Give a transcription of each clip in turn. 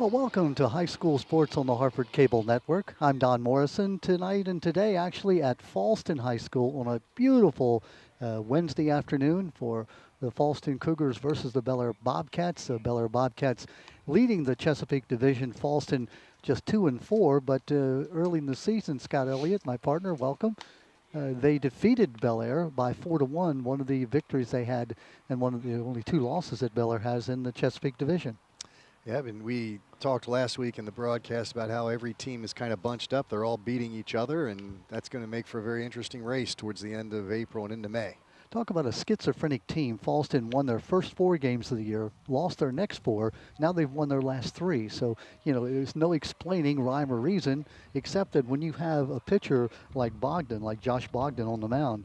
Well, welcome to High School Sports on the Hartford Cable Network. I'm Don Morrison tonight and today actually at Fallston High School on a beautiful Wednesday afternoon for the Fallston Cougars versus the Bel Air Bobcats. The Bel Air Bobcats leading the Chesapeake Division. Fallston just 2-4, but early in the season, Scott Elliott, my partner, welcome. They defeated Bel Air by 4-1, one of the victories they had and one of the only two losses that Bel Air has in the Chesapeake Division. Yeah, and we talked last week in the broadcast about how every team is kind of bunched up. They're all beating each other, and that's going to make for a very interesting race towards the end of April and into May. Talk about a schizophrenic team. Fallston won their first 4 games of the year, lost their next 4. Now they've won their last 3. So, there's no explaining rhyme or reason, except that when you have a pitcher like Bogdan, like Josh Bogdan on the mound,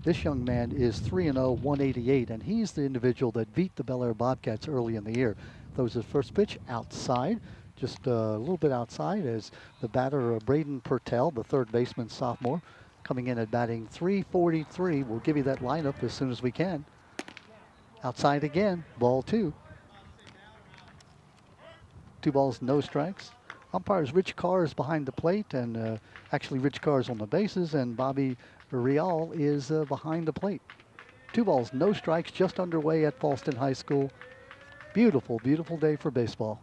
this young man is 3-0, 188, and he's the individual that beat the Bel Air Bobcats early in the year. Throws his first pitch outside, just a little bit outside, as the batter, Braden Pertell, the third baseman sophomore, coming in at batting 343. We'll give you that lineup as soon as we can. Outside again, ball 2. 2 balls, no strikes. Umpires Rich Carr is behind the plate, and actually Rich Carr is on the bases, and Bobby Rial is behind the plate. 2 balls, no strikes, just underway at Fallston High School. Beautiful, beautiful day for baseball.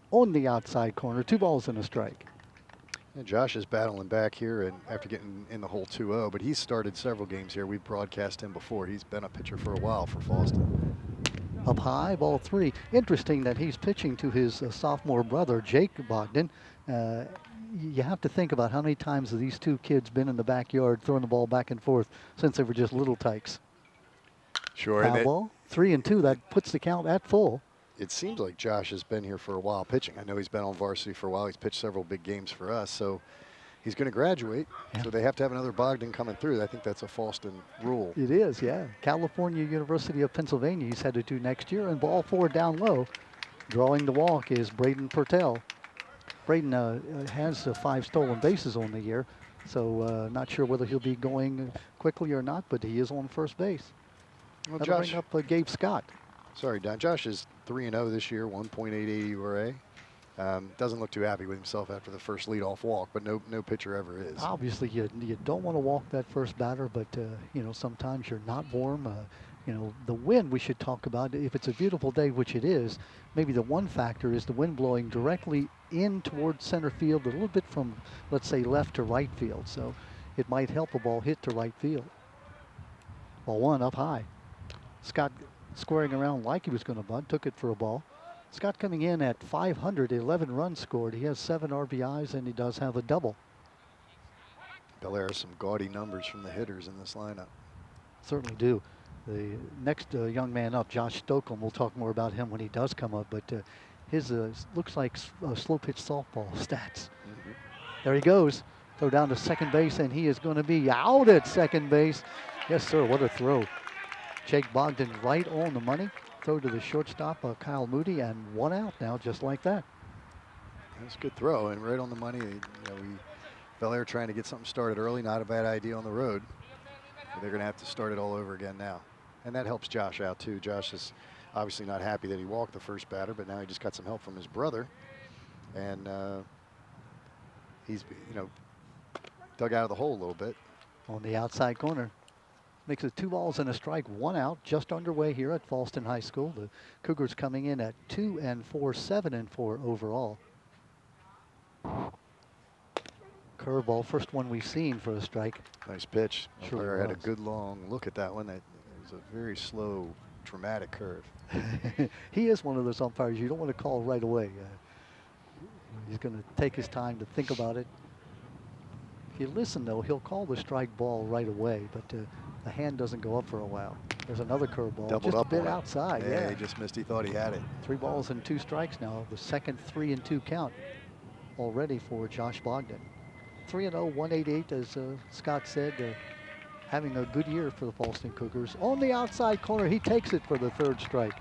On the outside corner, 2 balls and a strike. And Josh is battling back here and after getting in the hole 2-0, but he's started several games here. We've broadcast him before. He's been a pitcher for a while for Fallston. Up high, ball 3. Interesting that he's pitching to his sophomore brother, Jake Bogdan. You have to think about how many times have these two kids been in the backyard throwing the ball back and forth since they were just little tykes. Sure. Foul ball, 3-2. That puts the count at full. It seems like Josh has been here for a while pitching. I know he's been on varsity for a while. He's pitched several big games for us, so he's going to graduate. Yeah. So they have to have another Bogdan coming through. I think that's a Fallston rule. It is, yeah. California University of Pennsylvania he's headed to next year, and ball 4 down low. Drawing the walk is Braden Pertell. Braden has 5 stolen bases on the year, so not sure whether he'll be going quickly or not, but he is on first base. Well, That'll Josh, bring up Gabe Scott. Sorry, Don. Josh is 3-0 this year, 1.88 ERA. Doesn't look too happy with himself after the first leadoff walk, but no pitcher ever is. Obviously, you don't want to walk that first batter, but sometimes you're not warm. The wind we should talk about. If it's a beautiful day, which it is, maybe the one factor is the wind blowing directly in towards center field, a little bit from, let's say, left to right field. So it might help a ball hit to right field. Ball 1 up high. Scott squaring around like he was going to bunt, took it for a ball. Scott coming in at 511 runs scored. He has 7 RBIs, and he does have a double. Bel Air has some gaudy numbers from the hitters in this lineup. Certainly do. The next young man up, Josh Stokely, we'll talk more about him when he does come up, but his looks like slow pitch softball stats. Mm-hmm. There he goes. Throw down to second base, and he is going to be out at second base. Yes, sir, what a throw. Jake Bogdan right on the money. Throw to the shortstop, Kyle Moody, and 1 out now, just like that. That's a good throw, and right on the money. Bel Air trying to get something started early, not a bad idea on the road. But they're going to have to start it all over again now. And that helps Josh out, too. Josh is obviously not happy that he walked the first batter, but now he just got some help from his brother. And he's, dug out of the hole a little bit. On the outside corner. Makes it 2 balls and a strike, 1 out, just underway here at Fallston High School. The Cougars coming in at 2-4, 7-4 overall. Curveball, first one we've seen for a strike. Nice pitch. Sure Umpire had a good long look at that one. That was a very slow, dramatic curve. He is one of those umpires you don't want to call right away. He's going to take his time to think about it. If you listen, though, he'll call the strike ball right away, but the hand doesn't go up for a while. There's another curveball, just a bit outside. Yeah, he just missed. He thought he had it. 3 balls and 2 strikes now. The second 3-2 count already for Josh Bogdan. 3-0, 188, as Scott said, having a good year for the Fallston Cougars. On the outside corner, he takes it for the 3rd strike.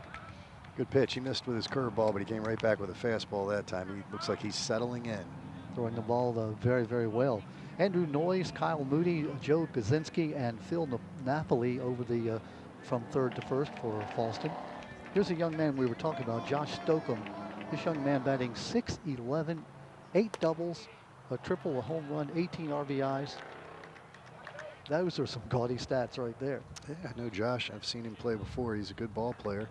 Good pitch. He missed with his curveball, but he came right back with a fastball that time. He looks like he's settling in. Throwing the ball very, very well. Andrew Noyes, Kyle Moody, Joe Kaczynski, and Phil Napoli over the from 3rd to 1st for Fallston. Here's a young man we were talking about, Josh Stokely. This young man batting 6'11", 8 doubles, a triple, a home run, 18 RBIs. Those are some gaudy stats right there. Yeah, I know Josh. I've seen him play before. He's a good ball player.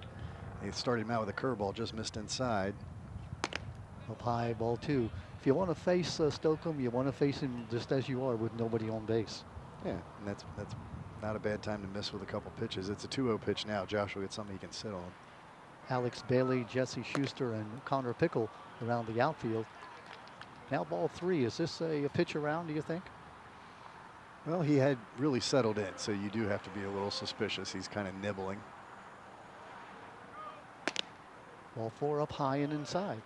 They started him out with a curveball, just missed inside. Up high, ball 2. If you want to face Stokeham, you want to face him just as you are with nobody on base. Yeah, and that's not a bad time to miss with a couple pitches. It's a 2-0 pitch now. Josh will get something he can sit on. Alex Bailey, Jesse Schuster, and Connor Pickle around the outfield. Now ball 3. Is this a pitch around, do you think? Well, he had really settled in, so you do have to be a little suspicious. He's kind of nibbling. Ball 4 up high and inside.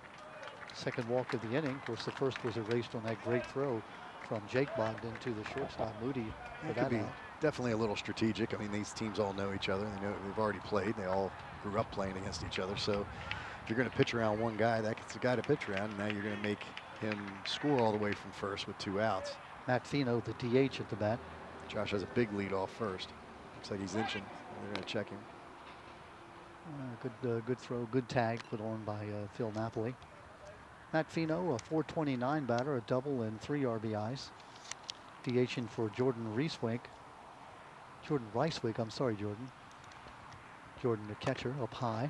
Second walk of the inning. Of course, the first was erased on that great throw from Jake Bogdan to the shortstop, Moody. It could be definitely a little strategic. I mean, these teams all know each other. They know they've already played. They all grew up playing against each other. So if you're going to pitch around one guy, that's the guy to pitch around. And now you're going to make him score all the way from first with 2 outs. Matt Fino, the DH at the bat. Josh has a big lead off first. Looks like he's inching. They're going to check him. Good throw, good tag put on by Phil Napoli. Matt Fino, a .429 batter, a double and 3 RBIs. DHing for Jordan Ricewig. I'm sorry, Jordan. Jordan, the catcher, up high.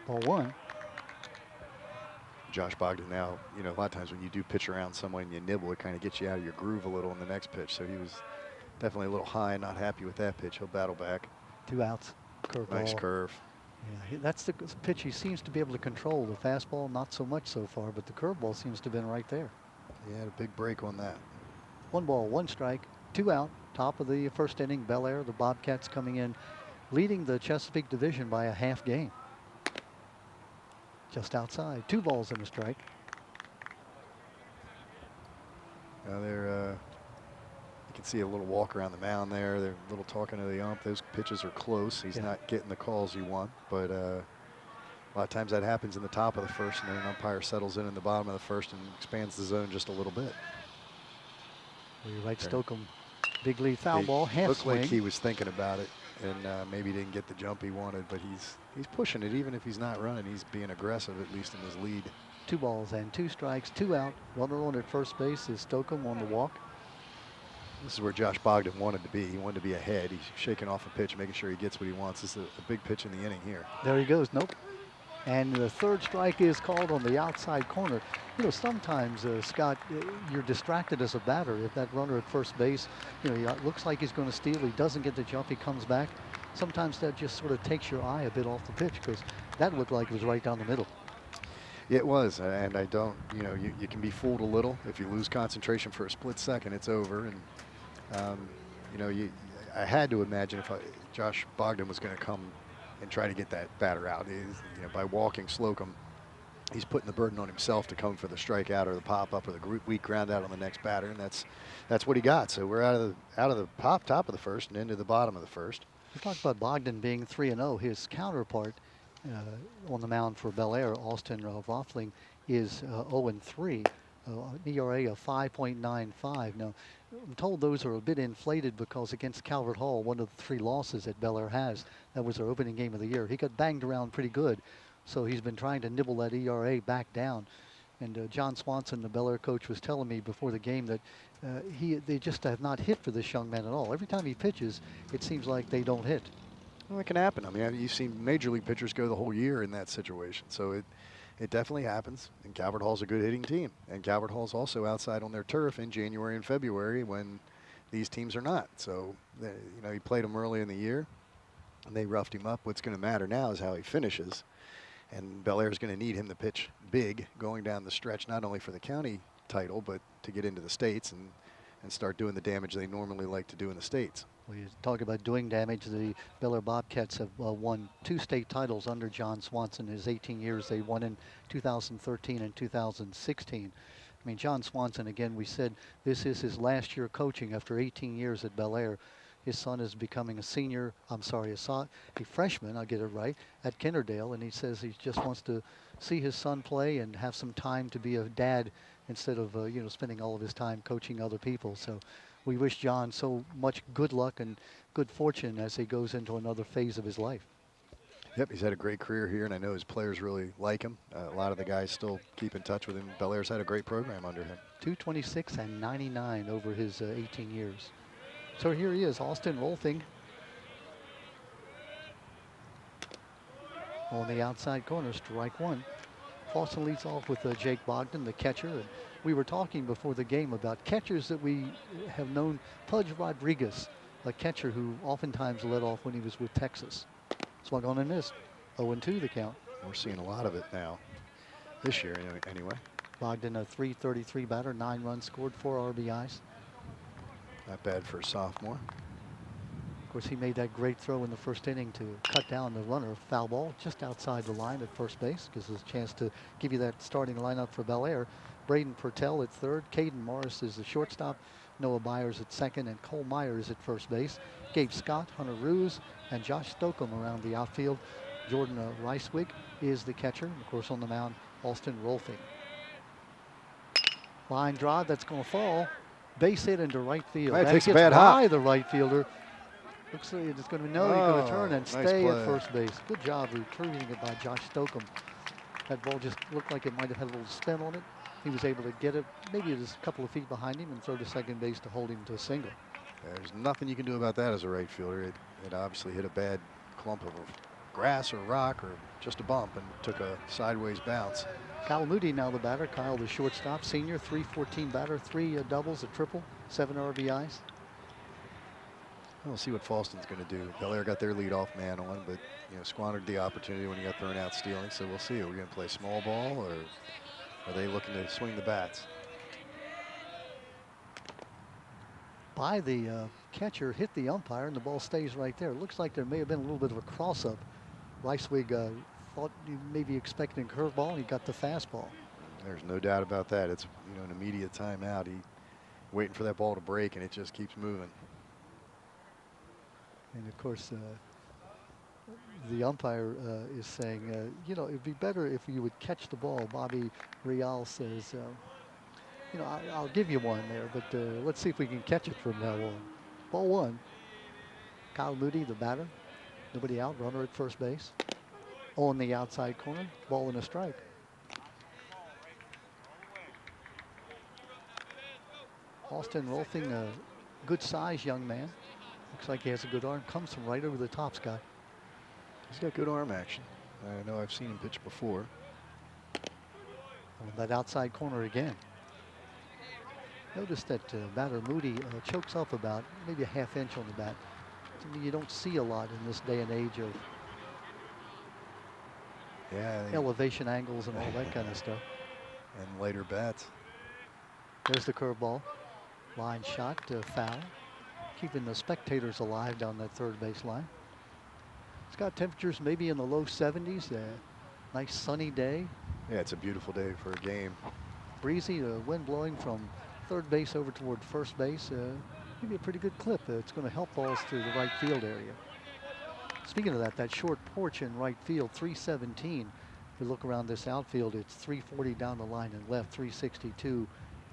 Ball 1. Josh Bogdan now, you know, a lot of times when you do pitch around someone and you nibble, it kind of gets you out of your groove a little in the next pitch. So he was definitely a little high and not happy with that pitch. He'll battle back. 2 outs. Curveball. Nice curve. Yeah, that's the pitch he seems to be able to control. The fastball, not so much so far, but the curveball seems to have been right there. He had a big break on that. 1 ball, 1 strike, 2 out. Top of the first inning, Bel Air, the Bobcats coming in, leading the Chesapeake division by a half game. Just outside, 2 balls and a strike. Now they're, you can see a little walk around the mound there. They're a little talking to the ump. Those pitches are close. He's not getting the calls you want, but a lot of times that happens in the top of the first, and then an umpire settles in the bottom of the first and expands the zone just a little bit. Well, you're right, Stokeham. Big lead foul ball, half looked swing. like he was thinking about it, and maybe didn't get the jump he wanted, but he's pushing it. Even if he's not running, he's being aggressive, at least in his lead. 2 balls and 2 strikes, 2 out. Runner on at first base is Stokeham on the walk. This is where Josh Bogdan wanted to be. He wanted to be ahead. He's shaking off a pitch, making sure he gets what he wants. This is a big pitch in the inning here. There he goes. Nope. And the 3rd strike is called on the outside corner. You know, sometimes, Scott, you're distracted as a batter. If that runner at first base, you know, it looks like he's going to steal. He doesn't get the jump. He comes back. Sometimes that just sort of takes your eye a bit off the pitch because that looked like it was right down the middle. It was, and I don't, you know, you can be fooled a little. If you lose concentration for a split second, it's over. And, you know, I had to imagine if Josh Bogdan was going to come and try to get that batter out. You know, by walking Slocum, he's putting the burden on himself to come for the strikeout or the pop-up or the weak ground out on the next batter, and that's what he got. So we're out of the top of the first and into the bottom of the first. We talked about Bogdan being 3-0. His counterpart on the mound for Bel Air, Austin Rothling, is 0-3. An ERA of 5.95. Now, I'm told those are a bit inflated because against Calvert Hall, one of the 3 losses that Bel Air has, that was their opening game of the year. He got banged around pretty good, so he's been trying to nibble that ERA back down. And John Swanson, the Bel Air coach, was telling me before the game that they just have not hit for this young man at all. Every time he pitches, it seems like they don't hit. Well, it can happen. I mean, you've seen major league pitchers go the whole year in that situation, so it definitely happens, and Calvert Hall's a good hitting team. And Calvert Hall's also outside on their turf in January and February when these teams are not. So, you know, he played them early in the year, and they roughed him up. What's going to matter now is how he finishes. And Bel Air is going to need him to pitch big going down the stretch, not only for the county title, but to get into the states and start doing the damage they normally like to do in the states. Well, you talk about doing damage. The Bel Air Bobcats have won 2 state titles under John Swanson. His 18 years, they won in 2013 and 2016. I mean, John Swanson, again, we said this is his last year coaching after 18 years at Bel Air. His son is becoming a freshman, I'll get it right, at Kinderdale, and he says he just wants to see his son play and have some time to be a dad instead of, you know, spending all of his time coaching other people. So we wish John so much good luck and good fortune as he goes into another phase of his life. Yep, he's had a great career here, and I know his players really like him. A lot of the guys still keep in touch with him. Bel Air's had a great program under him. 226 and 99 over his 18 years. So here he is, Austin Rolfing on the outside corner, strike one. Fallston leads off with Jake Bogdan, the catcher. And we were talking before the game about catchers that we have known. Pudge Rodriguez, a catcher who oftentimes led off when he was with Texas. Swung on and missed. 0-2 the count. We're seeing a lot of it now, this year anyway. Bogdan, a .333 batter, 9 runs scored, 4 RBIs. Not bad for a sophomore. Of course, he made that great throw in the first inning to cut down the runner. Foul ball just outside the line at first base. Gives us a chance to give you that starting lineup for Bel Air. Braden Purtell at third. Caden Morris is the shortstop. Noah Byers at second. And Cole Myers at first base. Gabe Scott, Hunter Ruse, and Josh Stokam around the outfield. Jordan Ricewig is the catcher. And of course, on the mound, Austin Rolfing. Line drive, that's going to fall. Base hit into right field. That takes a gets bad by hop. the right fielder. Looks like it's going to be, no, he's going to turn and Nice stay play. at first base. Good job retrieving it by Josh Stokam. That ball just looked like it might have had a little spin on it. He was able to get it maybe just a couple of feet behind him and throw to second base to hold him to a single. There's nothing you can do about that as a right fielder. It obviously hit a bad clump of grass or rock or just a bump and took a sideways bounce. Kyle Moody now the batter. Kyle the shortstop, senior, .314 batter, 3 doubles, a triple, 7 RBIs. We'll see what Fallston's going to do. Bel Air got their leadoff man on, but squandered the opportunity when he got thrown out stealing. So we'll see. Are we going to play small ball, or are they looking to swing the bats? By the catcher, hit the umpire, and the ball stays right there. It looks like there may have been a little bit of a cross-up. Ricewig thought he may be expecting a curveball, and he got the fastball. There's no doubt about that. It's an immediate timeout. He waiting for that ball to break, and it just keeps moving. And of course, the umpire is saying, it'd be better if you would catch the ball. Bobby Real says, I'll give you one there, but let's see if we can catch it from now on. Ball one. Kyle Moody, the batter. Nobody out, runner at first base. On the outside corner, ball and a strike. Austin Rolfing, a good size young man. Looks like he has a good arm. Comes from right over the top, Scott. He's got good arm action. I know I've seen him pitch before. On that outside corner again. Notice that batter Moody chokes up about maybe a ½ inch on the bat. I mean, you don't see a lot in this day and age of elevation angles and all that kind of stuff. And later bats. There's the curveball. Line shot, foul. Keeping the spectators alive down that third base line. It's got temperatures maybe in the low 70s. Nice sunny day. Yeah, it's a beautiful day for a game. Breezy, wind blowing from third base over toward first base. Maybe a pretty good clip. It's going to help balls through the right field area. Speaking of that short porch in right field, 317. If you look around this outfield, it's 340 down the line and left, 362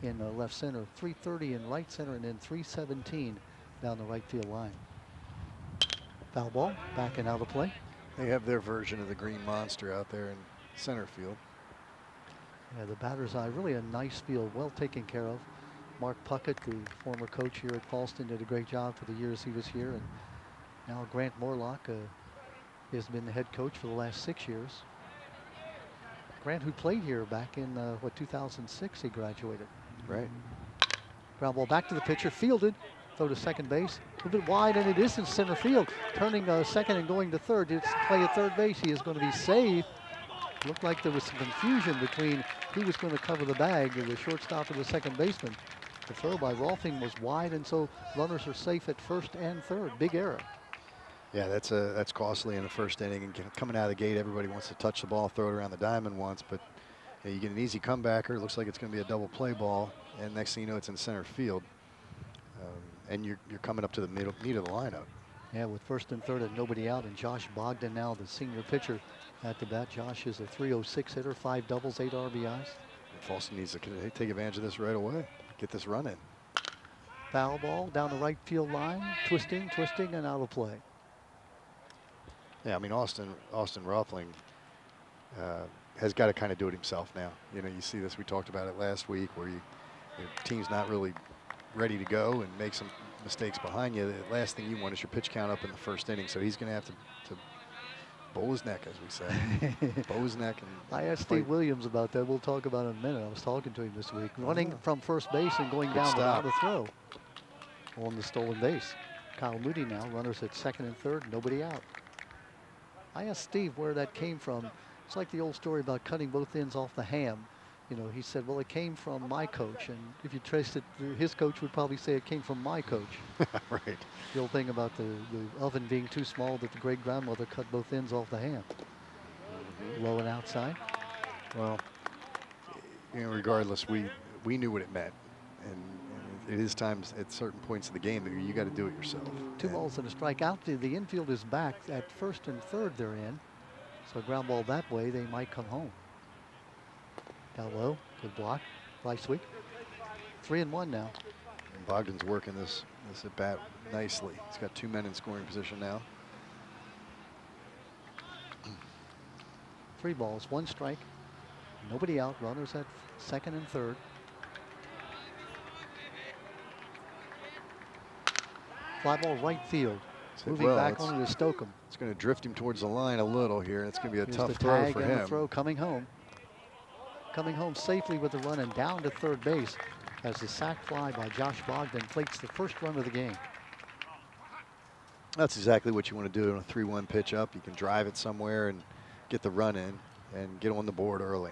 in left center, 330 in right center, and then 317 down the right field line. Foul ball, back and out of play. They have their version of the green monster out there in center field. Yeah, the batter's eye, really a nice field, well taken care of. Mark Puckett, the former coach here at Fallston, did a great job for the years he was here. And now Grant Morlock has been the head coach for the last 6 years. Grant, who played here back in, 2006, he graduated. Right. Ground ball back to the pitcher, fielded, throw to second base. A little bit wide, and it is in center field. Turning second and going to third. It's play at third base. He is going to be safe. Looked like there was some confusion between who was going to cover the bag, the shortstop or the second baseman. The throw by Rolfing was wide, and so runners are safe at first and third. Big error. Yeah, that's costly in the first inning. And coming out of the gate, everybody wants to touch the ball, throw it around the diamond once, but you get an easy comebacker. It looks like it's going to be a double play ball, and next thing you know, it's in center field. And you're coming up to the meat of the lineup. Yeah, with first and third and nobody out, and Josh Bogdan now, the senior pitcher at the bat. Josh is a .306 hitter, 5 doubles, 8 RBIs. Fallston needs to take advantage of this right away. Get this run in. Foul ball down the right field line, twisting, and out of play. Yeah, I mean, Austin Rothling has got to kind of do it himself now. You know, you see this, we talked about it last week, where your team's not really ready to go and make some mistakes behind you. The last thing you want is your pitch count up in the first inning. So he's going to have to bow his neck, as we say. Bow his neck. And I asked fight. Steve Williams about that. We'll talk about it in a minute. I was talking to him this week. Running from first base and going Good down stop. without a throw on the stolen base. Kyle Moody now, runners at second and third, nobody out. I asked Steve where that came from. It's like the old story about cutting both ends off the ham. You know, he said, well, it came from my coach. And if you traced it, his coach would probably say it came from my coach. Right. The old thing about the oven being too small that the great grandmother cut both ends off the ham. Low and outside. Well, you know, regardless, we knew what it meant. And it is times at certain points of the game that you got to do it yourself. 2 balls and a strike out. The infield is back at first and third they're in. So ground ball that way, they might come home. Down low, good block. Fly sweep. 3-1 now. And Bogdan's working this at bat nicely. He's got 2 men in scoring position now. 3 balls, 1 strike. Nobody out. Runners at second and third. Fly ball right field. Moving back on to Stokeham. It's going to drift him towards the line a little here. It's going to be a Here's tough the throw tag for and him. the throw coming home. Coming home safely with the run and down to third base as the sac fly by Josh Bogdan plates the first run of the game. That's exactly what you want to do on a 3-1 pitch up. You can drive it somewhere and get the run in and get on the board early.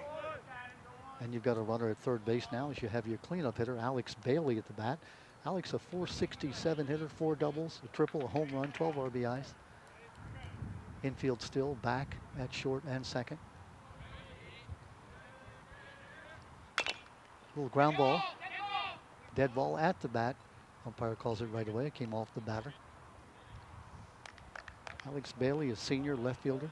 And you've got a runner at third base now as you have your cleanup hitter, Alex Bailey, at the bat. Alex, a .467 hitter, 4 doubles, a triple, a home run, 12 RBIs. Infield still back at short and second. Little ground ball. Dead ball at the bat. Umpire calls it right away. It came off the batter. Alex Bailey, a senior left fielder.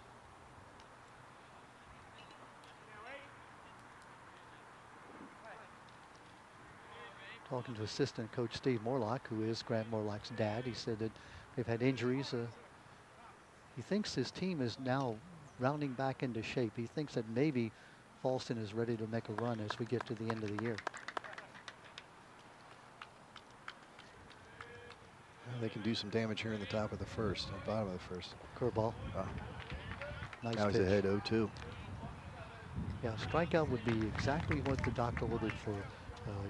Talking to assistant coach Steve Morlock, who is Grant Morlock's dad. He said that they've had injuries. He thinks his team is now rounding back into shape. He thinks that maybe Fallston is ready to make a run as we get to the end of the year. Well, they can do some damage here in the top of the first, or bottom of the first. Curveball. Oh. Nice Now he's pitch. ahead 0-2. Yeah, strikeout would be exactly what the doctor ordered for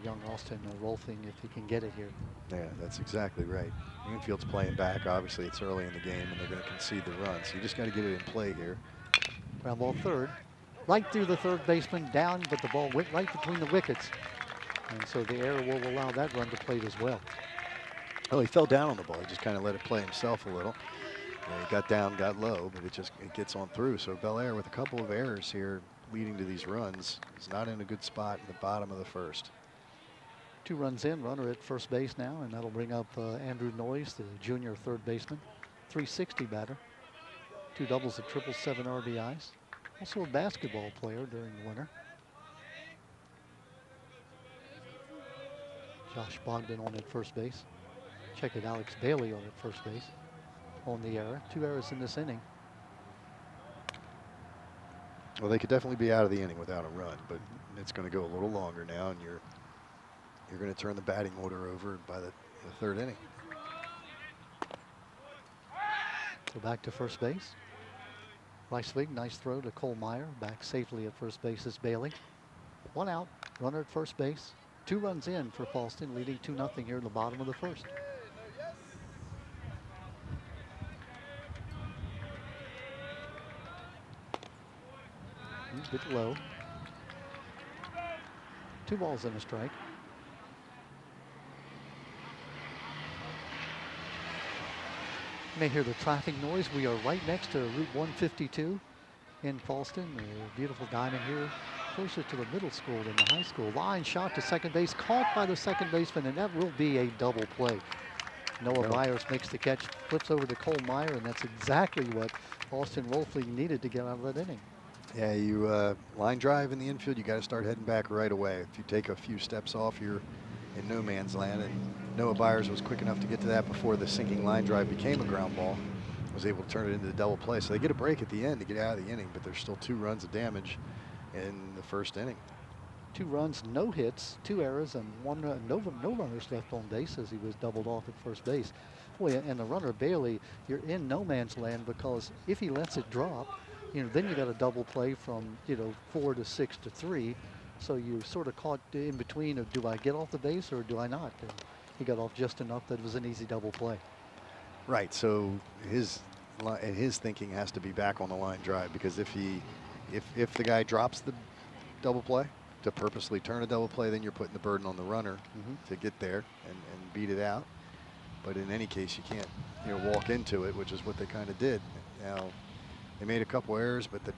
young Austin Rolfing if he can get it here. Yeah, that's exactly right. Infield's playing back. Obviously, it's early in the game, and they're going to concede the run. So you just got to get it in play here. Ground ball third. Right through the third baseman, down, but the ball went right between the wickets. And so the error will allow that run to plate as well. Oh, he fell down on the ball. He just kind of let it play himself a little. Yeah, he got down, got low, but it gets on through. So Bel Air, with a couple of errors here leading to these runs, is not in a good spot in the bottom of the first. 2 runs in, runner at first base now, and that'll bring up Andrew Noyes, the junior third baseman. .360 batter. 2 doubles, a triple, 7 RBIs. Also a basketball player during the winter. Josh Bogdan on at first base. Check it, Alex Bailey on at first base. On the error. 2 errors in this inning. Well, they could definitely be out of the inning without a run, but it's going to go a little longer now, and you're going to turn the batting order over by the third inning. So back to first base. Rice-Wig, nice throw to Cole Meyer. Back safely at first base is Bailey. 1 out, runner at first base. 2 runs in for Fallston, leading 2-0 here in the bottom of the first. Bit low. 2 balls and a strike. You may hear the traffic noise. We are right next to Route 152 in Fallston. A beautiful diamond here, closer to the middle school than the high school. Line shot to second base, caught by the second baseman, and that will be a double play. Noah Byers makes the catch, flips over to Cole Meyer, and that's exactly what Austin Rolfing needed to get out of that inning. Yeah, you line drive in the infield, you got to start heading back right away. If you take a few steps off, you're in no man's land, and Noah Byers was quick enough to get to that before the sinking line drive became a ground ball. was able to turn it into a double play. So they get a break at the end to get out of the inning, but there's still 2 runs of damage in the first inning. 2 runs, no hits, 2 errors, and no runners left on base as he was doubled off at first base. Boy, and the runner Bailey, you're in no man's land, because if he lets it drop, then you got a double play from 4 to 6 to 3. So you're sort of caught in between of, do I get off the base or do I not? And he got off just enough that it was an easy double play. Right. So his thinking has to be back on the line drive, because if the guy drops the double play to purposely turn a double play, then you're putting the burden on the runner to get there and beat it out. But in any case, you can't walk into it, which is what they kind of did. Now they made a couple errors, but the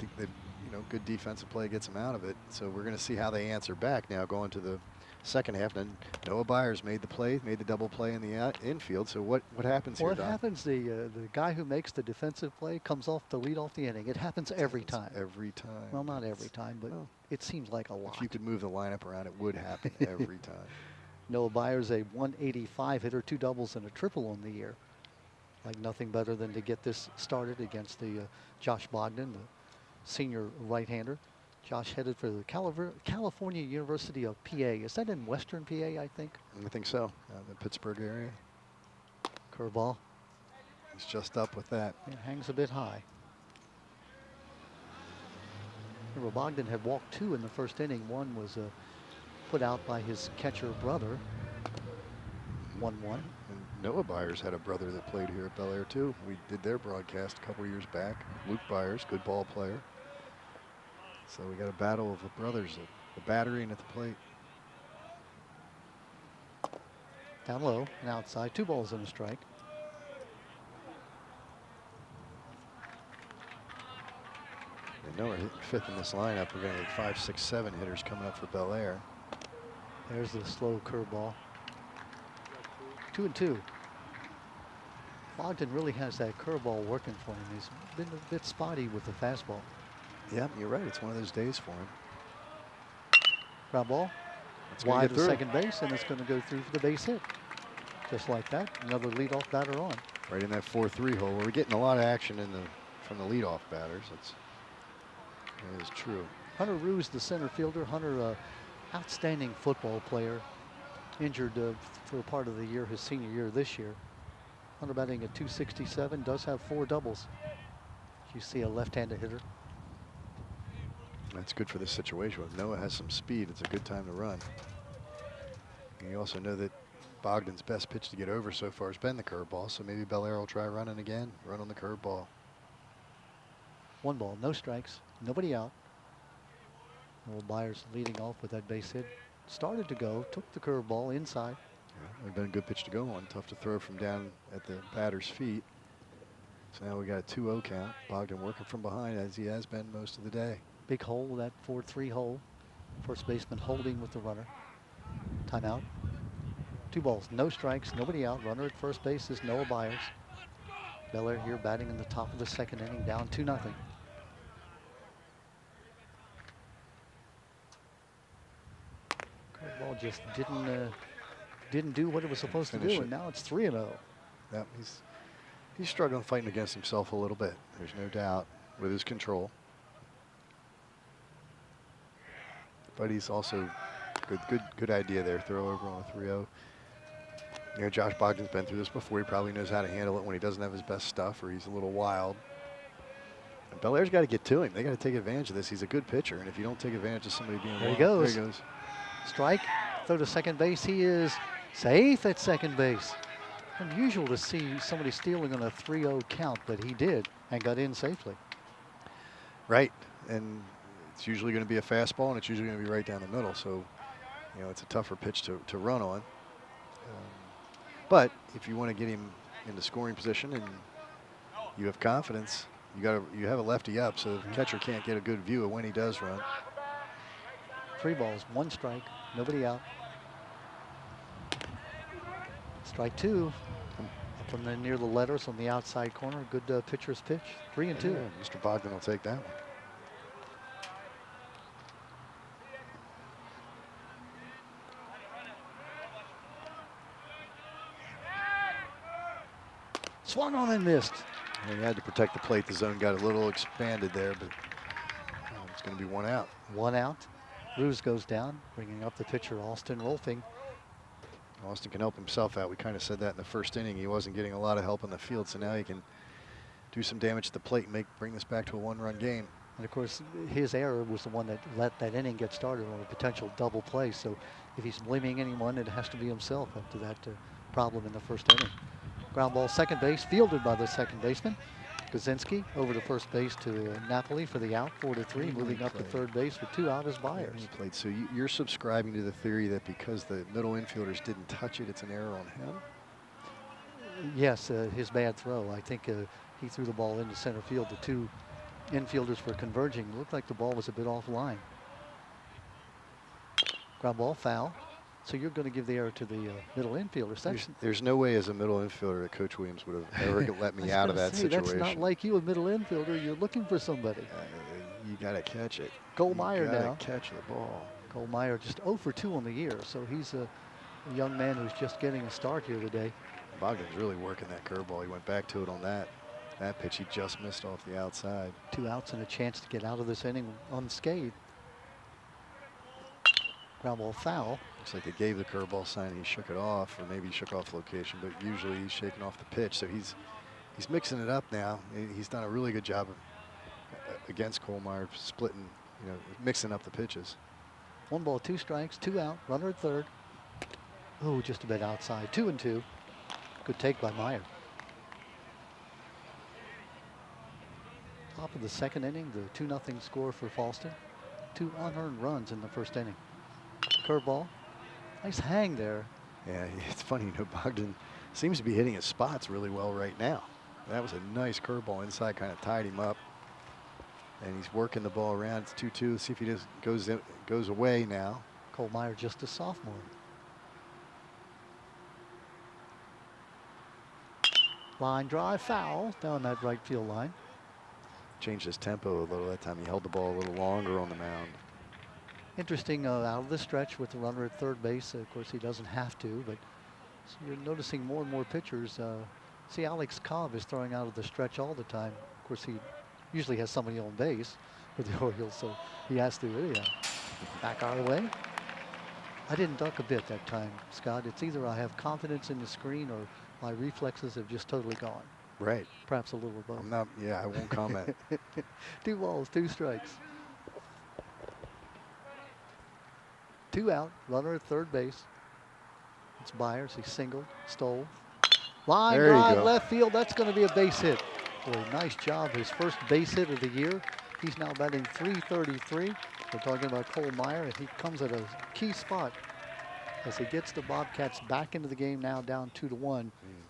good defensive play gets them out of it. So we're going to see how they answer back now going to the second half. And Noah Byers made the double play in the infield. So what happens here, Don? What happens, the guy who makes the defensive play comes off to lead off the inning. It happens every time. Every time. Well, not every time, but it seems like a lot. If you could move the lineup around, it would happen every time. Noah Byers, a 185 hitter, 2 doubles and a triple on the year. Like nothing better than to get this started against the Josh Bogdan, the senior right-hander. Josh headed for the California University of PA. Is that in Western PA, I think? I think so. The Pittsburgh area. Curveball. He's just up with that. It hangs a bit high. Remember, Bogdan had walked 2 in the first inning. One was put out by his catcher brother. 1-1. And Noah Byers had a brother that played here at Bel Air too. We did their broadcast a couple years back. Luke Byers, good ball player. So we got a battle of the brothers at the battery and at the plate. Down low and outside, 2 balls and a strike. And Noah hitting 5th in this lineup. We're going to get 5, 6, 7 hitters coming up for Bel Air. There's the slow curveball. 2-2. Bogdan really has that curveball working for him. He's been a bit spotty with the fastball. Yeah, you're right. It's one of those days for him. Ground ball. It's wide to second base, and it's going to go through for the base hit. Just like that, another leadoff batter on. Right in that 4-3 hole. We're getting a lot of action from the leadoff batters. That is true. Hunter Ruse, the center fielder. Hunter, outstanding football player. Injured for a part of the year, his senior year this year. Hunter batting at .267, does have 4 doubles. You see a left-handed hitter. That's good for this situation. If Noah has some speed, it's a good time to run. And you also know that Bogdan's best pitch to get over so far has been the curveball, so maybe Bel Air will try running again, run on the curveball. 1 ball, no strikes, nobody out. Noah Byers leading off with that base hit. Started to go, took the curveball inside. Yeah, would have been a good pitch to go on. Tough to throw from down at the batter's feet. So now we got a 2-0 count. Bogdan working from behind as he has been most of the day. Big hole, that 4-3 hole. First baseman holding with the runner. Timeout. 2 balls, no strikes, nobody out. Runner at first base is Noah Byers. Bel Air here batting in the top of the second inning, down 2-0. Curveball just didn't do what it was supposed to do, and now it's 3-0. Yep, he's struggling, fighting against himself a little bit. There's no doubt with his control. But he's also good idea there. Throw over on a 3-0. Josh Bogdan's been through this before. He probably knows how to handle it when he doesn't have his best stuff or he's a little wild. And Bel Air's got to get to him. They got to take advantage of this. He's a good pitcher, and if you don't take advantage of somebody being there wild, he goes. there he goes. Strike. Throw to second base. He is safe at second base. Unusual to see somebody stealing on a 3-0 count, but he did and got in safely. Right, and it's usually going to be a fastball, and it's usually going to be right down the middle. So, it's a tougher pitch to run on. But if you want to get him into scoring position and you have confidence, you have a lefty up, so the catcher can't get a good view of when he does run. 3 balls, 1 strike, nobody out. Strike 2. Up from near the letters on the outside corner. Good pitcher's pitch. 3-2. Yeah, Mr. Bogdan will take that one. Swung on and missed. He had to protect the plate. The zone got a little expanded there, but it's going to be one out. One out. Ruse goes down, bringing up the pitcher, Austin Rolfing. Austin can help himself out. We kind of said that in the first inning. He wasn't getting a lot of help in the field, so now he can do some damage to the plate and bring this back to a one-run game. And of course, his error was the one that let that inning get started on a potential double play. So if he's blaming anyone, it has to be himself after that problem in the first inning. Ground ball, second base, fielded by the second baseman. Kaczynski over to first base to Napoli for the out, 4-3, moving up to third base with 2 out as Byers. Played. So you're subscribing to the theory that because the middle infielders didn't touch it, it's an error on him? Yes, his bad throw. I think he threw the ball into center field. The 2 infielders were converging. It looked like the ball was a bit offline. Ground ball, foul. So you're going to give the error to the middle infielders. There's no way as a middle infielder that Coach Williams would have ever let me out of that situation. That's not like you, a middle infielder. You're looking for somebody. You got to catch it. Cole Meyer now. Catch the ball. Cole Meyer just 0 for 2 on the year, so he's a young man who's just getting a start here today. Bogdan's really working that curveball. He went back to it on that pitch. He just missed off the outside. 2 outs and a chance to get out of this inning unscathed. Ground ball, foul. Looks like they gave the curveball sign. He shook it off, or maybe he shook off location, but usually he's shaking off the pitch. So he's mixing it up now. He's done a really good job against Cole Meyer, splitting, mixing up the pitches. 1 ball, 2 strikes, 2 out, runner at third. Oh, just a bit outside, 2-2. Good take by Meyer. Top of the second inning, the 2-0 score for Fallston. 2 unearned runs in the first inning. Curveball, nice hang there. Yeah, it's funny, Bogdan seems to be hitting his spots really well right now. That was a nice curveball inside, kind of tied him up. And he's working the ball around. It's 2-2. Let's see if he just goes away now. Cole Meyer just a sophomore. Line drive, foul down that right field line. Changed his tempo a little that time. He held the ball a little longer on the mound. Interesting out of the stretch with the runner at third base. Of course, he doesn't have to, but so you're noticing more and more pitchers. See, Alex Cobb is throwing out of the stretch all the time. Of course, he usually has somebody on base with the Orioles, so he has to anyhow. Back our way. I didn't duck a bit that time, Scott. It's either I have confidence in the screen or my reflexes have just totally gone. Right. Perhaps a little both. I won't comment. 2 balls, 2 strikes. 2 out, runner at third base. It's Byers, he singled, stole. Line drive, left field, that's going to be a base hit. Boy, nice job, his first base hit of the year. He's now batting .333. We're talking about Cole Meyer, and he comes at a key spot as he gets the Bobcats back into the game now down 2-1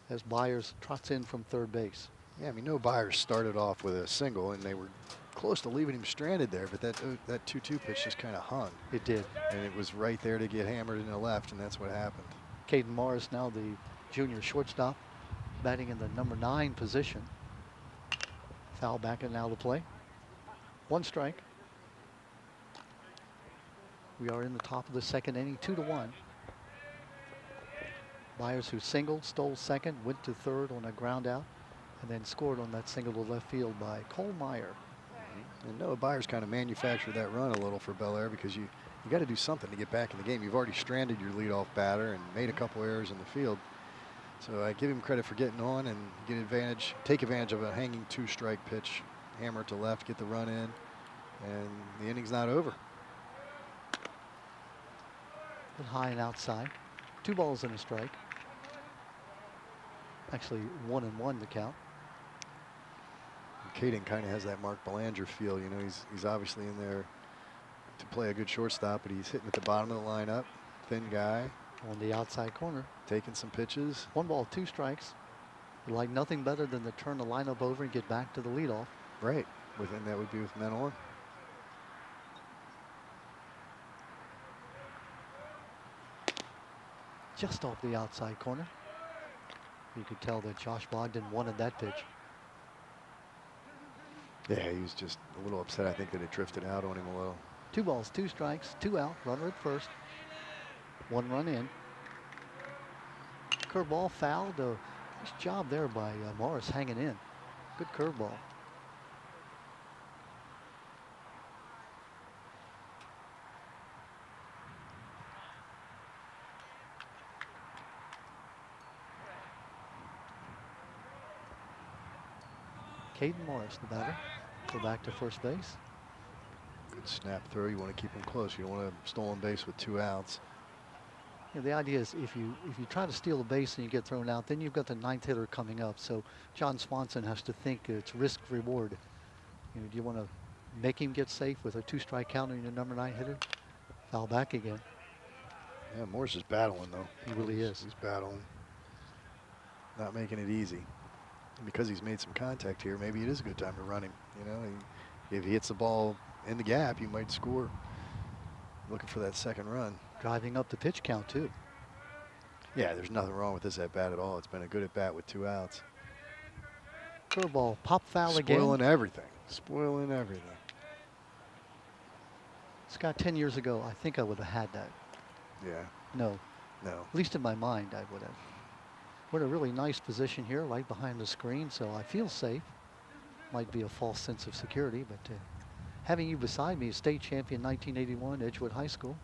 as Byers trots in from third base. Yeah, Byers started off with a single, and they were close to leaving him stranded there, but that 2-2 pitch just kind of hung. It did. And it was right there to get hammered in the left, and that's what happened. Caden Morris, now the junior shortstop, batting in the number 9 position. Foul back and now to play. 1 strike. We are in the top of the second inning, 2-1. Byers, who singled, stole second, went to third on a ground out, and then scored on that single to left field by Cole Meyer. And Noah Byers kind of manufactured that run a little for Bel Air because you got to do something to get back in the game. You've already stranded your leadoff batter and made a couple errors in the field. So I give him credit for getting on and take advantage of a hanging 2-strike pitch, hammer to left, get the run in, and the inning's not over. High and outside. 2 balls and a strike. Actually 1-1 the count. Caden kind of has that Mark Belanger feel. He's obviously in there to play a good shortstop, but he's hitting at the bottom of the lineup. Thin guy. On the outside corner. Taking some pitches. 1 ball, 2 strikes. You'd like nothing better than to turn the lineup over and get back to the leadoff. Right. And that would be with men on. Just off the outside corner. You could tell that Josh Bogdan wanted that pitch. Yeah, he was just a little upset. I think that it drifted out on him a little. 2 balls, 2 strikes, 2 out, runner at first. 1 run in. Curveball fouled. Nice job there by Morris hanging in. Good curveball. Caden Morris, the batter. Go back to first base. Good snap throw. You want to keep him close. You don't want a stolen base with 2 outs. You know, the idea is if you try to steal a base and you get thrown out, then you've got the 9th hitter coming up. So John Swanson has to think it's risk reward. You know, do you want to make him get safe with a 2-strike count on your number 9 hitter? Foul back again. Yeah, Morris is battling though. He really is. He's battling. Not making it easy. And because he's made some contact here, maybe it is a good time to run him. You know, if he hits the ball in the gap, you might score. Looking for that second run. Driving up the pitch count too. Yeah, there's nothing wrong with this at bat at all. It's been a good at bat with 2 outs. Curveball, pop foul again. Spoiling everything. Spoiling everything. Scott, 10 years ago, I think I would have had that. Yeah. No. No. At least in my mind, I would have. We're in a really nice position here, right behind the screen, so I feel safe. Might be a false sense of security, but having you beside me, state champion 1981, Edgewood High School.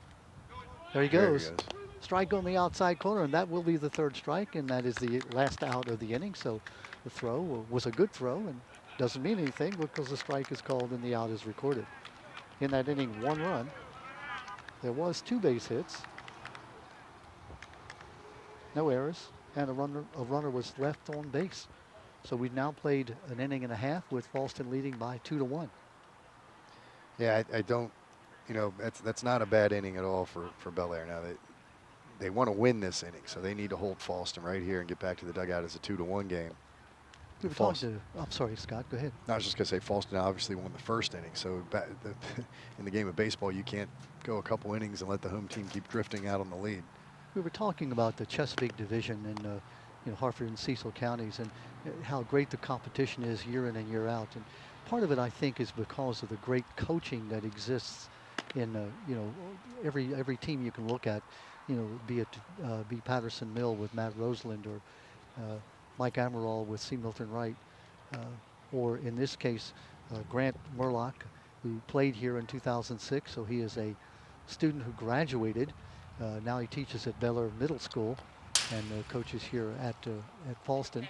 There he goes. Strike on the outside corner, and that will be the 3rd strike, and that is the last out of the inning. So the throw was a good throw, and doesn't mean anything because the strike is called and the out is recorded. In that inning, 1 run. There was 2 base hits. No errors, and a runner was left on base. So we've now played an inning and a half with Fallston leading by 2-1. Yeah, I don't, you know, that's not a bad inning at all for Bel Air. Now they want to win this inning, so they need to hold Fallston right here and get back to the dugout as a 2-1 game. We were talking to, I'm sorry, Scott, go ahead. No, I was just going to say Fallston obviously won the 1st inning, so in the game of baseball, you can't go a couple innings and let the home team keep drifting out on the lead. We were talking about the Chesapeake division in you know, Hartford and Cecil counties and how great the competition is year in and year out. And part of it, I think, is because of the great coaching that exists in you know, every team you can look at. You know, be it B. Patterson Mill with Matt Roseland or Mike Amaral with C. Milton Wright, or in this case, Grant Murlock, who played here in 2006. So he is a student who graduated. Now he teaches at Bel Air Middle School and coaches here at Fallston.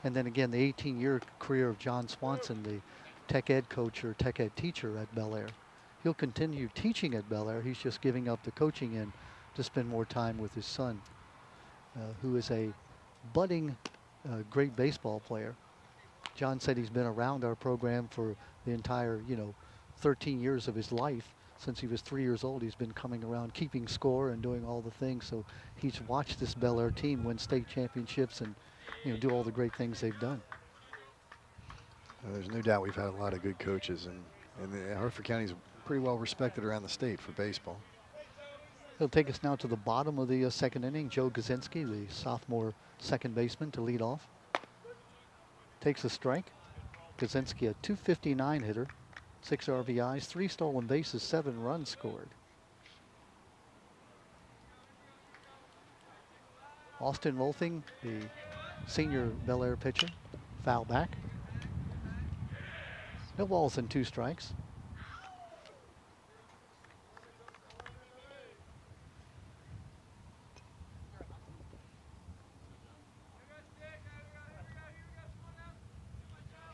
And then again, the 18-year career of John Swanson, the tech ed coach or tech ed teacher at Bel Air. He'll continue teaching at Bel Air. He's just giving up the coaching end to spend more time with his son, who is a budding great baseball player. John said he's been around our program for the entire, you know, 13 years of his life. Since he was 3 years old, he's been coming around, keeping score and doing all the things. So he's watched this Bel Air team win state championships and, you know, do all the great things they've done. There's no doubt we've had a lot of good coaches, and Hartford County is pretty well respected around the state for baseball. He'll take us now to the bottom of the 2nd inning. Joe Gazinski, the sophomore second baseman, to lead off. Takes a strike. Gazinski, a .259 hitter, 6 RBIs, 3 stolen bases, 7 runs scored. Austin Wolfing, the senior Bel Air pitcher, foul back. No balls and 2 strikes.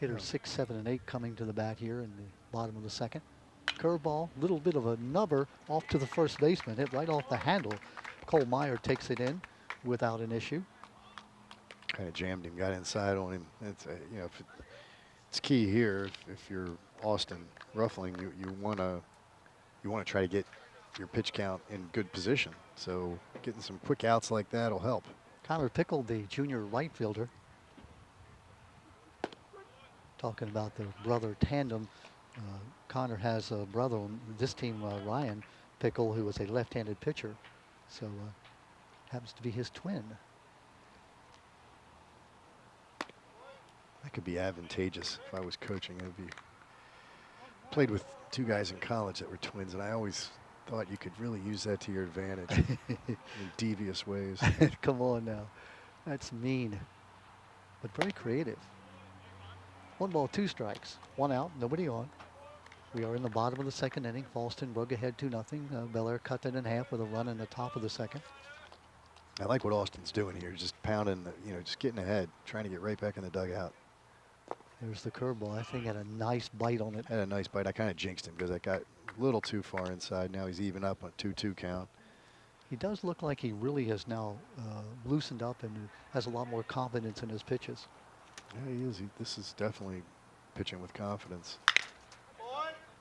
Hitters 6, 7, and 8 coming to the bat here in the bottom of the 2nd. Curveball, little bit of a nubber off to the first baseman, hit right off the handle. Cole Meyer takes it in without an issue. Kind of jammed him, got inside on him. It's you know, it's key here. If you're Austin Ruffling, you want to try to get your pitch count in good position. So getting some quick outs like that will help. Connor Pickle, the junior right fielder, talking about the brother tandem. Connor has a brother on this team, Ryan Pickle, who was a left-handed pitcher. So happens to be his twin. That could be advantageous if I was coaching. It'd be played with 2 guys in college that were twins, and I always thought you could really use that to your advantage in devious ways. Come on now. That's mean, but very creative. 1 ball, 2 strikes. 1 out, nobody on. We are in the bottom of the second inning. Fallston broke ahead 2-0. Bel Air cut that in half with a run in the top of the second. I like what Austin's doing here, just pounding, just getting ahead, trying to get right back in the dugout. There's the curveball. I think had a nice bite on it. Had a nice bite. I kind of jinxed him because I got a little too far inside. Now he's even up on a 2-2 count. He does look like he really has now loosened up and has a lot more confidence in his pitches. Yeah, he is. This is definitely pitching with confidence.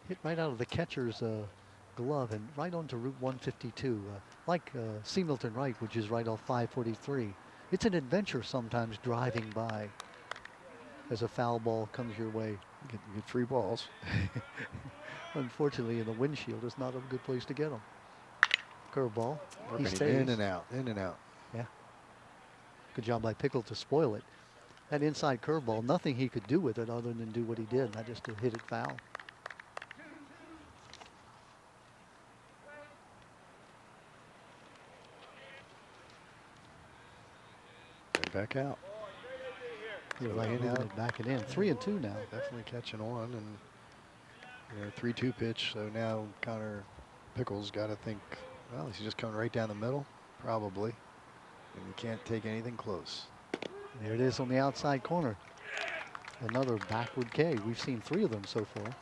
Hit right out of the catcher's glove and right onto Route 152, like C. Milton Wright, which is right off 543. It's an adventure sometimes driving by as a foul ball comes your way. You get free balls. Unfortunately, in the windshield, it's not a good place to get them. Curveball. He stays. In and out, in and out. Yeah. Good job by Pickle to spoil it. That inside curveball, nothing he could do with it other than do what he did, not just to hit it foul. Back out. Backing in. 3-2 now. Definitely catching on, and 3-2 pitch. So now Connor Pickles got to think, well, is he just coming right down the middle? Probably. And you can't take anything close. There it is on the outside corner. Another backward K. We've seen 3 of them so far.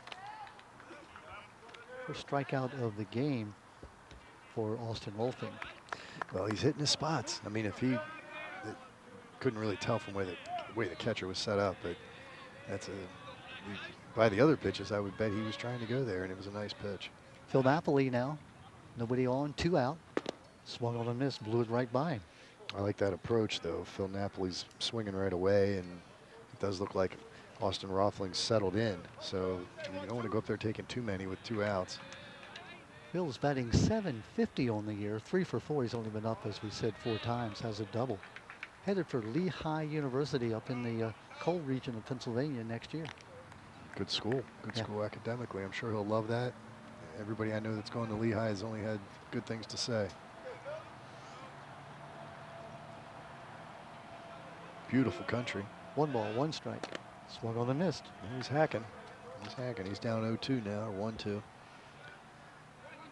First strikeout of the game for Austin Wolfing. Well, he's hitting his spots. I mean, if he couldn't really tell from the way the catcher was set up, but by the other pitches, I would bet he was trying to go there, and it was a nice pitch. Phil Napoli now, nobody on, 2 out. Swung on a miss, blew it right by him. I like that approach, though. Phil Napoli's swinging right away, and it does look like Austin Roethling's settled in. So you don't want to go up there taking too many with 2 outs. Phil's batting .750 on the year, 3 for 4. He's only been up, as we said, 4 times, has a double. Headed for Lehigh University up in the coal region of Pennsylvania next year. Good school academically. I'm sure he'll love that. Everybody I know that's going to Lehigh has only had good things to say. Beautiful country. 1 ball, 1 strike. Swung on the mist. He's hacking. He's down 0-2 now, or 1-2.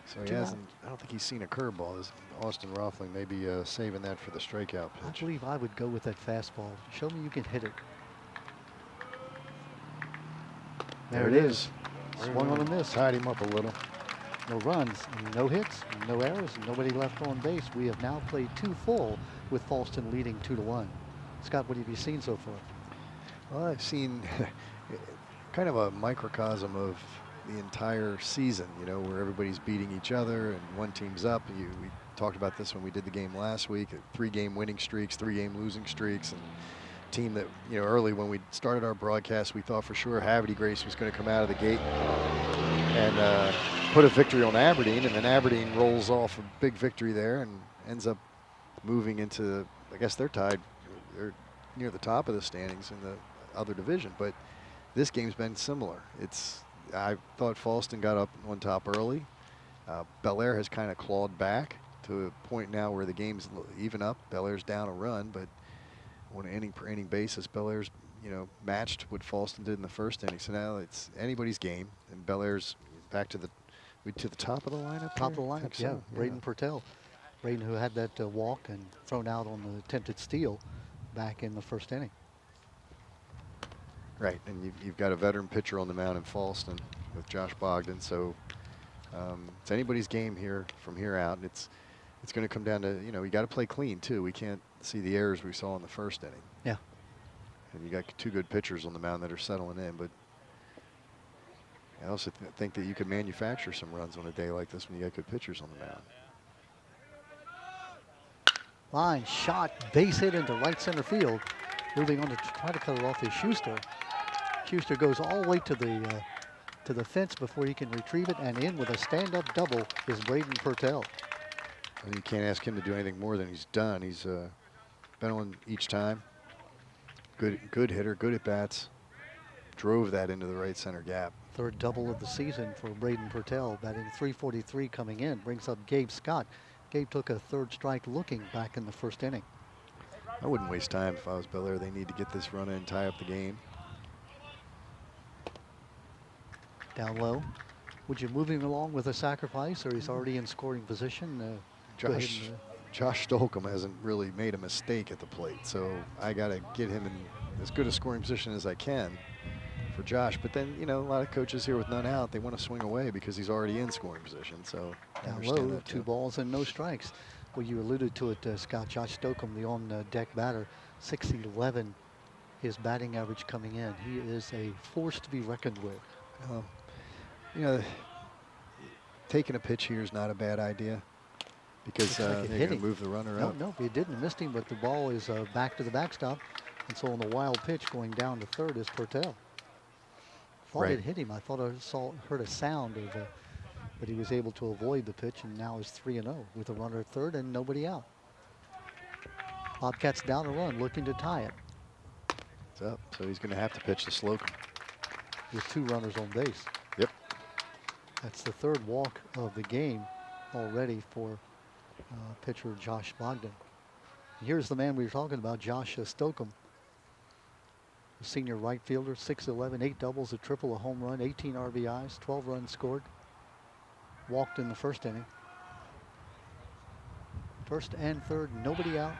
So he hasn't. I don't think he's seen a curveball. Austin Roethling may be saving that for the strikeout pitch. I believe I would go with that fastball. Show me you can hit it. There it is. Swung on a miss. Tied him up a little. No runs, no hits, no errors, nobody left on base. We have now played 2 full with Fallston leading 2-1. Scott, what have you seen so far? Well, I've seen kind of a microcosm of the entire season, where everybody's beating each other and one team's up. We talked about this when we did the game last week, 3-game winning streaks, 3-game losing streaks, and team that, early when we started our broadcast, we thought for sure Havity Grace was going to come out of the gate and put a victory on Aberdeen, and then Aberdeen rolls off a big victory there and ends up moving into, I guess they're tied, they're near the top of the standings in the other division, but this game's been similar. I thought Fallston got up on top early. Bel Air has kind of clawed back to a point now where the game's even up. Bel Air's down a run, but on an inning per inning basis, Bel Air's matched what Fallston did in the first inning. So now it's anybody's game, and Bel Air's back to the top of the lineup. Top of the lineup, yeah. Braden Purtell, Braden who had that walk and thrown out on the attempted steal back in the first inning. Right, and you've got a veteran pitcher on the mound in Fallston with Josh Bogdan, so it's anybody's game here from here out. It's going to come down to, you got to play clean too. We can't see the errors we saw in the first inning. Yeah. And you got 2 good pitchers on the mound that are settling in, but I also think that you could manufacture some runs on a day like this when you got good pitchers on the mound. Line shot, base hit into right center field. Moving on to try to cut it off is Schuster. Schuster goes all the way to the fence before he can retrieve it, and in with a stand-up double is Braden Purtell. And you can't ask him to do anything more than he's done. He's been on each time. Good hitter, good at bats. Drove that into the right center gap. 3rd double of the season for Braden Purtell, batting .343 coming in. Brings up Gabe Scott. Gabe took a 3rd strike looking back in the first inning. I wouldn't waste time if I was Bel Air. They need to get this run in, tie up the game. Down low. Would you move him along with a sacrifice, or he's already in scoring position? Go ahead Josh, and, Josh Stolcombe hasn't really made a mistake at the plate, so I got to get him in as good a scoring position as I can for Josh. But then, you know, a lot of coaches here with none out, they want to swing away because he's already in scoring position. So I down understand low, that two too. balls and no strikes. Well, you alluded to it, Scott. Josh Stokam, the on-deck batter, 6'11", his batting average coming in. He is a force to be reckoned with. You know, taking a pitch here is not a bad idea because Looks like it they're hit going him. to move the runner No, up. no, he didn't. Missed him, but the ball is back to the backstop. And so on the wild pitch going down to third is Portel. Thought Right. it hit him. I thought I heard a sound of, but he was able to avoid the pitch, and now is 3-0 with a runner at third and nobody out. Bobcats down a run, looking to tie it It's up, so he's going to have to pitch to Slocum. with 2 runners on base. Yep. That's the 3rd walk of the game already for pitcher Josh Bogdan. Here's the man we were talking about, Josh Stokam. The senior right fielder, 6'11", 8 doubles, a triple, a home run, 18 RBIs, 12 runs scored. Walked in the first inning. First and third, nobody out.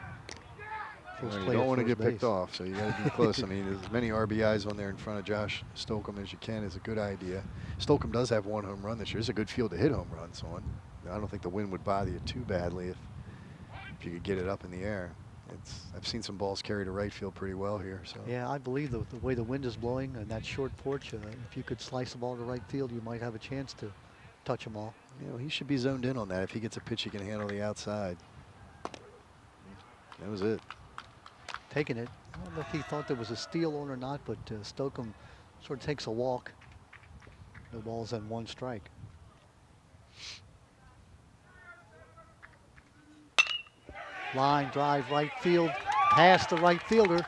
Well, you don't want to get picked off, so you got to be close. I mean, as many RBIs on there in front of Josh Stokam as you can is a good idea. Stokam does have 1 home run this year. It's a good field to hit home runs on. I don't think the wind would bother you too badly if you could get it up in the air. I've seen some balls carry to right field pretty well here. So Yeah, I believe the way the wind is blowing and that short porch, if you could slice the ball to right field, you might have a chance to touch them all. you know, he should be zoned in on that. If he gets a pitch he can handle the outside. That was it. Taking it. I don't know if he thought there was a steal on or not, but Stokam sort of takes a walk. No balls and 1 strike. Line drive right field, past the right fielder.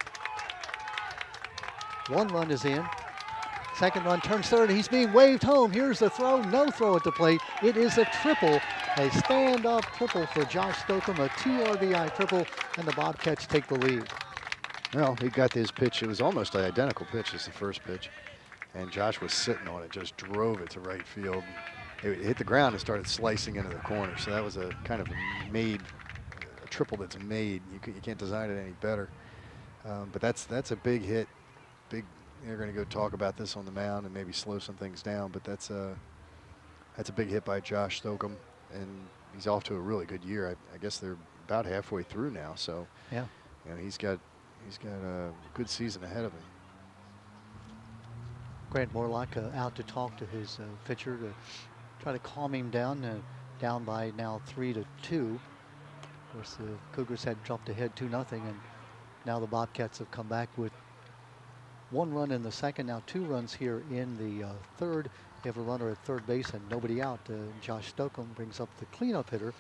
1 run is in. 2nd run turns third, and he's being waved home. Here's the throw, no throw at the plate. It is a triple, a stand-off triple for Josh Stokam, a 2 RBI triple, and the Bobcats take the lead. Well, he got his pitch. It was almost an identical pitch as the first pitch. And Josh was sitting on it, just drove it to right field. It hit the ground and started slicing into the corner. So that was a kind of a triple that's made. You can't design it any better. But that's a big hit. They're going to go talk about this on the mound and maybe slow some things down. But that's a big hit by Josh Stokam, and he's off to a really good year. I guess they're about halfway through now. So yeah, you know, he's got a good season ahead of him. Grant Morlock out to talk to his pitcher to try to calm him down. Down by now 3-2. Of course, the Cougars had dropped ahead 2-0, and now the Bobcats have come back with 1 run in the 2nd. Now 2 runs here in the 3rd. They have a runner at third base and nobody out. Josh Stokam brings up the cleanup hitter,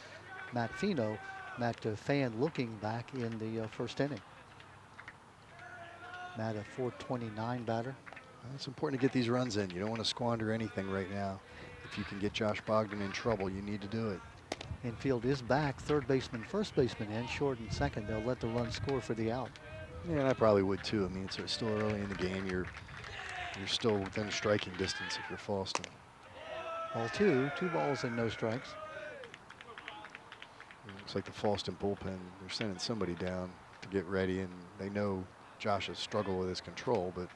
Matt Fino. Matt Fan looking back in the 1st inning. Matt, a .429 batter. It's important to get these runs in. You don't want to squander anything right now. If you can get Josh Bogdan in trouble, you need to do it. Infield is back. 3rd baseman, 1st baseman in, short and 2nd. They'll let the run score for the out. Yeah, and I probably would too. I mean, it's still early in the game. You're still within striking distance if you're Fallston. Ball 2, 2 balls and no strikes. Looks like the Fallston bullpen, they're sending somebody down to get ready, and they know Josh has struggled with his control, but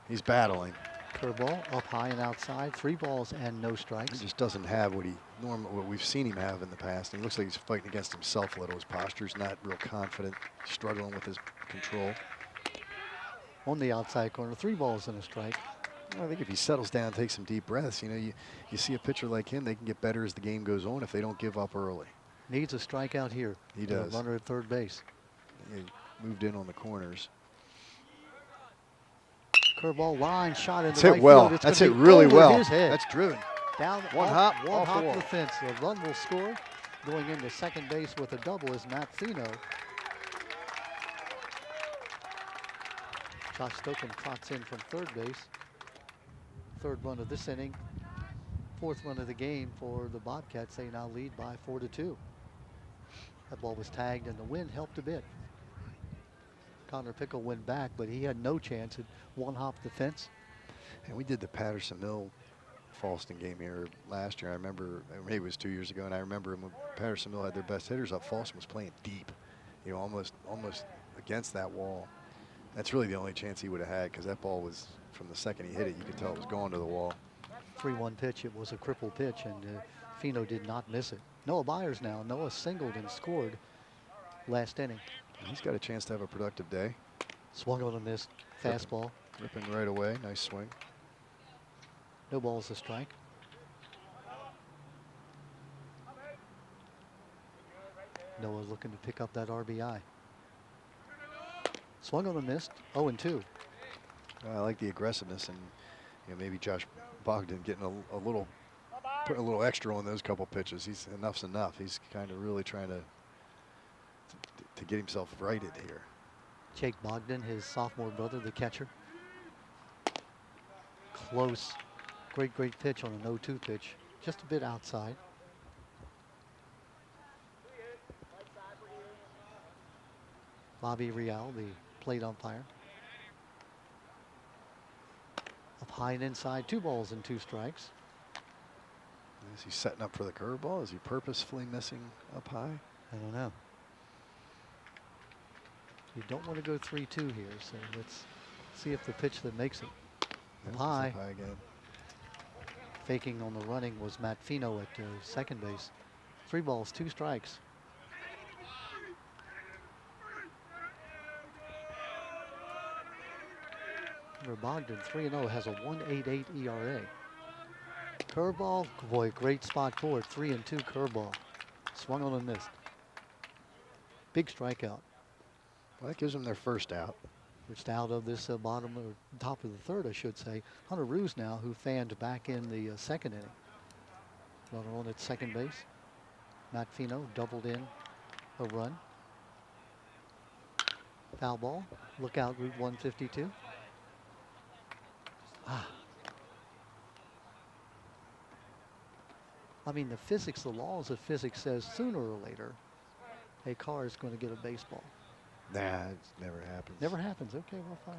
he's battling. Curveball up high and outside. 3 balls and no strikes. He just doesn't have what we've seen him have in the past. He looks like he's fighting against himself a little. His posture's not real confident, struggling with his control. On the outside corner, 3 balls and a strike. Well, I think if he settles down, takes some deep breaths, you know, you see a pitcher like him, they can get better as the game goes on if they don't give up early. Needs a strikeout here. He does. Runner at third base. He moved in on the corners. Curveball line shot in That's the hit right well. field. That's hit really over well. His head. That's driven. Down One off hop the the wall. fence. The run will score. Going into 2nd base with a double is Matt Fino. Josh Stokam trots in from 3rd base. 3rd run of this inning. 4th run of the game for the Bobcats. They now lead by 4-2. That ball was tagged and the wind helped a bit. Connor Pickle went back, but he had no chance. It 1-hopped the fence. And we did the Patterson Mill Fallston game here last year. I remember, maybe it was 2 years ago, and I remember when Patterson Mill had their best hitters up, Fallston was playing deep, you know, almost against that wall. That's really the only chance he would have had, because that ball was, from the second he hit it, you could tell it was going to the wall. 3-1 pitch. It was a crippled pitch, and Fino did not miss it. Noah Byers now. Noah singled and scored last inning. He's got a chance to have a productive day. Swung on a missed fastball. Ripping right away. Nice swing. No balls, a strike. Noah looking to pick up that RBI. Swung on a missed. 0-2. I like the aggressiveness, and you know, maybe Josh Bogdan getting a little, putting a little extra on those couple pitches. He's enough's enough. He's kind of really trying to get himself righted here. Jake Bogdan, his sophomore brother, the catcher. Close. Great pitch on an 0-2 pitch. Just a bit outside. Bobby Real, the plate umpire. Up high and inside, 2 balls and 2 strikes. Is he setting up for the curveball? Is he purposefully missing up high? I don't know. You don't want to go 3-2 here, so let's see if the pitch that makes it. Up high. Up high again. Faking on the running was Matt Fino at second base. 3 balls, 2 strikes. Bogdan 3-0 has a 1.88 ERA. Curveball, boy, great spot for it. 3-2 curveball. Swung on and missed. Big strikeout. Well, that gives them their first out. First out of this bottom or top of the third, I should say. Hunter Ruse now, who fanned back in the second inning. Runner on at second base. Matt Fino doubled in a run. Foul ball. Look out, Route 152. I mean, the physics, the laws of physics says sooner or later a car is going to get a baseball. Nah, it never happens. Never happens. Okay, well, fine.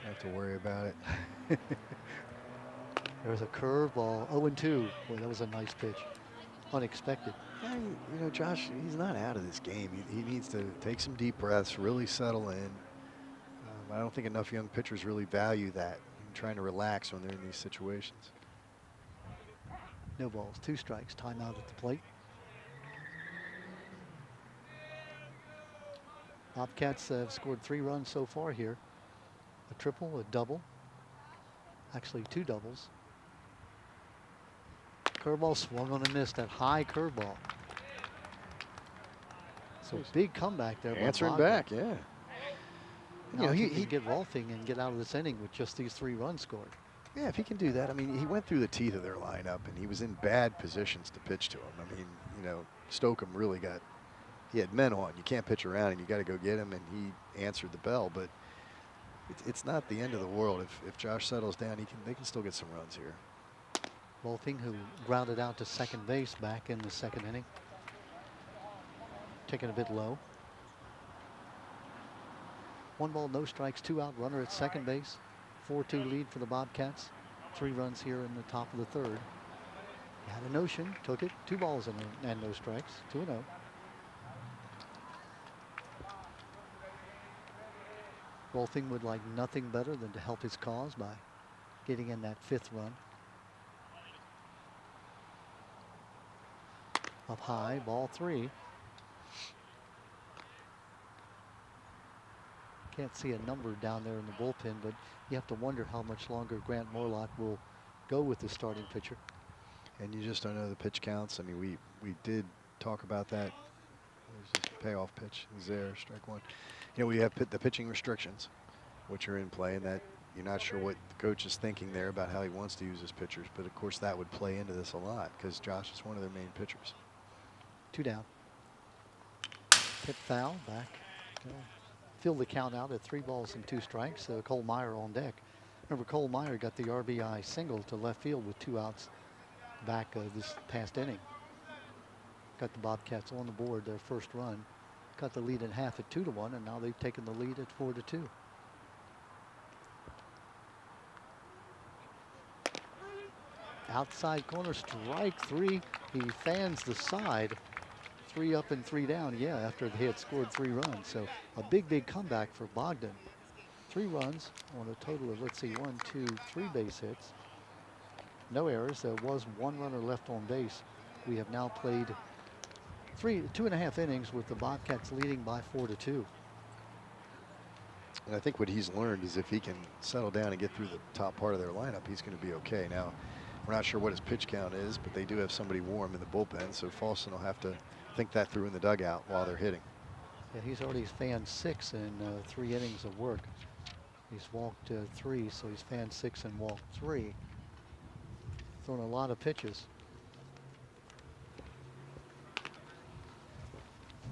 Don't have to worry about it. There's a curveball. 0-2. Boy, that was a nice pitch. Unexpected. Yeah, you know, Josh, he's not out of this game. He needs to take some deep breaths, really settle in. I don't think enough young pitchers really value that, trying to relax when they're in these situations. No balls, 2 strikes. Timeout at the plate. Bobcats have scored 3 runs so far here. A triple, a double. Actually, 2 doubles. Curveball swung on and missed. That high curveball. So big comeback there. Answering back, yeah. Now you know, he can get Rolfing and get out of this inning with just these 3 runs scored. Yeah, if he can do that. I mean, he went through the teeth of their lineup, and he was in bad positions to pitch to him. I mean, you know, Stokeham really he had men on. You can't pitch around, and you got to go get him, and he answered the bell. But it's not the end of the world. If Josh settles down, they can still get some runs here. Rolfing, who grounded out to second base back in the second inning. Taking a bit low. 1 ball, no strikes, 2 out, runner at second base. 4-2 lead for the Bobcats. 3 runs here in the top of the third. He had a notion, took it. 2 balls and no strikes. 2-0. Rolfing would like nothing better than to help his cause by getting in that 5th run. Up high, ball 3. Can't see a number down there in the bullpen, but you have to wonder how much longer Grant Morlock will go with the starting pitcher. And you just don't know the pitch counts. I mean, we did talk about that. There's just a payoff pitch. He's there, strike 1. You know, we have the pitching restrictions, which are in play, and that you're not sure what the coach is thinking there about how he wants to use his pitchers. But of course, that would play into this a lot because Josh is one of their main pitchers. 2 down. Hit foul, back. Fill the count out at 3 balls and 2 strikes. Cole Meyer on deck. Remember, Cole Meyer got the RBI single to left field with 2 outs back this past inning. Got the Bobcats on the board, their first run. Got the lead in half at 2-1, and now they've taken the lead at 4-2. Outside corner, strike three. He fans the side. 3 up and 3 down, yeah, after they had scored 3 runs. So a big, big comeback for Bogdan. 3 runs on a total of, let's see, 1, 2, 3 base hits. No errors. There was 1 runner left on base. We have now played 2.5 innings with the Bobcats leading by 4-2. And I think what he's learned is if he can settle down and get through the top part of their lineup, he's going to be okay. Now, we're not sure what his pitch count is, but they do have somebody warm in the bullpen, so Fallston will have to think that through in the dugout while they're hitting. Yeah, he's already fanned 6 in 3 innings of work. He's walked 3, so he's fanned 6 and walked 3. Thrown a lot of pitches.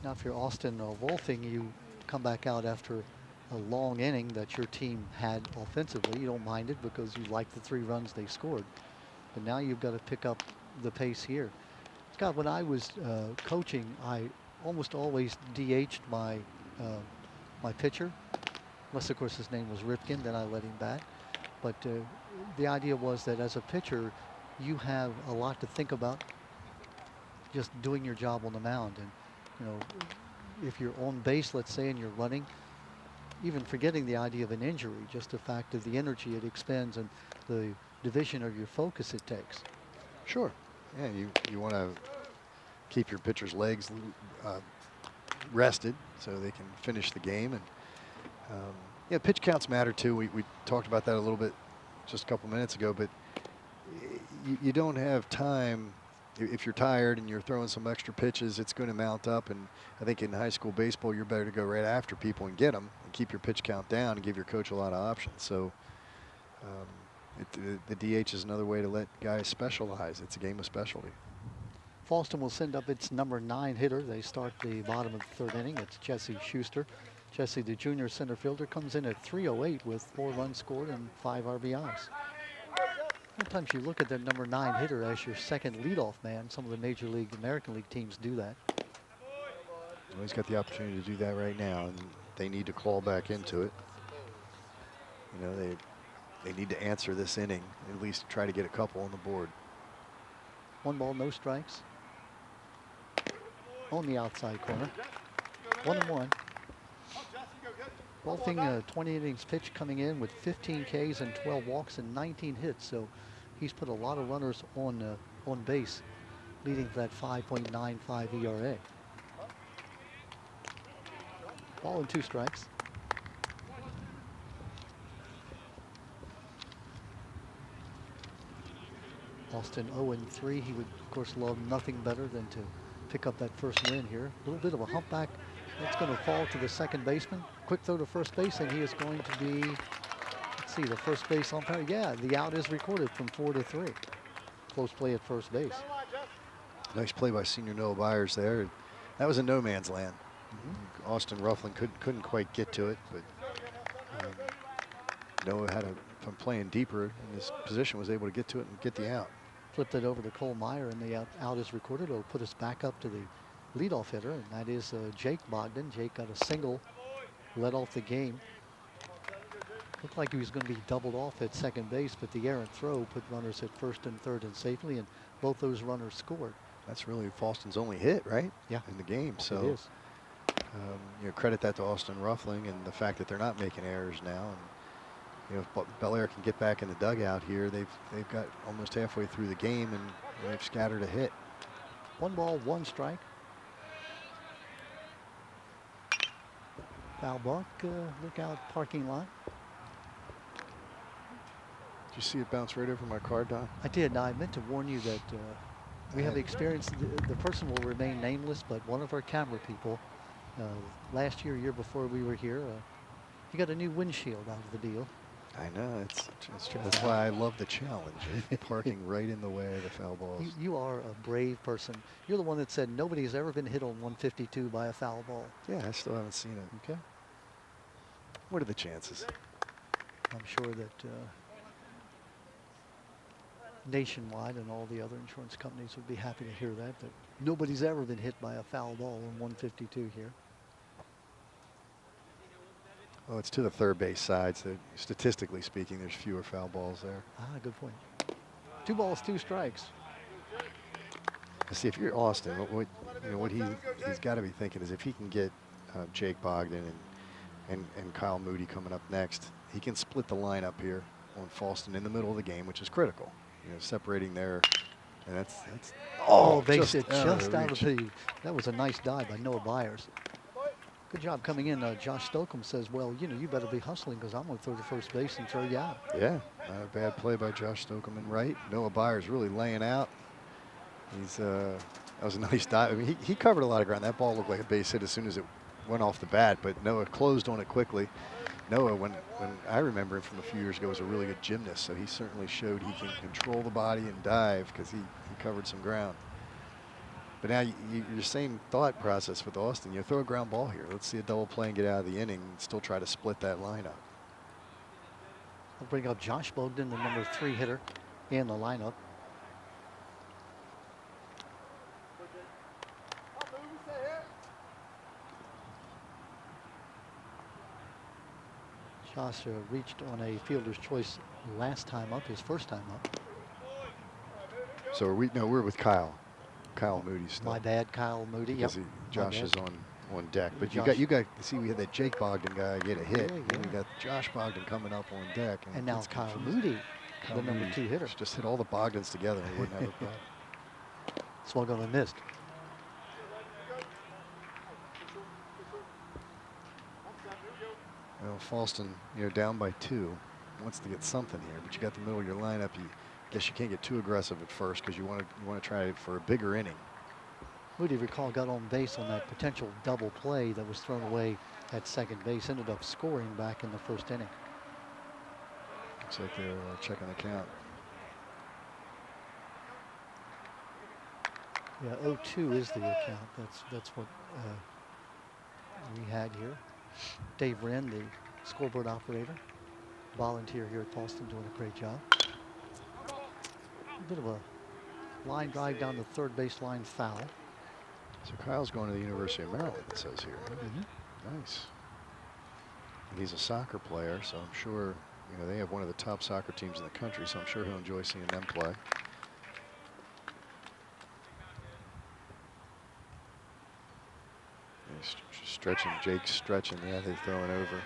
Now, if you're Austin Wolfing, you come back out after a long inning that your team had offensively. You don't mind it because you like the 3 runs they scored. But now you've got to pick up the pace here. Scott, when I was coaching, I almost always DH'd my my pitcher, unless of course his name was Ripken, then I let him bat. But the idea was that as a pitcher, you have a lot to think about just doing your job on the mound. And you know, if you're on base, let's say, and you're running, even forgetting the idea of an injury, just the fact of the energy it expends and the division of your focus it takes. Sure. Yeah, you want to keep your pitcher's legs rested so they can finish the game. And yeah, pitch counts matter too. We talked about that a little bit just a couple minutes ago, but you don't have time. If you're tired and you're throwing some extra pitches, it's going to mount up. And I think in high school baseball, you're better to go right after people and get them and keep your pitch count down and give your coach a lot of options. So the DH is another way to let guys specialize. It's a game of specialty. Fallston will send up its number 9 hitter. They start the bottom of the 3rd inning. It's Jesse Schuster. Jesse, the junior center fielder, comes in at 308 with 4 runs scored and 5 RBIs. Sometimes you look at that number 9 hitter as your second leadoff man. Some of the Major League, American League teams do that. Well, he's got the opportunity to do that right now, and they need to claw back into it. You know, they need to answer this inning, at least try to get a couple on the board. 1 ball, no strikes. On the outside corner. 1-1. Wolfing, 20 innings pitched, coming in with 15 Ks and 12 walks and 19 hits. So he's put a lot of runners on base, leading to that 5.95 ERA. Ball and 2 strikes. Austin 0-3. He would, of course, love nothing better than to pick up that first win here. A little bit of a humpback. That's going to fall to the second baseman. Quick throw to first base, and he is going to be, let's see, the first base umpire. Yeah, the out is recorded from 4-3. Close play at first base. Nice play by senior Noah Byers there. That was a no man's land. Austin Rufflin couldn't quite get to it, but Noah had from playing deeper in his position, was able to get to it and get the out. Flipped it over to Cole Meyer, and the out is recorded. It'll put us back up to the leadoff hitter, and that is Jake Bogdan. Jake got a single, led off the game. Looked like he was going to be doubled off at second base, but the errant throw put runners at first and third and safely, and both those runners scored. That's really Fallston's only hit, right? Yeah, in the game. So it is. You know, credit that to Austin Ruffling and the fact that they're not making errors now. And you know, if Bel Air can get back in the dugout here, they've got almost halfway through the game, and they've scattered a hit. 1 ball, 1 strike. Foul ball, look out, parking lot. Did you see it bounce right over my car, Don? I did. Now, I meant to warn you that we have experienced, the person will remain nameless, but one of our camera people, last year before we were here, he got a new windshield out of the deal. I know, it's that's why I love the challenge. Parking right in the way of the foul balls. You are a brave person. You're the one that said nobody's ever been hit on 152 by a foul ball. Yeah, I still haven't seen it. Okay. What are the chances? I'm sure that Nationwide and all the other insurance companies would be happy to hear that nobody's ever been hit by a foul ball on 152 here. Well, it's to the third base side, so statistically speaking, there's fewer foul balls there. Ah, good point. 2 balls, 2 strikes. See, if you're Austin, what he's got to be thinking is if he can get Jake Bogdan and Kyle Moody coming up next, he can split the lineup here on Fallston in the middle of the game, which is critical. Separating there, and that's base hit just out of the reach. the. That was a nice dive by Noah Byers. Good job coming in. Josh Stokeham says, well, you better be hustling because I'm going to throw to first base and throw you out. Yeah, not a bad play by Josh Stokeham and right. Noah Byers really laying out. That was a nice dive. I mean, he covered a lot of ground. That ball looked like a base hit as soon as it went off the bat, but Noah closed on it quickly. Noah, when I remember him from a few years ago, was a really good gymnast, so he certainly showed he can control the body and dive because he covered some ground. But now your same thought process with Austin. You throw a ground ball here. Let's see a double play and get out of the inning and still try to split that lineup. I'll bring up Josh Bogdan, the number 3 hitter in the lineup. Josh reached on a fielder's choice last time up, his first time up. So we're with Kyle Moody still. My bad, Kyle Moody. Because Yep. Josh is on deck. But Josh. you got see we had that Jake Bogdan guy get a hit. Yeah. And we got Josh Bogdan coming up on deck. And now Kyle Moody, the number 2 hitter. Just hit all the Bogdans together and we wouldn't have a problem. Swung on and missed. Well, Fallston, down by 2, wants to get something here, but you got the middle of your lineup. Guess you can't get too aggressive at first because you want to try for a bigger inning. Moody, recall, got on base on that potential double play that was thrown away at second base. Ended up scoring back in the first inning. Looks like they're checking the count. Yeah, 0-2 is the account. That's what we had here. Dave Wren, the scoreboard operator, volunteer here at Fallston, doing a great job. A bit of a line drive down the third baseline foul. So Kyle's going to the University of Maryland, it says here. Nice. And he's a soccer player, so I'm sure, they have one of the top soccer teams in the country, so I'm sure he'll enjoy seeing them play. He's stretching, Jake's stretching, yeah, they're throwing over.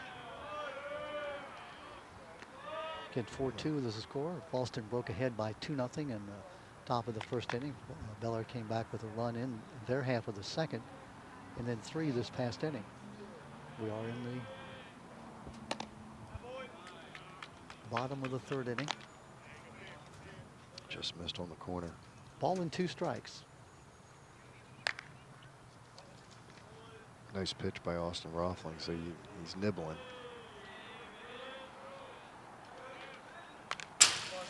Get 4-2 is the score. Fallston broke ahead by 2-0 in the top of the first inning. Bel Air came back with a run in their half of the second, and then 3 this past inning. We are in the bottom of the third inning. Just missed on the corner. Ball and 2 strikes. Nice pitch by Austin Rothling, so he's nibbling.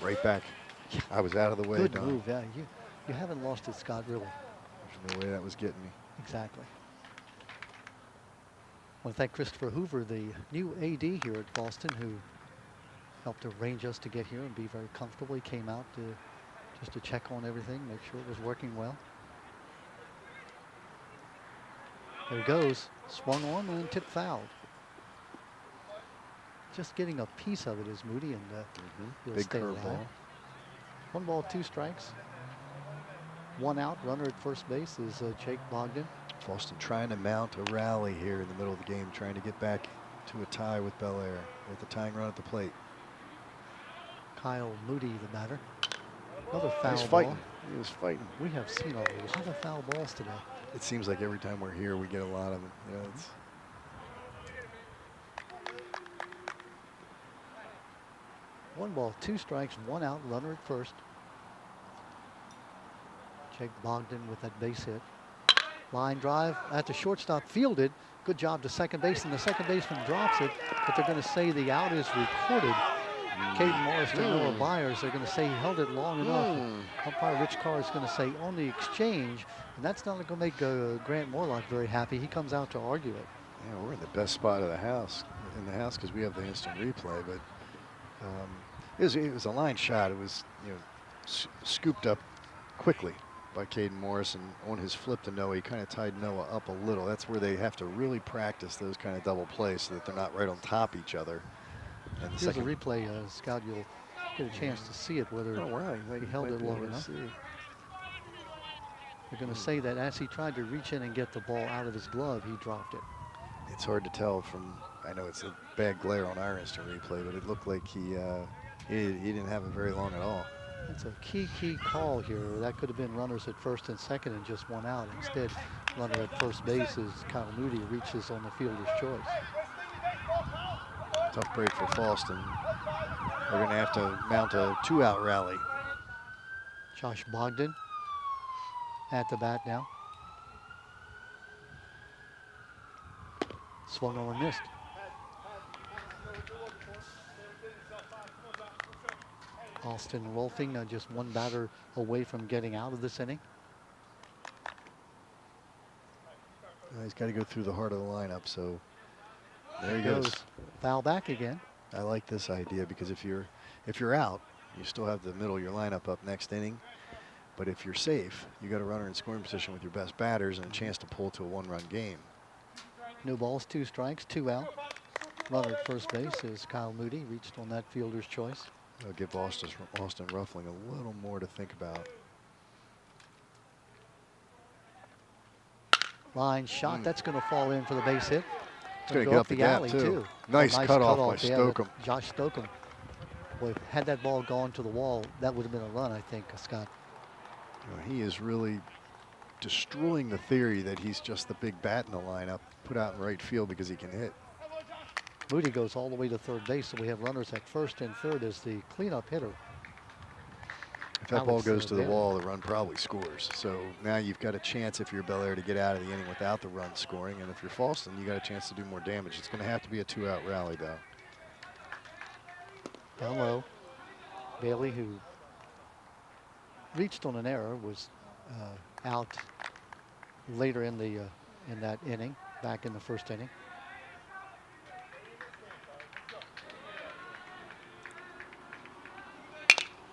Right back. I was out of the way. Good Don. move. Yeah, you haven't lost it, Scott, really. There's no way that was getting me. Exactly. I want to thank Christopher Hoover, the new AD here at Fallston, who helped arrange us to get here and be very comfortable. He came out just to check on everything, make sure it was working well. There he goes. Swung on and tipped foul. Just getting a piece of it is Moody, and he'll Big stay alive. curveball. 1 ball, 2 strikes. 1 out. Runner at first base is Jake Bogdan. Fallston trying to mount a rally here in the middle of the game, trying to get back to a tie with Bel Air with the tying run at the plate. Kyle Moody, the batter. Another foul He's ball. fighting. He was fighting. We have seen a lot of foul balls today. It seems like every time we're here, we get a lot of them. It's 1 ball, 2 strikes, 1 out, runner at first. Jake Bogdan with that base hit. Line drive at the shortstop, fielded. Good job to second base, and the second baseman drops it, but they're going to say the out is recorded. Caden Morris to Noah Byers, they're going to say he held it long enough. Umpire Rich Carr is going to say on the exchange, and that's not going to make Grant Morlock very happy. He comes out to argue it. Yeah, we're in the best spot of the house, because we have the instant replay, but it was a line shot. It was scooped up quickly by Caden Morris, and on his flip to Noah, he kind of tied Noah up a little. That's where they have to really practice those kind of double plays so that they're not right on top of each other. And Here's a replay, Scott, you'll get a chance to see it, whether Oh, wow. he held it long enough. They're going to say that as he tried to reach in and get the ball out of his glove, he dropped it. It's hard to tell from, I know it's a bad glare on our instant replay, but it looked like he didn't have it very long at all. That's a key call here. That could have been runners at first and second and just one out. Instead, runner at first base is Kyle Moody, reaches on the fielder's choice. Tough break for Fallston. We're going to have to mount a 2-out rally. Josh Bogdan at the bat now. Swung on and missed. Austin Rolfing just one batter away from getting out of this inning. He's got to go through the heart of the lineup, so there he goes. Foul back again. I like this idea because if you're out, you still have the middle of your lineup up next inning. But if you're safe, you got a runner in scoring position with your best batters and a chance to pull to a one-run game. No balls, 2 strikes, 2 out. Runner at first base is Kyle Moody, reached on that fielder's choice. I'll give Austin Ruffling a little more to think about. Line shot, that's going to fall in for the base hit. It's going to get up the gap too. Nice cutoff by Stokeham. Josh Stokeham. Boy, had that ball gone to the wall, that would have been a run, I think, Scott. He is really destroying the theory that he's just the big bat in the lineup, put out in right field because he can hit. Moody goes all the way to third base, so we have runners at first and third as the cleanup hitter. If that ball goes to the wall, the run probably scores. So now you've got a chance, if you're Bel Air, to get out of the inning without the run scoring. And if you're Fallston, you got a chance to do more damage. It's going to have to be a 2-out rally, though. Down low, Bailey, who reached on an error, was out later in that inning, back in the first inning.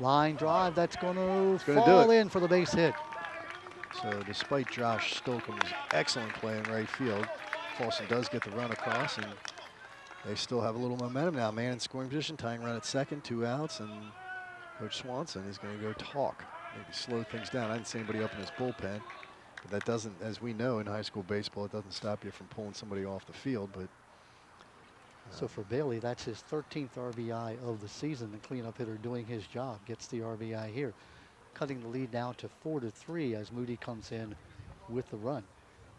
Line drive, that's going to fall in for the base hit. So despite Josh Stokeham's excellent play in right field, Fallston does get the run across, and they still have a little momentum now. Man in scoring position, tying run at second, 2 outs, and Coach Swanson is going to go talk, maybe slow things down. I didn't see anybody up in his bullpen, but that doesn't, as we know in high school baseball, it doesn't stop you from pulling somebody off the field. But so for Bailey, that's his 13th RBI of the season. The cleanup hitter doing his job, gets the RBI here, cutting the lead now to 4-3 as Moody comes in with the run.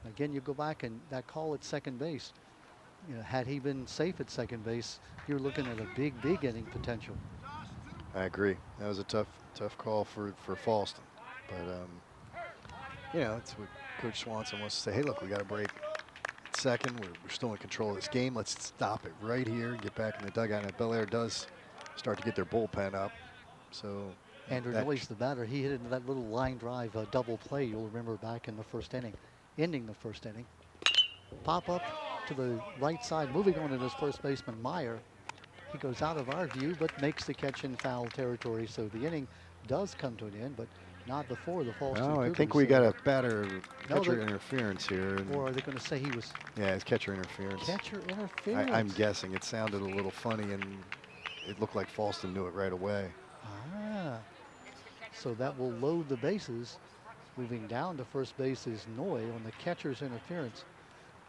Again, you go back and that call at second base. Had he been safe at second base, you're looking at a big inning potential. I agree. That was a tough call for Fallston. But it's what Coach Swanson wants to say. Hey, look, we got a break. Second, we're still in control of this game. Let's stop it right here and get back in the dugout. And Bel Air does start to get their bullpen up. So Andrew Noyes, the batter, he hit into that little line drive double play. You'll remember back in the first inning, ending the first inning. Pop up to the right side, moving on to his first baseman Meyer. He goes out of our view, but makes the catch in foul territory. So the inning does come to an end, but not before the Fallston. No, I think we got a catcher interference here. Or are they going to say he was? Yeah, it's catcher interference. Catcher interference. I'm guessing. It sounded a little funny, and it looked like Fallston knew it right away. Ah, so that will load the bases. Moving down to first base is Noy on the catcher's interference.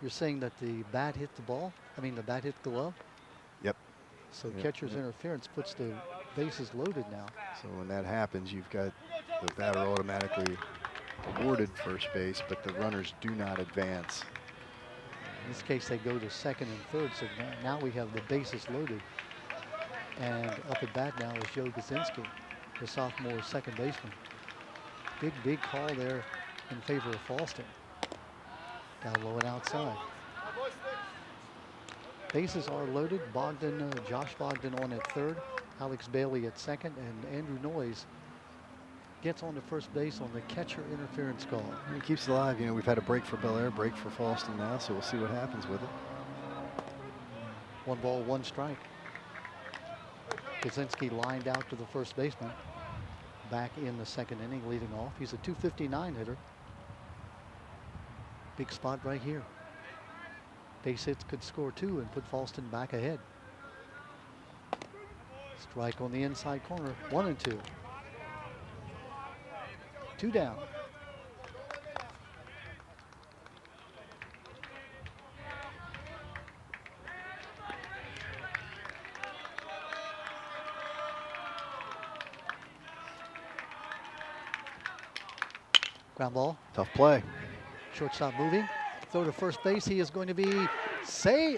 You're saying that the bat hit the ball? I mean, the bat hit the glove? Yep. So catcher's interference puts the bases loaded now. So when that happens, you've got the batter automatically awarded first base, but the runners do not advance. In this case, they go to second and third, so now we have the bases loaded. And up at bat now is Joe Gazinski, the sophomore second baseman. Big call there in favor of Fallston. Down low and outside. Bases are loaded. Josh Bogdan on at third, Alex Bailey at second, and Andrew Noyes gets on to first base on the catcher interference call. He keeps it alive. We've had a break for Bel Air, break for Fallston now, so we'll see what happens with it. 1 ball, 1 strike. Kaczynski lined out to the first baseman. Back in the second inning, leading off. He's a .259 hitter. Big spot right here. Base hits could score 2 and put Fallston back ahead. Strike on the inside corner. 1-2. 2 down. Ground ball. Tough play. Shortstop moving. Throw to first base. He is going to be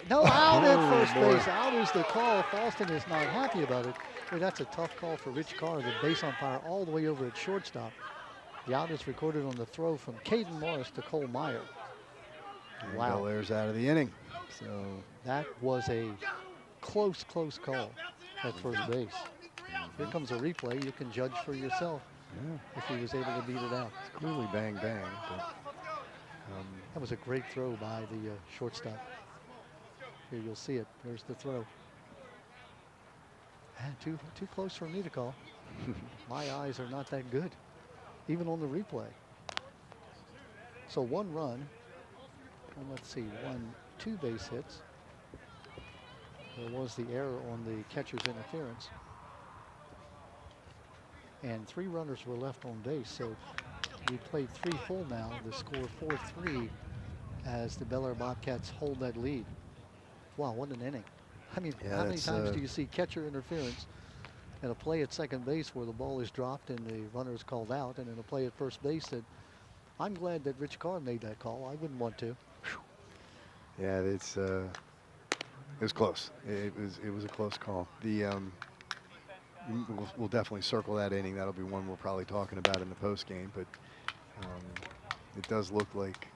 no, out at first base. Out is the call. Fallston is not happy about it. Boy, that's a tough call for Rich Carr, the base umpire, all the way over at shortstop. The out is recorded on the throw from Caden Morris to Cole Meyer. Wow. Bel Air's out of the inning. So that was a close call at first base. Here comes a replay. You can judge for yourself if he was able to beat it out. It's clearly bang. But, that was a great throw by the shortstop. Here you'll see it. There's the throw. Too close for me to call. My eyes are not that good, even on the replay. So 1 run. And let's see, 2 base hits. There was the error on the catcher's interference. And 3 runners were left on base. So we played 3 full now. The score 4-3 as the Bel Air Bobcats hold that lead. Wow, what an inning. I mean, how many times do you see catcher interference in a play at second base where the ball is dropped and the runner is called out, and in a play at first base that I'm glad that Rich Carr made that call. I wouldn't want to. Yeah, it was close. It was a close call. We'll definitely circle that inning. That'll be one we're probably talking about in the post game. But it does look like,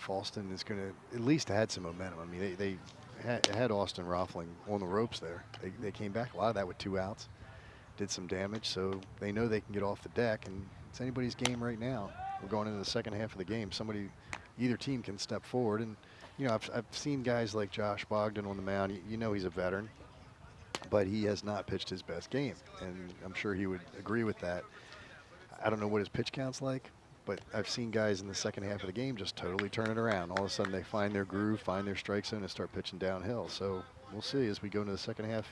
Fallston is going to at least add some momentum. I mean, they had Austin Roffling on the ropes there. They came back a lot of that with 2 outs, did some damage, so they know they can get off the deck, and it's anybody's game right now. We're going into the second half of the game. Either team can step forward, and I've seen guys like Josh Bogdan on the mound. He's a veteran, but he has not pitched his best game, and I'm sure he would agree with that. I don't know what his pitch count's like, but I've seen guys in the second half of the game just totally turn it around. All of a sudden they find their groove, find their strike zone, and start pitching downhill. So we'll see as we go into the second half.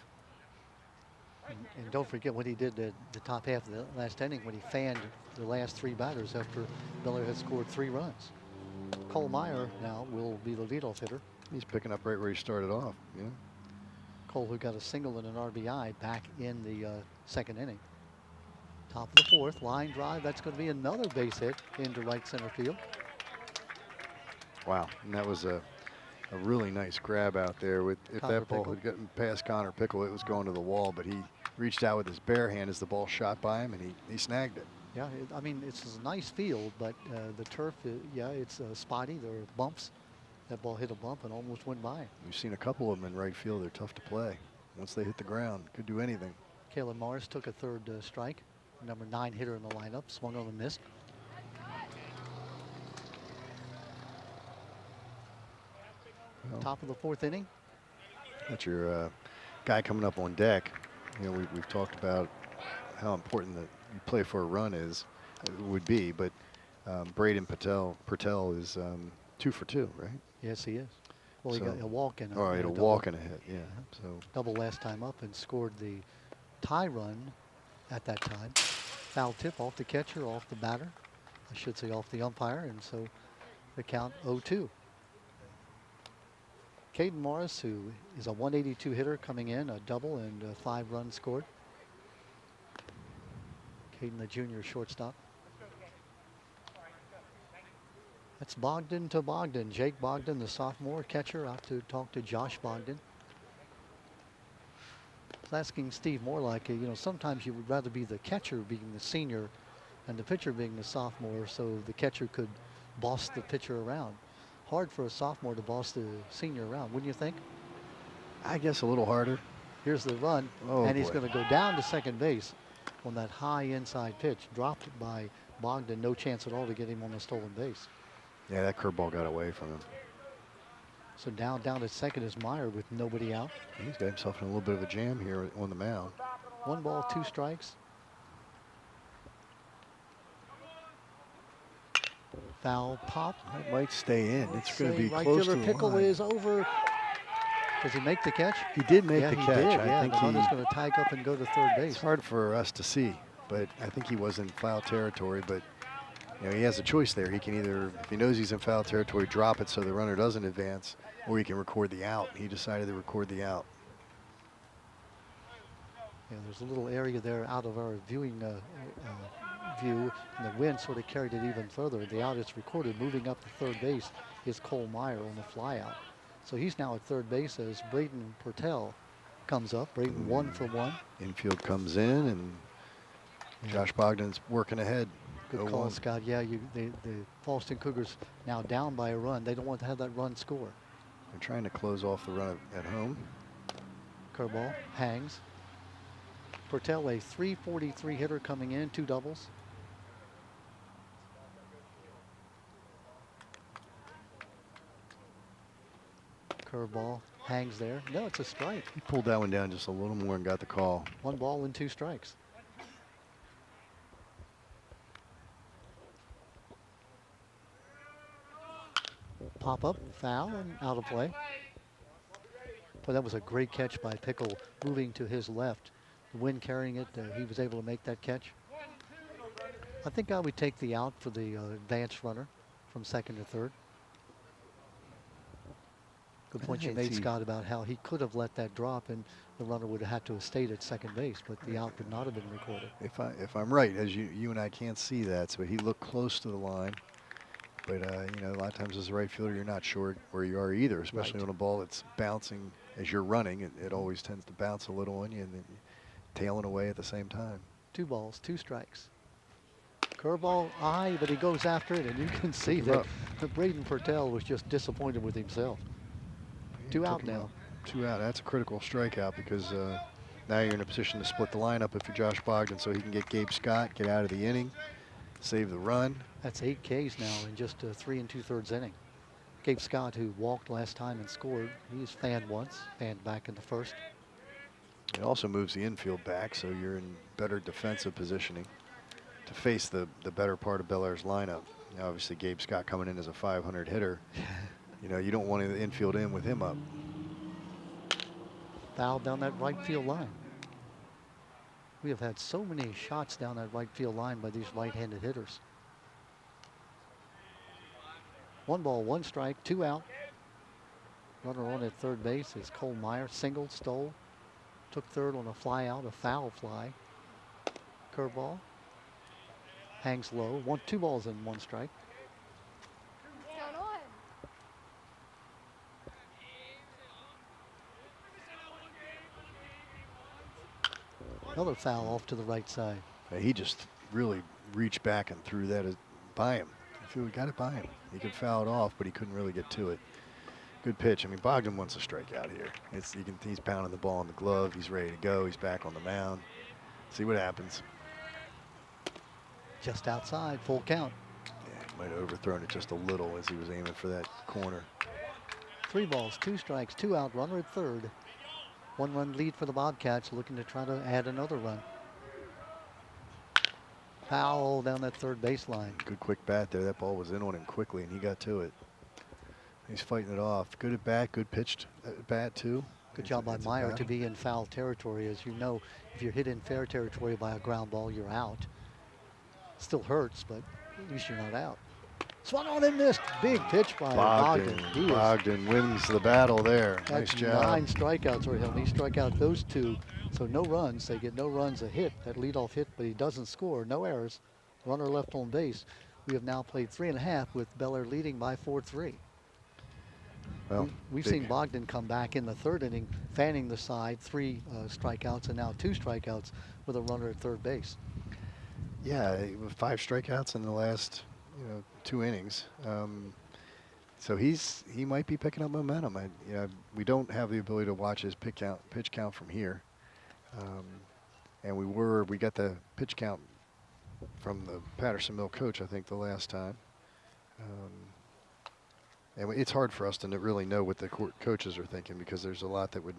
And don't forget what he did the top half of the last inning when he fanned the last 3 batters after Bel Air had scored 3 runs. Cole Meyer now will be the leadoff hitter. He's picking up right where he started off. Cole, who got a single and an RBI back in the second inning. Top of the 4th, line drive. That's going to be another base hit into right center field. Wow, and that was a really nice grab out there. If that ball had gotten past Connor Pickle, it was going to the wall, but he reached out with his bare hand as the ball shot by him, and he snagged it. Yeah, I mean, it's a nice field, but the turf, it's spotty. There are bumps. That ball hit a bump and almost went by. We've seen a couple of them in right field. They're tough to play. Once they hit the ground, could do anything. Kalen Morris took a 3rd strike. Number 9 hitter in the lineup, swung on and missed. Well, top of the 4th inning. That's your guy coming up on deck. We've talked about how important that you play for a run would be, but Braden Pertel is 2 for 2, right? Yes, he is. Well, he got a walk in. He had a walk and a hit, yeah. So double last time up and scored the tie run at that time. Foul tip off the catcher, off the batter. I should say off the umpire, and so the count 0-2. Caden Morris, who is a 182 hitter coming in, a double and 5 runs scored. Caden, the junior shortstop. That's Bogdan to Bogdan. Jake Bogdan, the sophomore catcher, out to talk to Josh Bogdan. Asking Steve more like, sometimes you would rather be the catcher being the senior and the pitcher being the sophomore, so the catcher could boss the pitcher around. Hard for a sophomore to boss the senior around, wouldn't you think? I guess a little harder. Here's the run, and he's going to go down to second base on that high inside pitch, dropped by Bogdan. No chance at all to get him on the stolen base. Yeah, that curveball got away from him. So down at second is Meyer with nobody out. He's got himself in a little bit of a jam here on the mound. 1 ball, 2 strikes. Foul pop. That might stay in. It's going to be close to the Pickle line. is over. Does he make the catch? He did make Yeah, the he catch. did. I Yeah, think the runner's going to tag up and go to third it's base. hard for us to see, but I think he was in foul territory. But you know, he has a choice there. He can either, if he knows he's in foul territory, drop it so the runner doesn't advance, or he can record the out. He decided to record the out. Yeah, there's a little area there out of our viewing view, and the wind sort of carried it even further. The out is recorded. Moving up to third base is Cole Meyer on the flyout. So he's now at third base as Braden Pertell comes up. Braden 1 for 1. Infield comes in, and Josh Bogdan's working ahead. Good call, Scott. Yeah, the Fallston Cougars now down by a run. They don't want to have that run score. They're trying to close off the run at home. Curveball hangs. Pertell, a .343 hitter coming in, 2 doubles. Curveball hangs there. No, it's a strike. He pulled that one down just a little more and got the call. 1 ball and 2 strikes. Pop up, foul, and out of play. But that was a great catch by Pickle, moving to his left. The wind carrying it, he was able to make that catch. I think I would take the out for the advanced runner from second to third. Good point you made, Scott, about how he could have let that drop and the runner would have had to have stayed at second base, but the out would not have been recorded. If I'm right, as you and I can't see that, so he looked close to the line. But you know, a lot of times as a right fielder, you're not sure where you are either, especially on a ball that's bouncing as you're running. It always tends to bounce a little on you and then tailing away at the same time. 2 balls, 2 strikes. Curveball high, but he goes after it, and you can see that Braden Pertell was just disappointed with himself. 2 out now. 2 out. That's a critical strikeout because now you're in a position to split the lineup if you're Josh Bogdan, so he can get Gabe Scott, get out of the inning, save the run. That's 8 Ks now in just a 3 2/3 inning. Gabe Scott, who walked last time and scored, he's fanned once, fanned back in the first. It also moves the infield back, so you're in better defensive positioning to face the better part of Bel Air's lineup. Now, obviously, Gabe Scott coming in as a .500 hitter. You know, you don't want the infield in with him up. Foul down that right field line. We have had so many shots down that right field line by these right-handed hitters. 1 ball, 1 strike, 2 out. Runner on at third base is Cole Meyer. Singled, stole, took third on a fly out, a foul fly. Curveball hangs low. 2 balls and 1 strike. Another foul off to the right side. He just really reached back and threw that by him. If he would got it by him, he could foul it off, but he couldn't really get to it. Good pitch. I mean, Bogdan wants a strikeout here. He's pounding the ball in the glove. He's ready to go. He's back on the mound. See what happens. Just outside, full count. Yeah, he might have overthrown it just a little as he was aiming for that corner. 3 balls, 2 strikes, 2 out. Runner at third. 1 run lead for the Bobcats, looking to try to add another run. Foul down that third baseline. Good quick bat there. That ball was in on him quickly, and he got to it. He's fighting it off. Good at bat, good pitched at bat too. Good job by Meyer to be in foul territory. As you know, if you're hit in fair territory by a ground ball, you're out. Still hurts, but at least you're not out. Swung on and missed. Big pitch by Bogdan. Bogdan wins the battle there. Nice job. 9 strikeouts for him. He struck out those 2, so no runs. They get no runs, a hit, that leadoff hit, but he doesn't score. No errors. Runner left on base. We have now played 3.5 with Bel Air leading by 4-3. Well, we've seen Bogdan come back in the third inning, fanning the side, 3 strikeouts and now 2 strikeouts with a runner at third base. Yeah, 5 strikeouts in the last 2 innings. So he might be picking up momentum. We don't have the ability to watch his pitch count from here. And we got the pitch count from the Patterson Mill coach, I think, the last time. And it's hard for us to really know what the coaches are thinking because there's a lot that would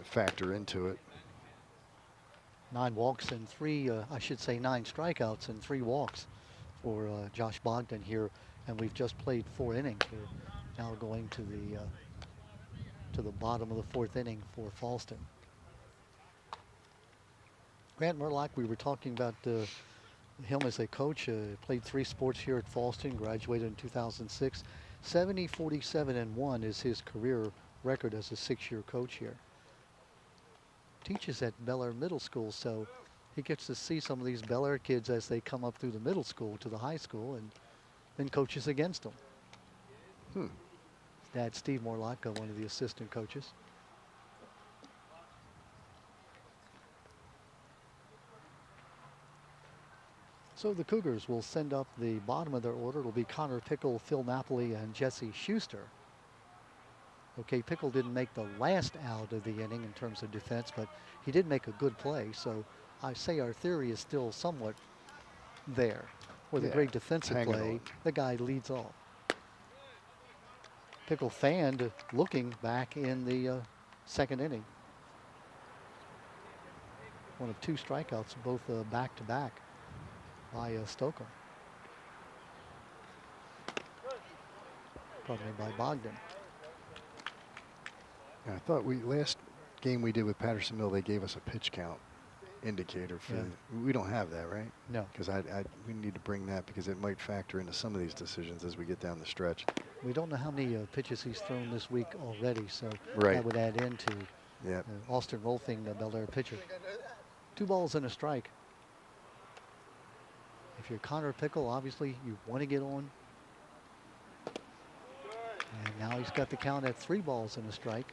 factor into it. 9 walks and 3, 9 strikeouts and 3 walks for Josh Bogdan here. And we've just played 4 innings. We're now going to the to the bottom of the fourth inning for Fallston. Grant Murlock, we were talking about him as a coach. Played 3 sports here at Fallston, graduated in 2006. 70, 47, and 1 is his career record as a 6-year coach here. Teaches at Bel Air Middle School, so he gets to see some of these Bel Air kids as they come up through the middle school to the high school, and then coaches against them. His dad, Steve Morlock, one of the assistant coaches. So the Cougars will send up the bottom of their order. It'll be Connor Pickle, Phil Napoli, and Jesse Schuster. Okay, Pickle didn't make the last out of the inning in terms of defense, but he did make a good play. So I say our theory is still somewhat there. With a great defensive play, the guy leads off. Pickle fanned, looking back in the second inning. One of 2 strikeouts, both back-to-back by Stoker. Pardon me, by Bogdan. Yeah, I thought last game we did with Patterson Mill, they gave us a pitch count indicator for. We don't have that, right? No. Because we need to bring that because it might factor into some of these decisions as we get down the stretch. We don't know how many pitches he's thrown this week already, so right. that would add into Austin Rolfing, the Bel Air pitcher. 2 balls and a strike. If you're Connor Pickle, obviously you want to get on. And now he's got the count at 3 balls and a strike.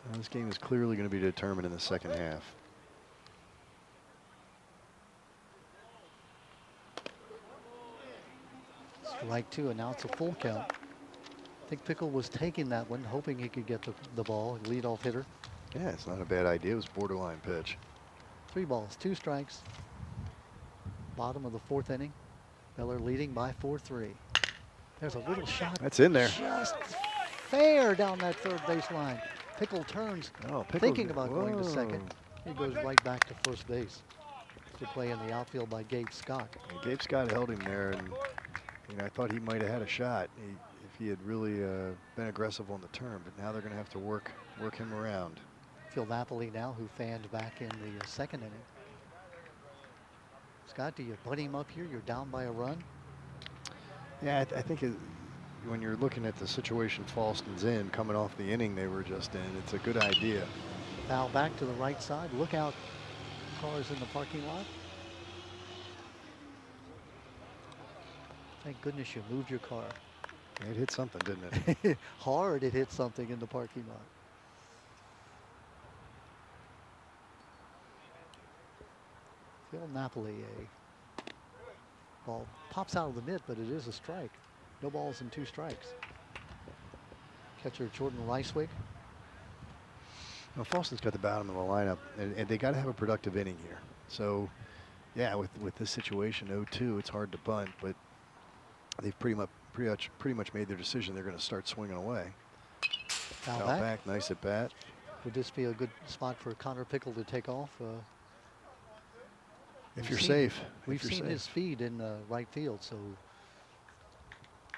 Well, this game is clearly going to be determined in the second half. Strike 2, and now it's a full count. I think Pickle was taking that one, hoping he could get the ball, leadoff hitter. Yeah, it's not a bad idea. It was a borderline pitch. 3 balls, 2 strikes. Bottom of the 4th inning. Bel Air leading by 4-3. There's a little shot. That's in there. Just fair down that third base line. Pickle turns, thinking about going to second. He goes right back to first base. To play in the outfield by Gabe Scott. And Gabe Scott held him there, and I thought he might have had a shot if he had really been aggressive on the turn. But now they're going to have to work him around. Phil Napoli now, who fanned back in the second inning. Scott, do you butt him up here? You're down by a run. Yeah, I think when you're looking at the situation Fallston's in, coming off the inning they were just in, it's a good idea. Foul back to the right side. Look out, cars in the parking lot. Thank goodness you moved your car. It hit something, didn't it? Hard, it hit something in the parking lot. Phil Napoli, a ball pops out of the mitt, but it is a strike. No balls and 2 strikes. Catcher Jordan Ricewig. Well, Fallston's got the bottom of the lineup, and they got to have a productive inning here. So, yeah, with this situation, 0-2, it's hard to bunt, but they've pretty much made their decision. They're going to start swinging away. Foul back, nice at bat. Would this be a good spot for Connor Pickle to take off? If you're safe. We've seen his speed in right field, so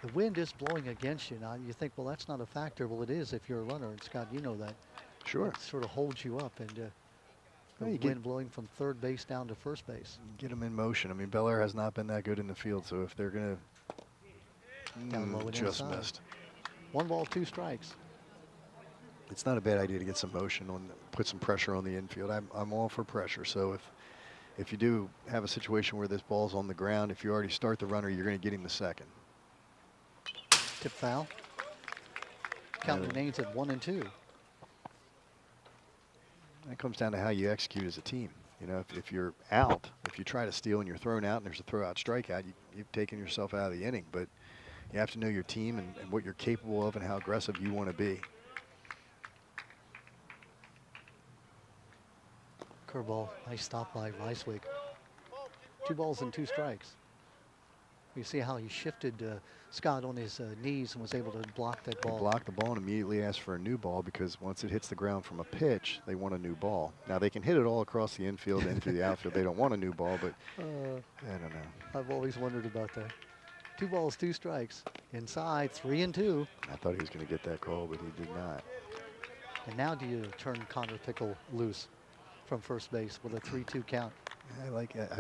the wind is blowing against you. Now you think, well, that's not a factor. Well, it is if you're a runner, and Scott, you know that. Sure. It sort of holds you up, and the wind blowing from third base down to first base. Get them in motion. I mean, Bel Air has not been that good in the field, so if they're going to just missed. 1 ball, 2 strikes. It's not a bad idea to get some motion on, put some pressure on the infield. I'm all for pressure. So if you do have a situation where this ball's on the ground, if you already start the runner, you're going to get him the second. Tip foul. Count remains at 1-2. That comes down to how you execute as a team. You know, if you're out, if you try to steal and you're thrown out and there's a throw-out strikeout, you've taken yourself out of the inning. But you have to know your team and what you're capable of and how aggressive you want to be. Curveball, nice stop by Ricewig. 2 balls and 2 strikes. You see how he shifted Scott on his knees and was able to block that ball. He blocked the ball and immediately asked for a new ball because once it hits the ground from a pitch, they want a new ball. Now they can hit it all across the infield and through the outfield. They don't want a new ball, but I don't know. I've always wondered about that. 2 balls, 2 strikes. Inside, 3-2. I thought he was going to get that call, but he did not. And now do you turn Connor Pickle loose from first base with a 3-2 count? I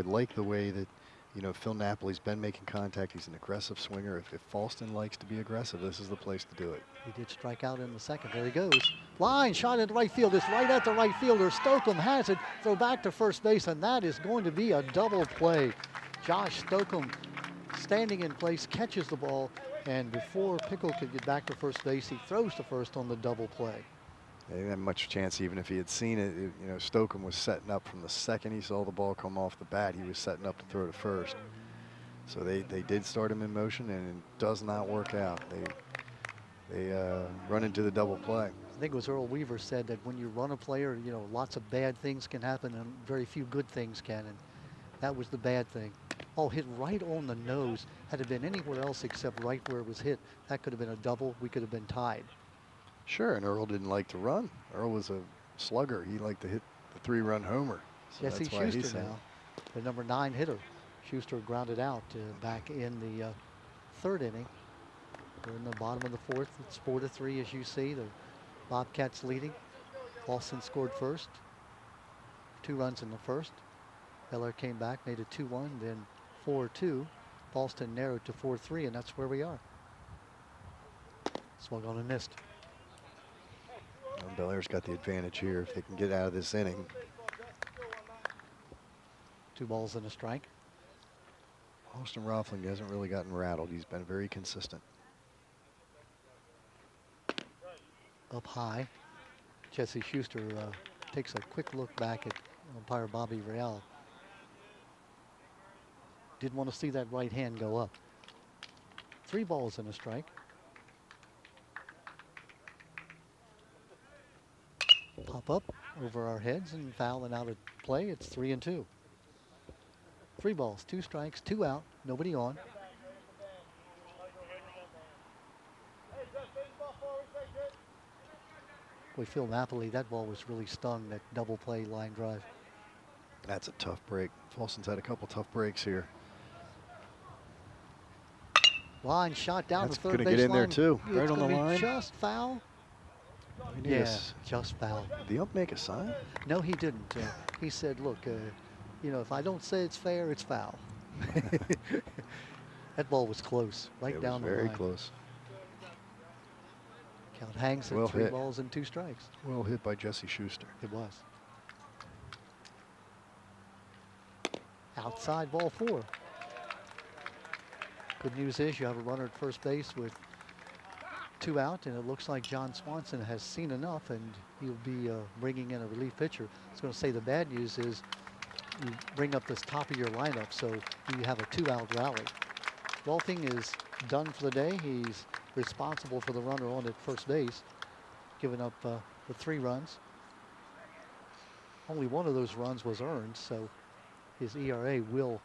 like the way that, you know, Phil Napoli's been making contact. He's an aggressive swinger. If Fallston likes to be aggressive, this is the place to do it. He did strike out in the second. There he goes. Line shot into right field. It's right at the right fielder. Stokeham has it. Throw back to first base, and that is going to be a double play. Josh Stokeham standing in place, catches the ball, and before Pickle could get back to first base, he throws to first on the double play. They didn't have much chance, even if he had seen it. You know, Stokeham was setting up from the second he saw the ball come off the bat. He was setting up to throw to first. So they did start him in motion, and it does not work out. They run into the double play. I think it was Earl Weaver said that when you run a player, you know, lots of bad things can happen and very few good things can, and that was the bad thing. Oh, hit right on the nose. Had it been anywhere else except right where it was hit, that could have been a double. We could have been tied. Sure, and Earl didn't like to run. Earl was a slugger. He liked to hit the 3-run homer. So Jesse that's why Schuster now, the number 9 hitter. Schuster grounded out back in the 3rd inning. We're in the bottom of the 4th. It's 4-3 as you see. The Bobcats leading. Fallston scored first. 2 runs in the first. Bel Air came back, made it 2-1, then 4-2. Fallston narrowed to 4-3, and that's where we are. Swung on and missed. Well, Bel Air's got the advantage here if they can get out of this inning. 2 balls and a strike. Austin Rothling hasn't really gotten rattled. He's been very consistent. Up high. Jesse Schuster takes a quick look back at umpire Bobby Real. Didn't want to see that right hand go up. 3 balls and a strike. Pop up over our heads and foul and out of play. It's 3-2. 3 balls, 2 strikes, 2 out, nobody on. Boy, Phil Napoli, that ball was really stung, that double play line drive. That's a tough break. Fallston's had a couple tough breaks here. Line shot down That's the third gonna base get in there line. too, It's right on the gonna be line. just foul. Yes. Just foul. Did the ump make a sign? No, he didn't. He said, look, you know, if I don't say it's fair, it's foul. That ball was close, right It down was the line. very close. Count hangs at Well 3 hit. balls and 2 strikes. Well hit by Jesse Schuster. It was. Outside ball 4. Good news is you have a runner at first base with 2 out, and it looks like John Swanson has seen enough, and he'll be bringing in a relief pitcher. I was going to say the bad news is you bring up this top of your lineup, so you have a 2-out rally. Rolfing is done for the day. He's responsible for the runner on at first base, giving up the 3 runs. Only one of those runs was earned, so his ERA will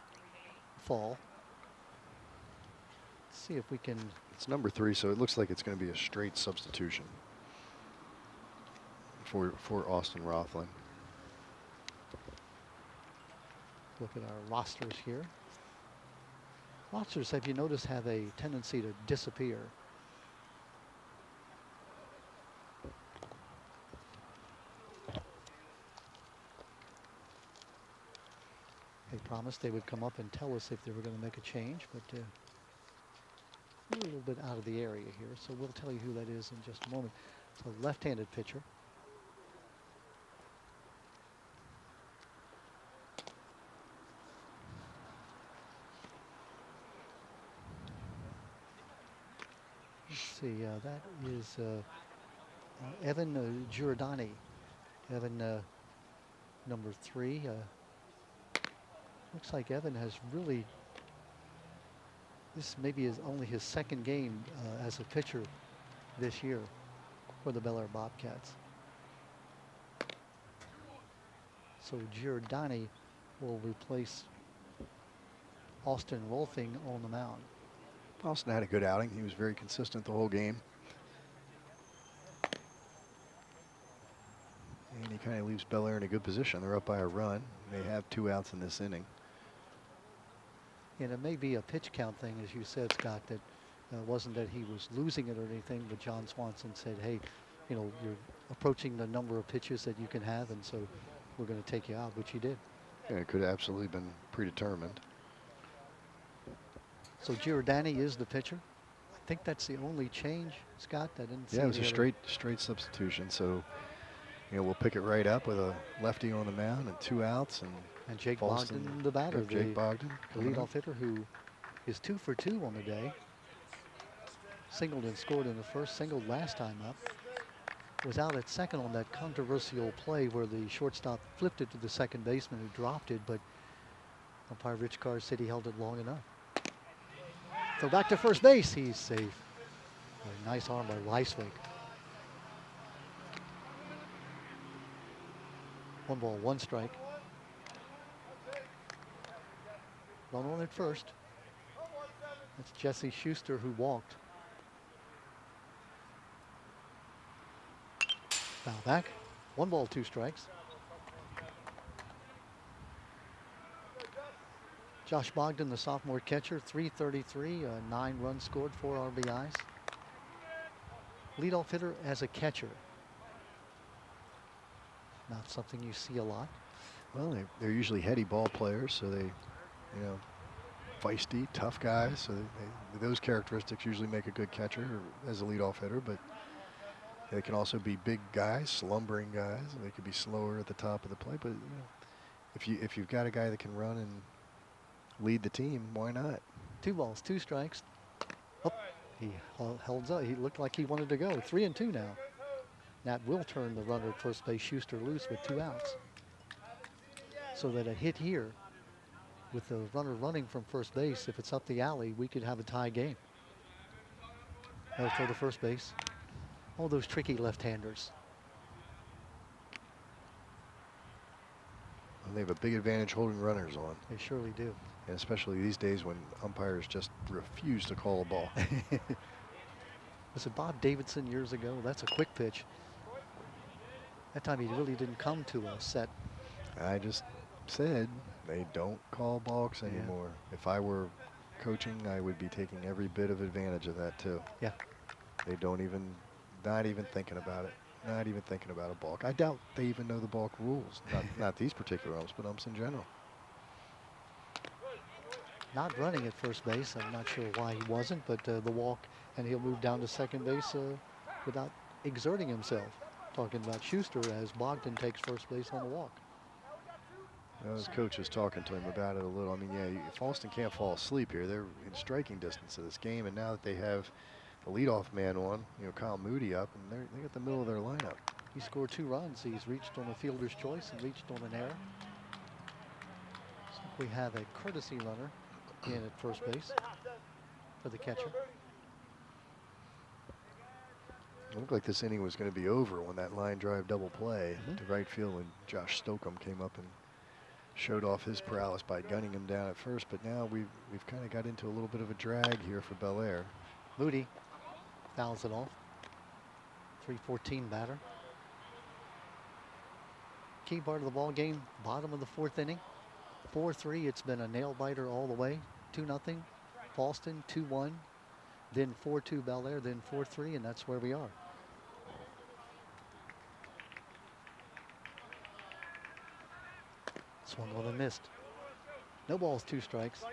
fall. Let's see if we can. It's number 3, so it looks like it's going to be a straight substitution for Austin Rothling. Look at our rosters here. Rosters, have you noticed, have a tendency to disappear. They promised they would come up and tell us if they were going to make a change, but we're a little bit out of the area here, so we'll tell you who that is in just a moment. It's a left-handed pitcher. Let's see, that is Evan Giordani. Evan, number 3. Looks like Evan has really, this maybe is only his 2nd game as a pitcher this year for the Bel Air Bobcats. So Giordani will replace Austin Rolfing on the mound. Austin had a good outing. He was very consistent the whole game. And he kind of leaves Bel Air in a good position. They're up by a run. They have 2 outs in this inning. And it may be a pitch count thing, as you said, Scott, that wasn't that he was losing it or anything, but John Swanson said, hey, you know, you're approaching the number of pitches that you can have, and so we're going to take you out, which he did. Yeah, it could have absolutely been predetermined. So Giordani is the pitcher. I think that's the only change, Scott. I didn't see. Yeah, it was a straight substitution. So, you know, we'll pick it right up with a lefty on the mound and 2 outs. And Jake Fallston, Bogdan, the batter, Jake Bogdan, the leadoff hitter, who is 2 for 2 on the day. Singled and scored in the first, singled last time up. Was out at second on that controversial play where the shortstop flipped it to the second baseman who dropped it, but umpire Rich Carr said he held it long enough. So back to first base, he's safe. A nice arm by Leiswig. 1 ball, 1 strike. Run on at first. That's Jesse Schuster who walked. Foul back. 1 ball, 2 strikes. Josh Bogdan, the sophomore catcher, 333, 9 runs scored, 4 RBIs. Leadoff hitter as a catcher. Not something you see a lot. Well, they're usually heady ball players, so they, you know, feisty, tough guys. So those characteristics usually make a good catcher as a leadoff hitter, but they can also be big guys, slumbering guys. They could be slower at the top of the plate, but you know, if you've got a guy that can run and lead the team, why not? 2 balls, 2 strikes. Oh, he held up. He looked like he wanted to go. 3-2 now. Nat will turn the runner at first base, Schuster, loose with 2 outs. So that a hit here with the runner running from first base, if it's up the alley, we could have a tie game. They'll throw to first base. All those tricky left-handers. And they have a big advantage holding runners on. They surely do. And especially these days when umpires just refuse to call a ball. Was it Bob Davidson years ago? That's a quick pitch. That time he really didn't come to a set. I just said they don't call balks anymore. Yeah. If I were coaching, I would be taking every bit of advantage of that too. Yeah. They don't even, not even thinking about it. Not even thinking about a balk. I doubt they even know the balk rules. Not these particular umps, but umps in general. Not running at first base. I'm not sure why he wasn't, but the walk, and he'll move down to second base without exerting himself. Talking about Schuster as Bogdan takes first base on the walk. Well, his coach was talking to him about it a little. I mean, yeah, Fallston can't fall asleep here. They're in striking distance of this game, and now that they have the leadoff man on, you know, Kyle Moody up, and they're at the middle of their lineup. He scored 2 runs. He's reached on a fielder's choice and reached on an error. So we have a courtesy runner in at first base for the catcher. It looked like this inning was going to be over when that line drive double play to right field when Josh Stokeham came up and showed off his prowess by gunning him down at first. But now we've kind of got into a little bit of a drag here for Bel Air. Moody fouls it off. 3-14 batter. Key part of the ball game, bottom of the 4th inning. 4-3, it's been a nail biter all the way. 2-0, Fallston, 2-1, then 4-2 Bel Air, then 4-3, and that's where we are. Swung on and missed. No balls, 2 strikes.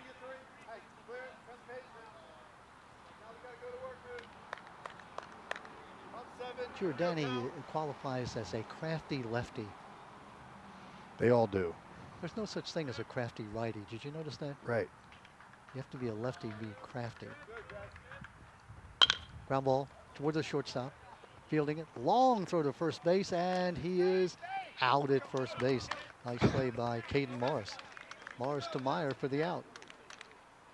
Giordani qualifies as a crafty lefty. They all do. There's no such thing as a crafty righty. Did you notice that? Right. You have to be a lefty to be crafty. Ground ball toward the shortstop. Fielding it. Long throw to first base, and he is out at first base. Nice play by Caden Morris. Morris to Meyer for the out.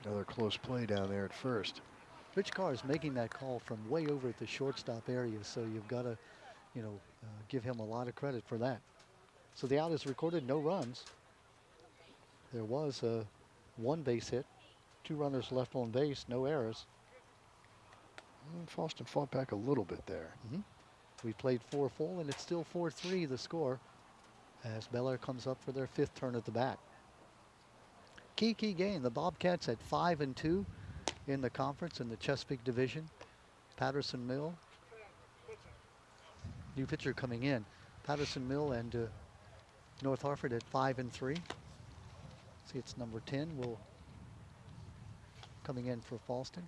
Another close play down there at first. Rich Carr is making that call from way over at the shortstop area, so you've got to, you know, give him a lot of credit for that. So the out is recorded, no runs. There was a 1 base hit, 2 runners left on base, no errors. Fallston fought back a little bit there. We played 4 full, and it's still 4-3 the score as Bel Air comes up for their 5th turn at the bat. Key game. The Bobcats at 5-2 in the conference in the Chesapeake Division. Patterson Mill. New pitcher coming in. Patterson Mill and North Hartford at 5-3. See, it's number 10. Will coming in for Fallston.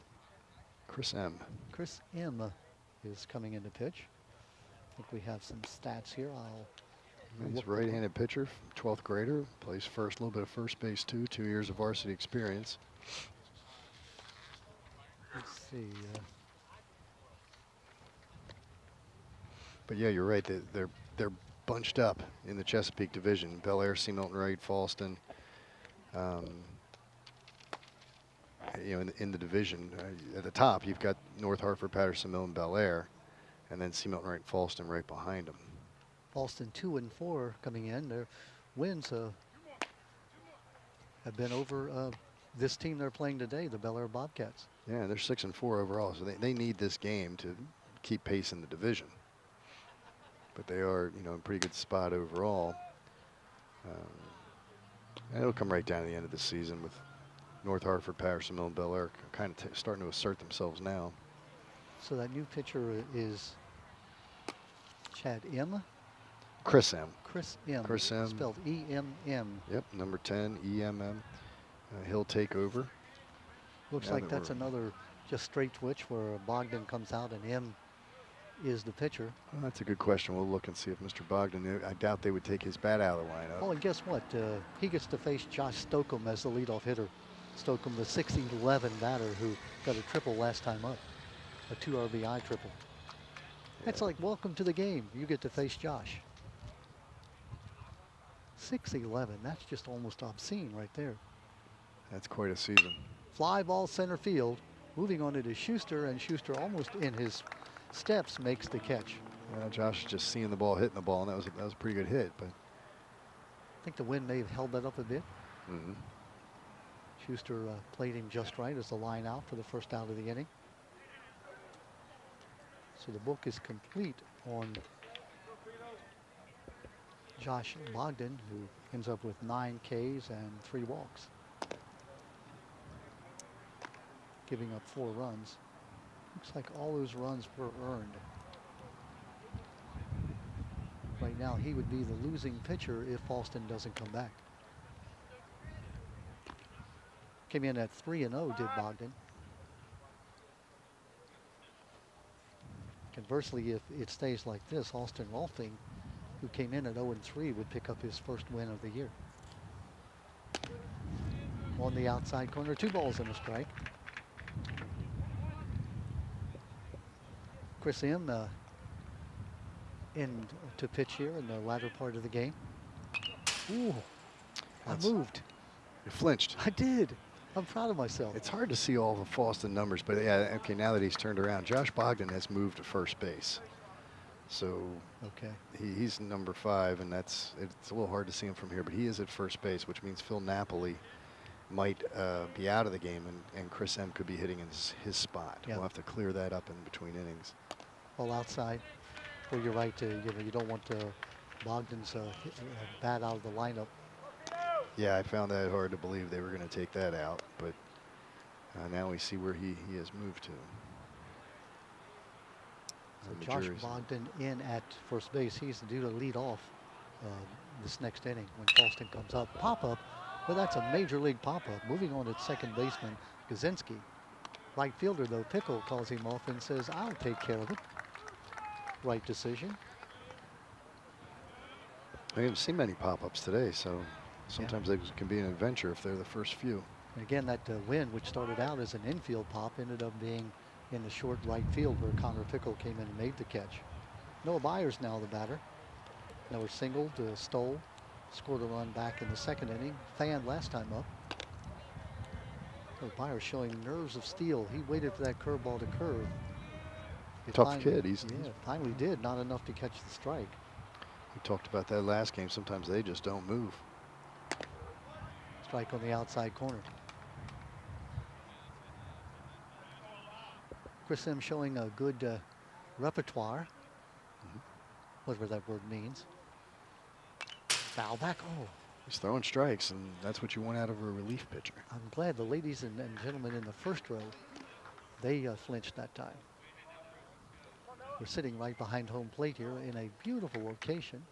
Chris M. Chris M. is coming in to pitch. I think we have some stats here. He's a right-handed pitcher, 12th grader, plays first, a little bit of first base too, 2 years of varsity experience. Let's see. But yeah, you're right. They're bunched up in the Chesapeake Division. Bel Air, C. Milton Wright, Fallston. You know, in the division, at the top, you've got North Hartford, Patterson Mill, and Bel Air, and then C. Milton Wright, Fallston right behind them. Fallston 2-4 coming in. Their wins have been over this team they're playing today, the Bel Air Bobcats. Yeah, they're 6-4 overall, so they need this game to keep pace in the division. But they are, you know, in a pretty good spot overall. And it'll come right down to the end of the season with North Hartford, Patterson Mill, and Bel Air kind of starting to assert themselves now. So that new pitcher is Chad M. Chris M. Chris M. Chris M. Spelled E-M-M. Yep, number 10, EMM. He'll take over. Looks Now like that that's we're- another just straight twitch where Bogdan comes out and M is the pitcher. Well, that's a good question. We'll look and see if Mr. Bogdan, I doubt they would take his bat out of the lineup. Oh, and guess what? He gets to face Josh Stocum as the leadoff hitter. Stocum, the 6'11" batter who got a triple last time up, a 2 RBI triple. That's like, welcome to the game. You get to face Josh. 6'11", that's just almost obscene right there. That's quite a season. Fly ball center field. Moving on to Schuster, and Schuster almost in his steps makes the catch. Josh is just seeing the ball, hitting the ball, and that was a pretty good hit. But I think the wind may have held that up a bit. Schuster played him just right as the line out for the first out of the inning. So the book is complete on Josh Bogdan, who ends up with 9 Ks and 3 walks, giving up 4 runs. Looks like all those runs were earned. Right now, he would be the losing pitcher if Fallston doesn't come back. Came in at 3-0, did Bogdan. Conversely, if it stays like this, Austin Rolfing, who came in at 0-3, would pick up his first win of the year. On the outside corner, 2 balls and a strike. Chris M. in to pitch here in the latter part of the game. Ooh, I moved. you flinched. I did. I'm proud of myself. It's hard to see all the Fallston numbers, but yeah, okay, now that he's turned around, Josh Bogdan has moved to first base. So Okay. he's number 5, and it's a little hard to see him from here, but he is at first base, which means Phil Napoli might be out of the game, and Chris M. could be hitting in his spot. Yeah. We'll have to clear that up in between innings. All outside. Well, you're right. You don't want Bogdan's bat out of the lineup. Yeah, I found that hard to believe they were going to take that out, but now we see where he has moved to. So Josh Bogdan in at first base. He's due to lead off this next inning when Fallston comes up. Pop-up. Well, that's a major league pop-up. Moving on at second baseman, Gazinski. Right fielder, though, Pickle calls him off and says, I'll take care of it. Right decision. I haven't seen many pop-ups today, so sometimes they can be an adventure if they're the first few. And again, that wind, which started out as an infield pop, ended up being in the short right field where Connor Pickle came in and made the catch. Noah Byers now the batter. Noah singled, stole, scored a run back in the second inning. Fanned last time up. Noah Byers showing nerves of steel. He waited for that curveball to curve. It Tough kid. He's finally did. Not enough to catch the strike. We talked about that last game. Sometimes they just don't move. Strike on the outside corner. Chris M. showing a good repertoire, whatever that word means. Foul back. Oh, He's throwing strikes, and that's what you want out of a relief pitcher. I'm glad the ladies and gentlemen in the first row, they flinched that time. We're sitting right behind home plate here in a beautiful location.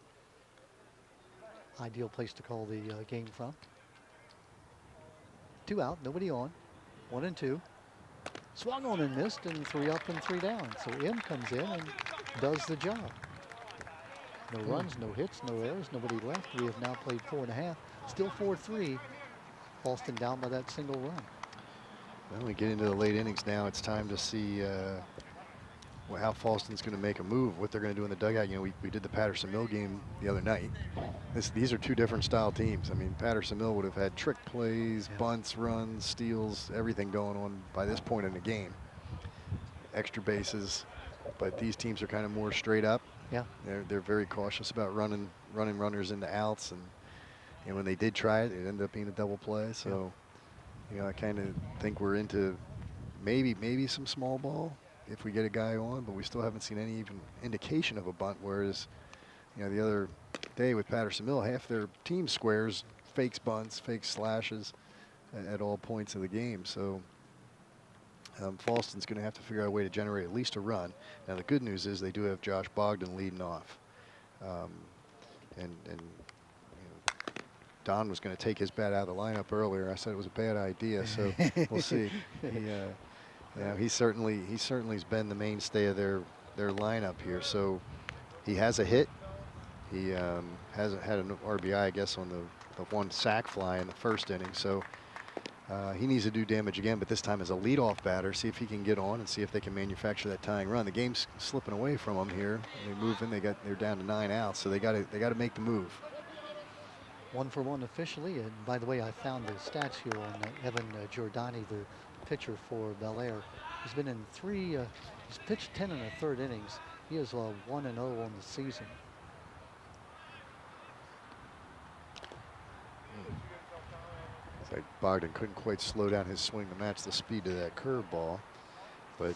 Ideal place to call the game from. 2 out, nobody on. 1 and 2. Swung on and missed, and 3 up and 3 down. So M comes in and does the job. No runs, no hits, no errors, nobody left. We have now played 4.5. Still 4-3. Fallston down by that single run. When we get into the late innings now, it's time to see how Fallston's going to make a move, what they're going to do in the dugout. You know, we did the Patterson Mill game the other night. These are two different style teams. I mean, Patterson Mill would have had trick plays, bunts, runs, steals, everything going on by this point in the game. Extra bases, but these teams are kind of more straight up. Yeah. They're very cautious about running runners into outs, and when they did try it, it ended up being a double play. So, you know, I kind of think we're into maybe some small ball if we get a guy on, but we still haven't seen any even indication of a bunt. Whereas, you know, the other day with Patterson Mill, half their team squares fakes bunts, fakes slashes at all points of the game. So Fallston's going to have to figure out a way to generate at least a run. Now the good news is they do have Josh Bogdan leading off, and you know, Don was going to take his bat out of the lineup earlier. I said it was a bad idea, so we'll see. He certainly's been the mainstay of their lineup here. So he has a hit. He hasn't had an RBI, I guess, on the one sac fly in the first inning. So he needs to do damage again, but this time as a leadoff batter. See if he can get on and see if they can manufacture that tying run. The game's slipping away from them here. They move in. They're down to 9 outs, so they got to make the move. 1 for 1 officially. And by the way, I found the stats here on Evan Giordani, the pitcher for Bel Air. He's been in he's pitched 10 and a third innings. He is 1-0 on the season. It's like Bogdan couldn't quite slow down his swing to match the speed of that curveball, but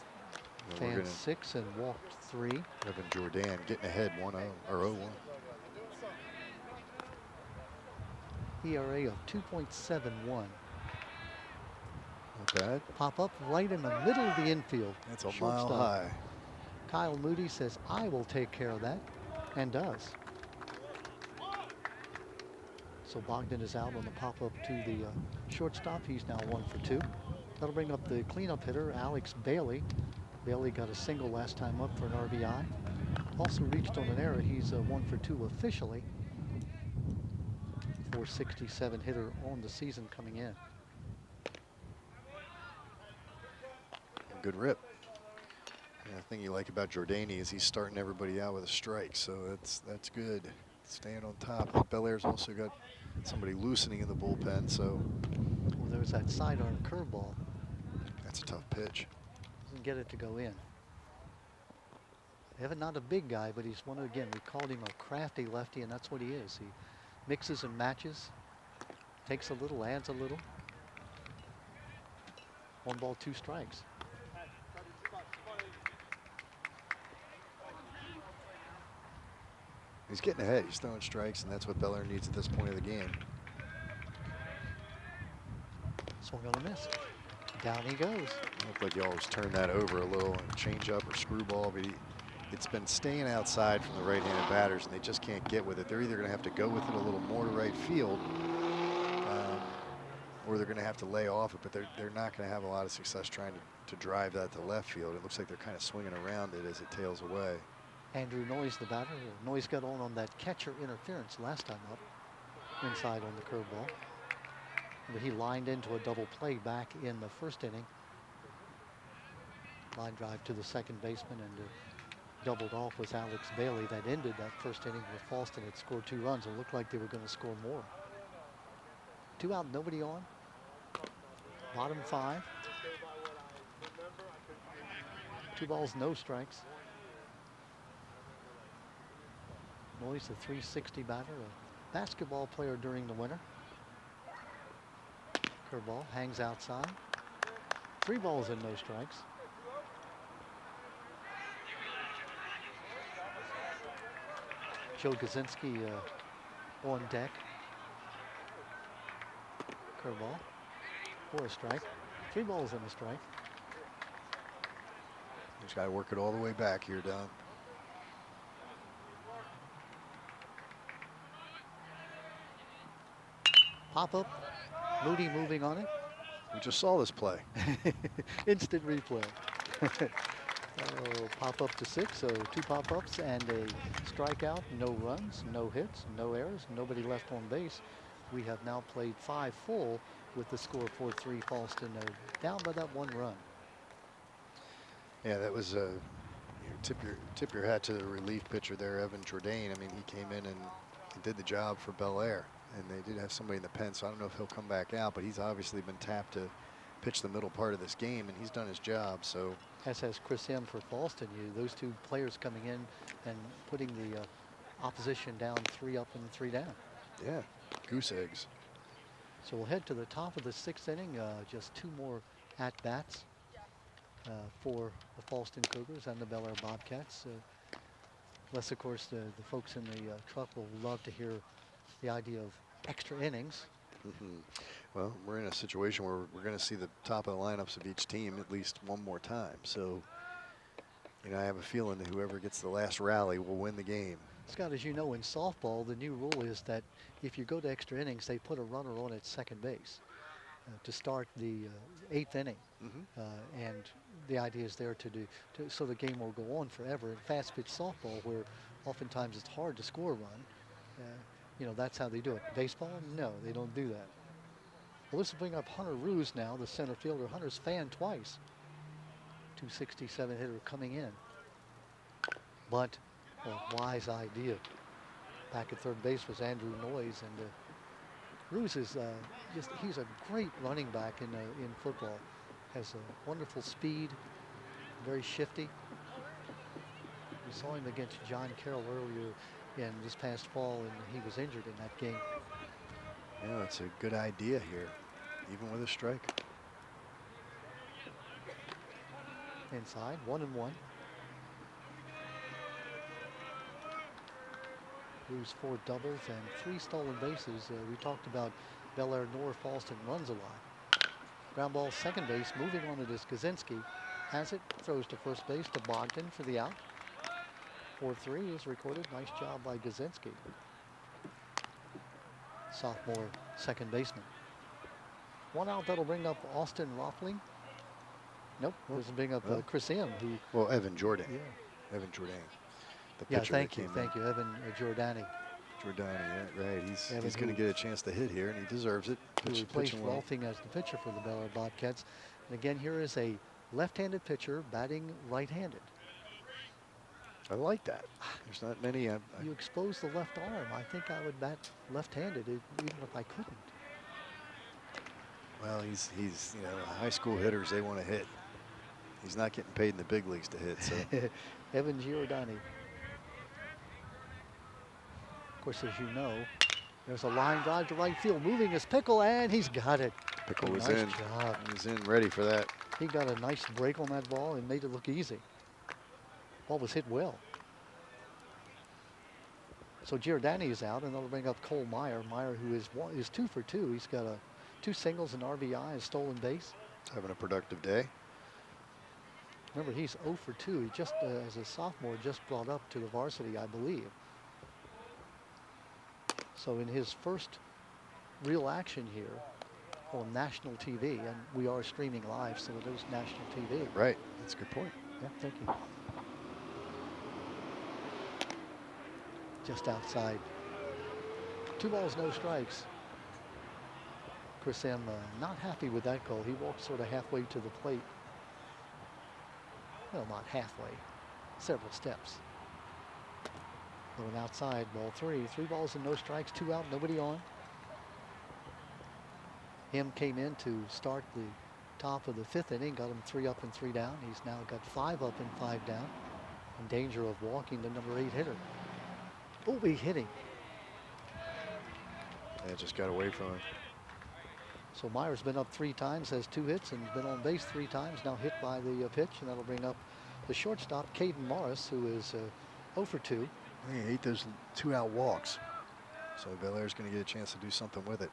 Fanned 6 and walked 3. Evan Jordan getting ahead 1-0 or 0-1. ERA of 2.71. Not bad. Pop up right in the middle of the infield. That's a Shortstop. mile high. Kyle Moody says, I will take care of that, and does. So Bogdan is out on the pop-up to the shortstop. He's now 1 for 2. That'll bring up the cleanup hitter, Alex Bailey. Bailey got a single last time up for an RBI. Also reached on an error. He's 1 for 2 officially. 467 hitter on the season coming in. Good rip. And the thing you like about Giordani is he's starting everybody out with a strike, so that's good. Staying on top. Bel Air's also got somebody loosening in the bullpen, so. Well, there's that sidearm curveball. That's a tough pitch. Doesn't get it to go in. Evan, not a big guy, but he's again, we called him a crafty lefty, and that's what he is. He mixes and matches, takes a little, adds a little. 1 ball, 2 strikes. He's getting ahead. He's throwing strikes, and that's what Bel Air needs at this point of the game. Swung on a miss. Down he goes. Looked like you always turn that over a little and change up or screwball, but it's been staying outside from the right-handed batters, and they just can't get with it. They're either going to have to go with it a little more to right field, or they're going to have to lay off it, but they're not going to have a lot of success trying to drive that to left field. It looks like they're kind of swinging around it as it tails away. Andrew Noyes, the batter. Noyes got on that catcher interference last time up, inside on the curveball. But he lined into a double play back in the first inning. Line drive to the second baseman, and doubled off with Alex Bailey. That ended that first inning with Fallston had scored 2 runs. It looked like they were going to score more. 2 out, nobody on. Bottom 5. 2 balls, no strikes. Noyes, a 360 batter, a basketball player during the winter. Curveball hangs outside. 3 balls and no strikes. Joe Kaczynski on deck. Curveball for a strike. 3 balls and a strike. Just got to work it all the way back here, Don. Pop up. Moody moving on it. We just saw this play. Instant replay. Oh, pop up to 6, so 2 pop-ups and a strikeout, no runs, no hits, no errors, nobody left on base. We have now played 5 full with the score 4-3 Fallston, down by that 1 run. Yeah, that was tip your hat to the relief pitcher there, Evan Jourdain. I mean, he came in and did the job for Bel Air, and they did have somebody in the pen, so I don't know if he'll come back out, but he's obviously been tapped to pitch the middle part of this game, and he's done his job. So as has Chris M for Fallston. Those 2 players coming in and putting the opposition down 3 up and 3 down. yeah, goose eggs. So we'll head to the top of the 6th inning. Just 2 more at-bats for the Fallston Cougars and the Bel Air Bobcats. Unless, of course, the folks in the truck will love to hear the idea of extra innings. Well, we're in a situation where we're going to see the top of the lineups of each team at least 1 more time. So, I have a feeling that whoever gets the last rally will win the game. Scott, as you know, in softball, the new rule is that if you go to extra innings, they put a runner on at second base to start the 8th inning. And the idea is there so the game will go on forever. In fast pitch softball, where oftentimes it's hard to score a run, that's how they do it. Baseball, no, they don't do that. Well, this will bring up Hunter Ruse now, the center fielder. Hunter's fanned twice. 267 hitter coming in. Bunt, a wise idea. Back at third base was Andrew Noyes, and Ruse is he's a great running back in football. Has a wonderful speed, very shifty. We saw him against John Carroll earlier in this past fall, and he was injured in that game. Yeah, that's a good idea here, even with a strike. Inside, 1-1. Ruse 4 doubles and 3 stolen bases. We talked about Bel Air North Fallston runs a lot. Ground ball, second base, moving on it is Kaczynski. Has it, throws to first base to Bogdan for the out. 4-3 is recorded. Nice job by Kaczynski. Sophomore second baseman. 1 out, that'll bring up Austin Rothling. Nope, doesn't bring up Chris M, who... Well, Evan Jourdain. Yeah. Evan Jourdain. The Yeah, pitcher thank you, Evan Jourdani. Jourdani, yeah, right. He's going to get a chance to hit here, and he deserves it. Who replaced Rolfing as the pitcher for the Bel Air Bobcats. And again, here is a left-handed pitcher batting right-handed. I like that. There's not many. You expose the left arm. I think I would bat left-handed even if I couldn't. Well, he's high school hitters, they want to hit. He's not getting paid in the big leagues to hit. So Evan Giordani. Of course, as you know, there's a line drive to right field. Moving is Pickle, and he's got it. Pickle was nice in. Job. He was in, ready for that. He got a nice break on that ball and made it look easy. Ball was hit well. So Giordani is out, and that'll bring up Cole Meyer. Meyer, who is 2 for 2. He's got 2 singles, an RBI, a stolen base. Having a productive day. Remember, he's 0 for 2. He just, as a sophomore, just brought up to the varsity, I believe. So in his first real action here on national TV, and we are streaming live, so it is national TV. Right, that's a good point. Yeah, thank you. Just outside. 2 balls, no strikes. Chris M not happy with that goal. He walked sort of halfway to the plate. Well, not halfway, several steps. Going outside, ball 3. 3 balls and no strikes, 2 out, nobody on. Him came in to start the top of the 5th inning, got him 3 up and 3 down. He's now got 5 up and 5 down. In danger of walking the number 8 hitter. Oh, he's hitting. Yeah, just got away from him. So Meyer's been up 3 times, has 2 hits, and been on base 3 times. Now hit by the pitch, and that'll bring up the shortstop, Caden Morris, who is 0 for 2. He ate those 2 out walks. So Bel Air's going to get a chance to do something with it.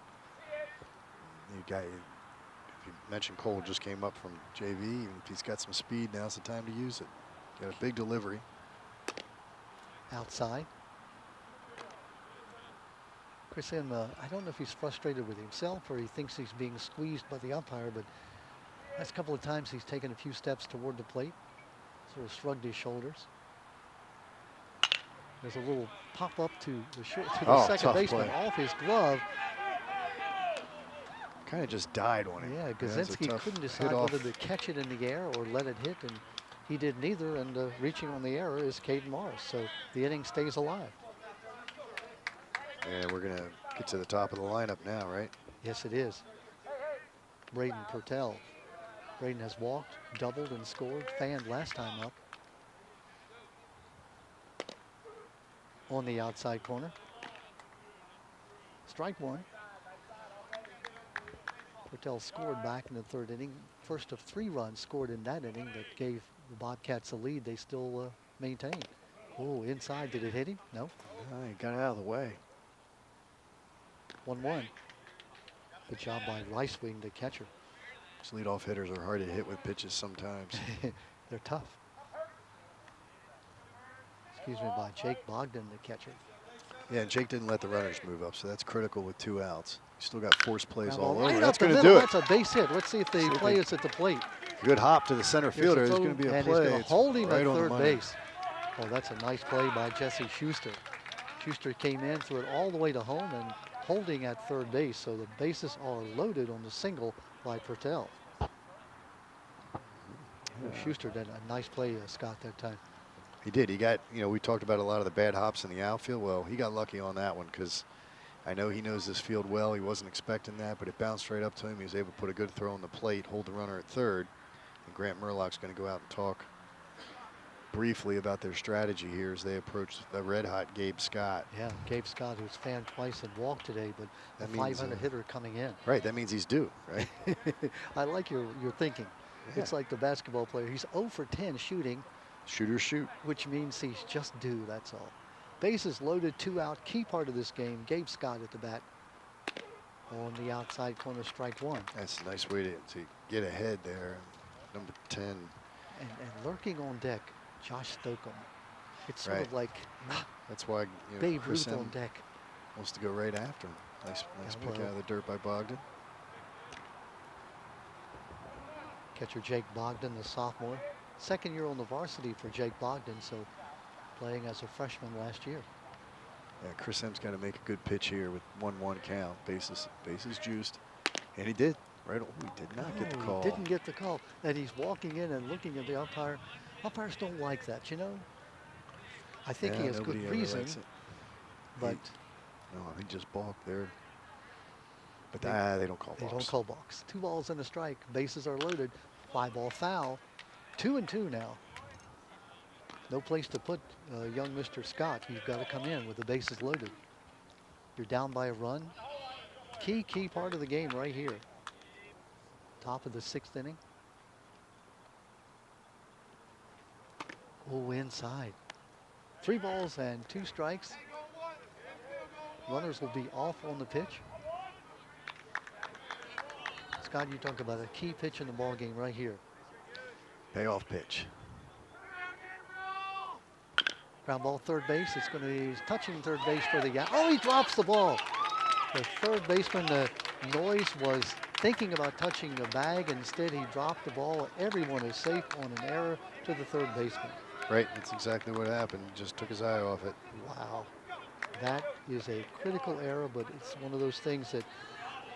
You got, if you mentioned Cole just came up from JV, and if he's got some speed, now's the time to use it. Got a big delivery. Outside. Chris M, I don't know if he's frustrated with himself or he thinks he's being squeezed by the umpire, but last couple of times he's taken a few steps toward the plate, sort of shrugged his shoulders. There's a little pop up to the second baseman off his glove. Kind of just died on him. Yeah, Gazinski couldn't decide whether to catch it in the air or let it hit, and he did neither, and reaching on the error is Caden Morris, so the inning stays alive. And we're going to get to the top of the lineup now, right? Yes, it is. Braden Purtell. Braden has walked, doubled, and scored, fanned last time up. On the outside corner. Strike one. Purtell scored back in the third inning. First of 3 runs scored in that inning that gave the Bobcats a lead they still maintain. Oh, inside, did it hit him? No. He got out of the way. 1-1. Good job by Ricewing, the catcher. These leadoff hitters are hard to hit with pitches sometimes. They're tough. Excuse me, by Jake Bogdan, the catcher. Yeah, and Jake didn't let the runners move up, so that's critical with 2 outs. He's still got force plays all over. Right That's going to do it. That's a base hit. Let's see if the play is at the plate. Good hop to the center fielder. There's going to be a play. And he's hold him right at third money. base. Oh, that's a nice play by Jesse Schuster. Schuster came in, threw it all the way to home, and holding at third base. So the bases are loaded on the single by Purtell. Schuster did a nice play, Scott, that time. He did. He got, we talked about a lot of the bad hops in the outfield. Well, he got lucky on that one because I know he knows this field well. He wasn't expecting that, but it bounced right up to him. He was able to put a good throw on the plate, hold the runner at third. And Grant Murlock's going to go out and talk briefly about their strategy here as they approach the red-hot Gabe Scott. Yeah, Gabe Scott, who's fanned twice and walked today, but that a 500 hitter coming in. Right, that means he's due, right? I like your thinking. Yeah. It's like the basketball player. He's 0 for 10 shooting. Shooter shoot. Which means he's just due, that's all. Bases loaded, 2 out. Key part of this game, Gabe Scott at the bat. On the outside corner, strike one. That's a nice way to get ahead there. Number 10. And lurking on deck, Josh Stocum. It's sort of like that's why Babe Ruth on deck. Wants to go right after him. Nice pick out of the dirt by Bogdan. Catcher Jake Bogdan, the sophomore. Second year on the varsity for Jake Bogdan, so playing as a freshman last year. Yeah, Chris M's got to make a good pitch here with 1-1 count. Bases juiced. And he did. Right. Oh, he did not get the call. He didn't get the call. And he's walking in and looking at the umpire. Umpires don't like that, I think he has good reason. But no, he just balked there. But they don't call balks. They don't call balks. 2 balls and a strike. Bases are loaded. 5-ball foul. 2-2 now. No place to put young Mr. Scott. You've got to come in with the bases loaded. You're down by a run. Key part of the game right here. Top of the 6th inning. Oh, inside. 3 balls and 2 strikes. Runners will be off on the pitch. Scott, you talk about a key pitch in the ball game right here. Payoff pitch. Ground ball, third base. It's going to be touching third base for the guy. Oh, he drops the ball. The third baseman, the noise was thinking about touching the bag. Instead, he dropped the ball. Everyone is safe on an error to the third baseman. Right, that's exactly what happened. He just took his eye off it. Wow. That is a critical error, but it's one of those things that,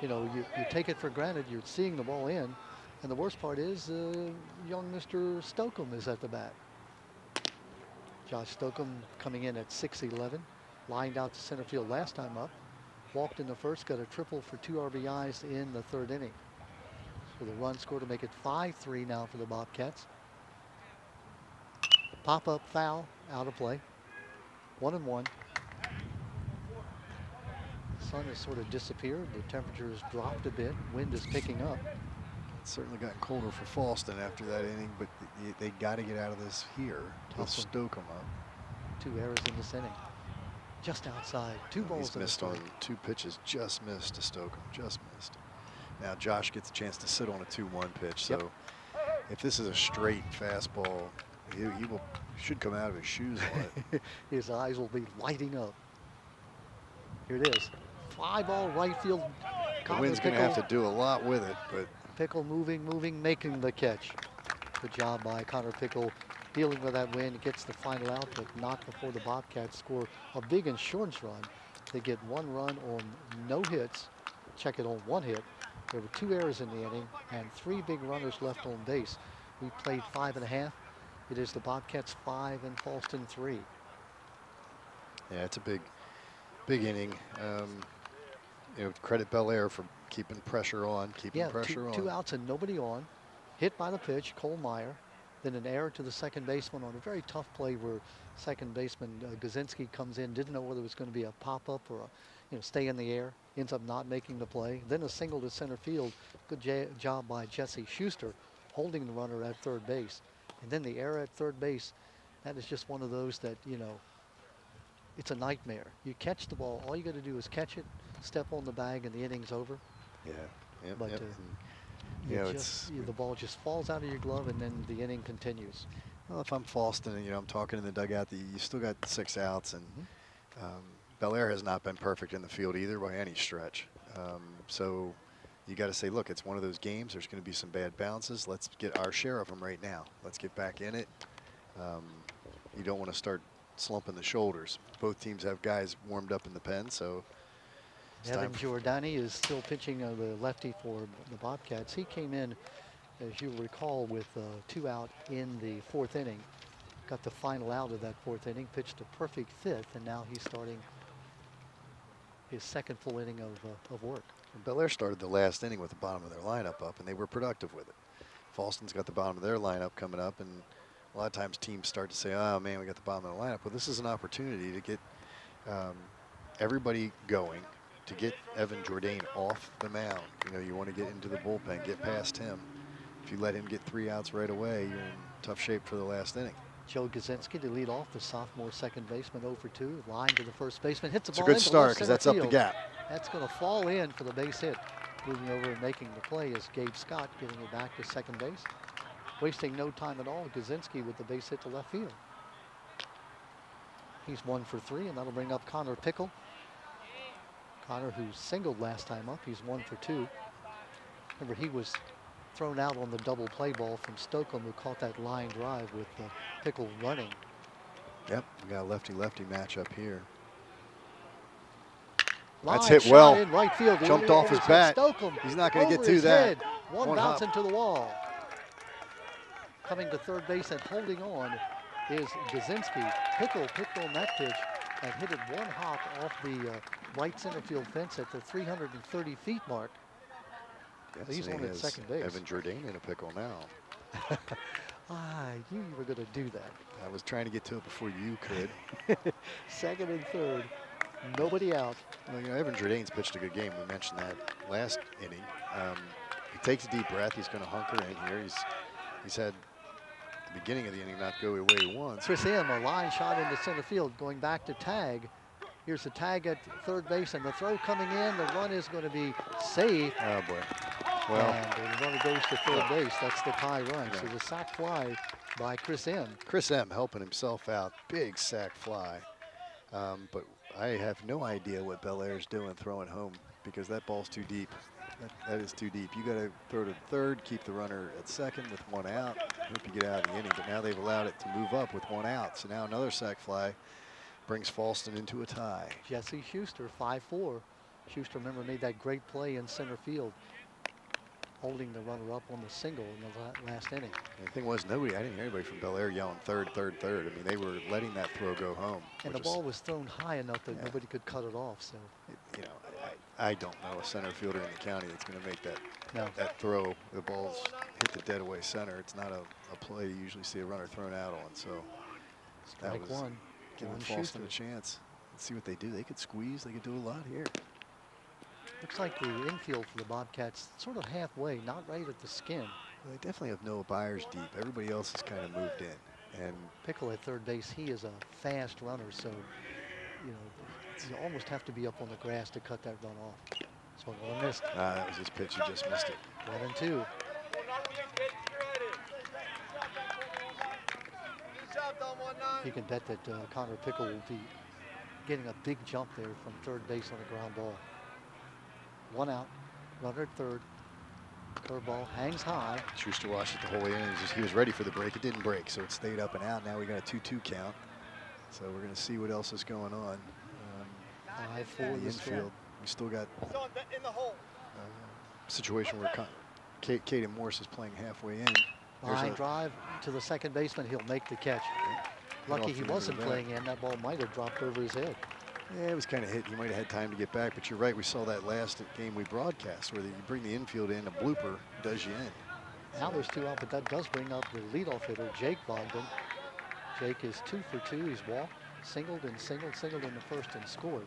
you take it for granted. You're seeing the ball in. And the worst part is young Mr. Stocum is at the bat. Josh Stocum coming in at 6'11", lined out to center field last time up. Walked in the first, got a triple for 2 RBIs in the 3rd inning. So the run score to make it 5-3 now for the Bobcats. Pop-up foul, out of play. 1-1. The sun has sort of disappeared. The temperature has dropped a bit. Wind is picking up. It's certainly gotten colder for Fallston after that inning, but they got to get out of this here to stoke them up. 2 errors in this inning. Just outside. 2 balls. He's missed on 2 pitches. Just missed to stoke him. Just missed. Now Josh gets a chance to sit on a 2-1 pitch. So Yep. if this is a straight fastball, he should come out of his shoes on it. His eyes will be lighting up. Here it is. Fly ball right field. The wind's going to have to do a lot with it, but Pickle moving, making the catch. Good job by Connor Pickle dealing with that wind. Gets the final out, but not before the Bobcats score a big insurance run. They get 1 run on no hits. Check it on 1 hit. There were 2 errors in the inning and 3 big runners left on base. We played 5 1/2. It is the Bobcats 5 and Fallston 3. yeah, it's a big inning. You know, credit Bel Air for keeping pressure on, keeping pressure on. 2 outs and nobody on. Hit by the pitch, Cole Meyer. Then an error to the second baseman on a very tough play where second baseman Gazinski comes in, didn't know whether it was going to be a pop-up or a, stay in the air. Ends up not making the play. Then a single to center field. Good job by Jesse Schuster holding the runner at third base. And then the error at third base, that is just one of those that, it's a nightmare. You catch the ball, all you got to do is catch it, step on the bag, and the inning's over. Yeah. Yep, But yep. the ball just falls out of your glove, and then the inning continues. Well, if I'm Fallston, I'm talking in the dugout, you still got 6 outs, and Bel Air has not been perfect in the field either by any stretch. So you got to say, look, it's one of those games. There's going to be some bad bounces. Let's get our share of them right now. Let's get back in it. You don't want to start slumping the shoulders. Both teams have guys warmed up in the pen, so Evan Giordani is still pitching the lefty for the Bobcats. He came in, as you recall, with 2 out in the 4th inning. Got the final out of that 4th inning, pitched a perfect 5th, and now he's starting his 2nd full inning of work. Bel Air started the last inning with the bottom of their lineup up, and they were productive with it. Fallston's got the bottom of their lineup coming up, and a lot of times teams start to say, oh man, we got the bottom of the lineup. Well, this is an opportunity to get everybody going, to get Evan Jourdain off the mound. You want to get into the bullpen, get past him. If you let him get 3 outs right away, you're in tough shape for the last inning. Joe Gazinski to lead off, the sophomore second baseman, 0 for 2. Line to the first baseman, hits the It's a ball good into start left because center that's up the field. gap. That's going to fall in for the base hit. Moving over and making the play is Gabe Scott, getting it back to second base. Wasting no time at all, Gazinski with the base hit to left field. He's 1 for 3, and that'll bring up Connor Pickle. Connor, who singled last time up, he's 1 for 2. Remember, he was thrown out on the double play ball from Stokely, who caught that line drive with Pickle running. Yep, we got a lefty-lefty matchup here. Line That's hit shot well. in right field. Jumped off his bat. He's not going to get to that. One bounce into the wall. Coming to third base and holding on is Gazinski. Pickle picked on that pitch and hit it 1 hop off the right center field fence at the 330 feet mark. Yes, He's on at second base. Evan Jourdain in a pickle now. I knew you were going to do that. I was trying to get to it before you could. Second and third, nobody out. Well, Evan Jourdain's pitched a good game. We mentioned that last inning. He takes a deep breath. He's going to hunker in here. He's had the beginning of the inning not go the way he wants. Chris M, a line shot into center field, going back to tag. Here's the tag at third base, and the throw coming in. The run is going to be safe. Oh boy. Well, and the runner goes to third base. That's the tie run. So the sac fly by Chris M. Chris M helping himself out. Big sac fly. But I have no idea what Bel Air's doing throwing home because that ball's too deep. That is too deep. You got to throw to third, keep the runner at second with 1 out. Hope you get out of the inning. But now they've allowed it to move up with 1 out. So now another sac fly brings Fallston into a tie. Jesse Schuster, 5-4. Schuster, remember, made that great play in center field, holding the runner up on the single in the last inning. And the thing was, I didn't hear anybody from Bel Air yelling third, third, third. I mean, they were letting that throw go home. And the ball was thrown high enough that nobody could cut it off. So, I don't know a center fielder in the county that's going to make no. that throw. The ball's hit the dead away center. It's not a play you usually see a runner thrown out on. So that Strike was one. giving Fallston a chance. Let's see what they do. They could squeeze. They could do a lot here. Looks like the infield for the Bobcats sort of halfway, not right at the skin. Well, they definitely have Noah Byers deep. Everybody else has kind of moved in. And Pickle at third base, he is a fast runner, so you almost have to be up on the grass to cut that run off. Swung on and missed. That was his pitch. He just missed it. 1-2. You can bet that Connor Pickle will be getting a big jump there from third base on a ground ball. 1 out, runner at third. Curveball hangs high. Schuster watched it the whole way in. He was ready for the break. It didn't break, so it stayed up and out. Now we got a 2-2 count. So we're going to see what else is going on. 5-4 the infield. We still got a situation where Caden Morse is playing halfway in. Line drive to the second baseman. He'll make the catch. Lucky he wasn't playing in. That ball might have dropped over his head. Yeah, it was kind of hit. He might have had time to get back, but you're right. We saw that last game we broadcast where you bring the infield in, a blooper does you in. Now there's 2 out, but that does bring up the leadoff hitter, Jake Bogdan. Jake is 2 for 2. He's walked, singled in the first and scored.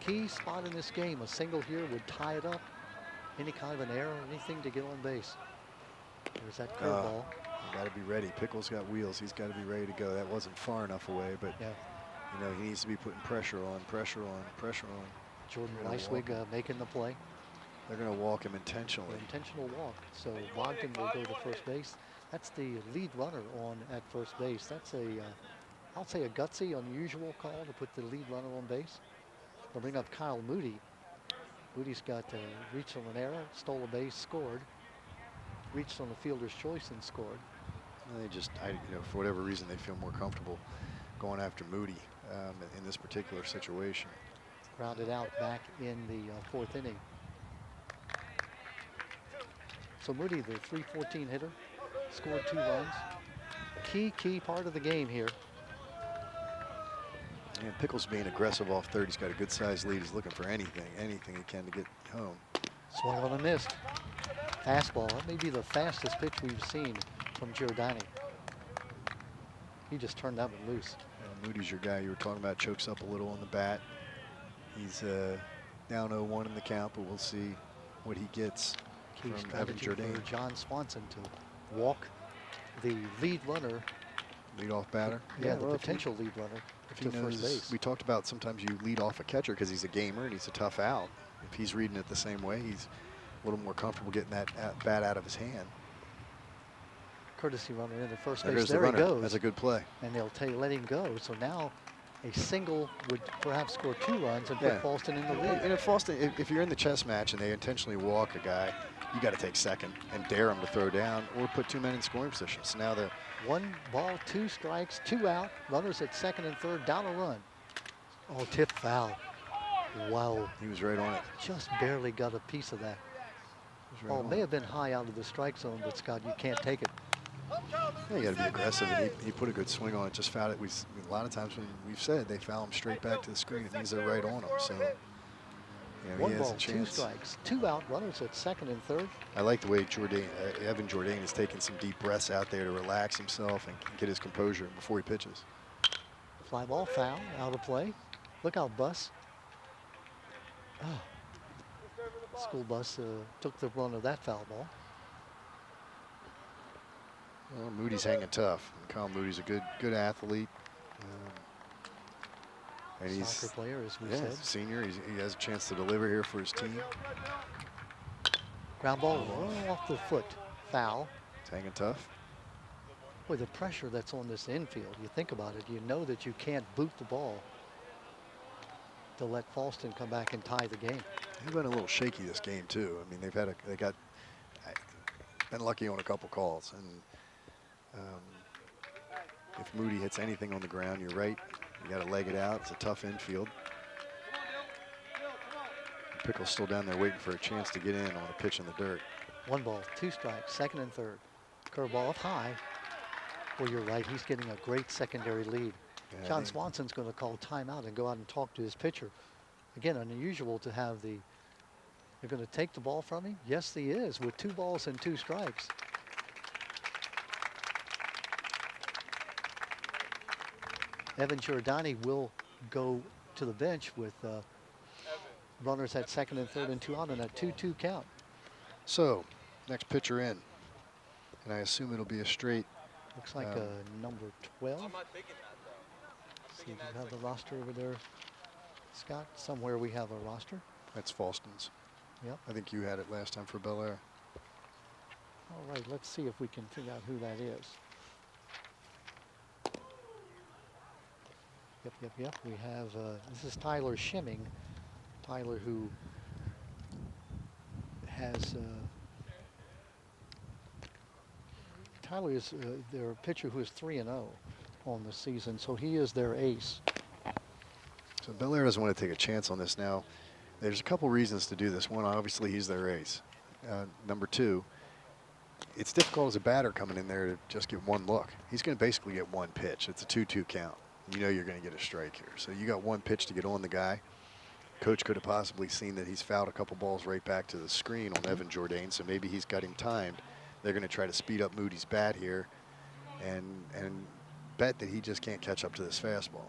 Key spot in this game. A single here would tie it up. Any kind of an error, anything to get on base. There's that curveball. Got to be ready. Pickle's got wheels. He's got to be ready to go. That wasn't far enough away, but yeah. You know, he needs to be putting pressure on. Jordan Weisswig making the play. They're going to walk him intentionally. Intentional walk. So Bogdan will go to first base. That's the lead runner on at first base. That's I'll say a gutsy, unusual call to put the lead runner on base. They'll bring up Kyle Moody. Moody's got reached on an error, stole a base, scored. Reached on the fielder's choice and scored. They just, for whatever reason, they feel more comfortable going after Moody in this particular situation. Grounded out back in the 4th inning. So Moody, the .314 hitter, scored 2 runs. Key part of the game here. And Pickle's being aggressive off third. He's got a good sized lead. He's looking for anything he can to get home. Swung on and missed. Fastball. That may be the fastest pitch we've seen from Giordani. He just turned that one loose. Moody's your guy you were talking about. Chokes up a little on the bat. He's down 0-1 in the count, but we'll see what he gets Key from Evan strategy for John Swanson to walk the lead runner. Lead-off batter? Yeah, the potential lead runner to first base. We talked about sometimes you lead off a catcher because he's a gamer and he's a tough out. If he's reading it the same way, he's a little more comfortable getting that bat out of his hand. Courtesy runner into first There base. goes There the he runner. goes. That's a good play. And they'll let him go. So now a single would perhaps score 2 runs and put Fallston in the lead. And if Fallston, if you're in the chess match and they intentionally walk a guy, you got to take second and dare him to throw down or put 2 men in scoring position. So now they're 1 ball, 2 strikes, 2 out. Runners at second and third, down a run. Oh, tip foul. Wow. He was right on it. Just barely got a piece of that. Ball may have been high out of the strike zone, but Scott, you can't take it. Yeah, you got to be aggressive, and he put a good swing on it. Just fouled it. A lot of times when we've said they foul him straight back to the screen, it means they're right on him. So, 1 ball, 2 strikes, 2 out. Runners at second and third. I like the way Evan Jourdain is taking some deep breaths out there to relax himself and get his composure before he pitches. Fly ball, foul, out of play. Look out, bus. Oh. School bus took the run of that foul ball. Well, Moody's hanging tough. And Kyle Moody's a good athlete. And he's soccer player, as we said. Senior. He has a chance to deliver here for his team. Ground ball off the foot. Foul. He's hanging tough. Boy, the pressure that's on this infield, you think about it, you know that you can't boot the ball to let Fallston come back and tie the game. They've been a little shaky this game too. I mean, they got been lucky on a couple calls, and if Moody hits anything on the ground, you're right. You got to leg it out. It's a tough infield. Pickle's still down there waiting for a chance to get in on a pitch in the dirt. 1 ball, 2 strikes, second and third. Curveball up high. Well, you're right. He's getting a great secondary lead. Yeah, John Swanson's going to call timeout and go out and talk to his pitcher. Again, unusual to have they're going to take the ball from him? Yes, he is, with 2 balls and 2 strikes. Evan Giordani will go to the bench with runners at second and third and 2 out on a 2-2 count. So, next pitcher in. And I assume it'll be a straight. Looks like number 12. See, we have the roster over there. Scott, somewhere we have a roster. That's Fallston's. Yep. I think you had it last time for Bel Air. All right, let's see if we can figure out who that is. Yep. We have, this is Tyler Shimming. Tyler, who has, Tyler is their pitcher who is 3-0 on the season, so he is their ace. So Bel Air doesn't want to take a chance on this now. There's a couple reasons to do this. One, obviously, he's their ace. Number two, it's difficult as a batter coming in there to just get one look. He's going to basically get one pitch. It's a 2-2 count. You know you're going to get a strike here. So you got one pitch to get on the guy. Coach could have possibly seen that he's fouled a couple balls right back to the screen on Evan Jourdain, so maybe he's got him timed. They're going to try to speed up Moody's bat here and bet that he just can't catch up to this fastball.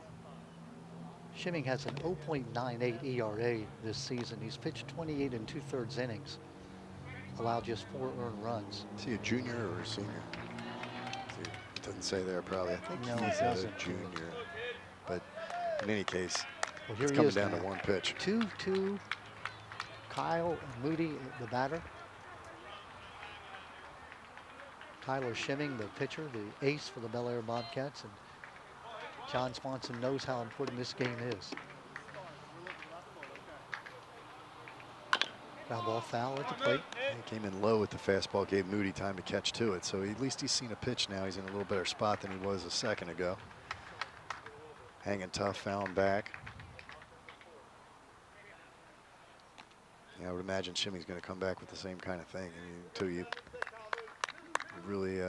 Shimming has an 0.98 ERA this season. He's pitched 28 2/3 innings, allowed just 4 earned runs. Is he a junior or a senior? See, it doesn't say there probably. I think No, he's it a doesn't. junior. But in any case, Well, here it's he coming is down now. to one pitch. 2-2. Kyle Moody, the batter. Tyler Shimming, the pitcher, the ace for the Bel Air Bobcats. And John Swanson knows how important this game is. Ground ball foul at the plate. He came in low with the fastball, gave Moody time to catch to it. So at least he's seen a pitch now. He's in a little better spot than he was a second ago. Hanging tough, fouling back. Yeah, I would imagine Shimmy's going to come back with the same kind of thing. I mean, until you really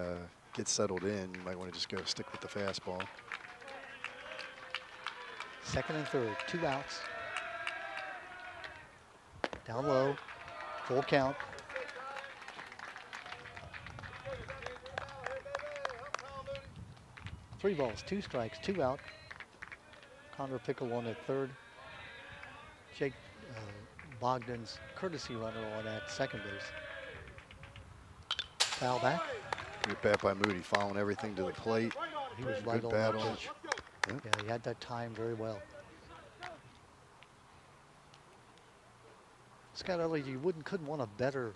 get settled in, you might want to just go stick with the fastball. Second and third, 2 outs. Down low, full count. Three balls, 2 strikes, 2 out. Connor Pickle on at third. Jake Bogdan's courtesy runner on at second base. Foul back. Good bat by Moody, following everything to the plate. He was right Good on bat that on pitch. Yep. Yeah, he had that time very well. Scott Elliott, you couldn't want a better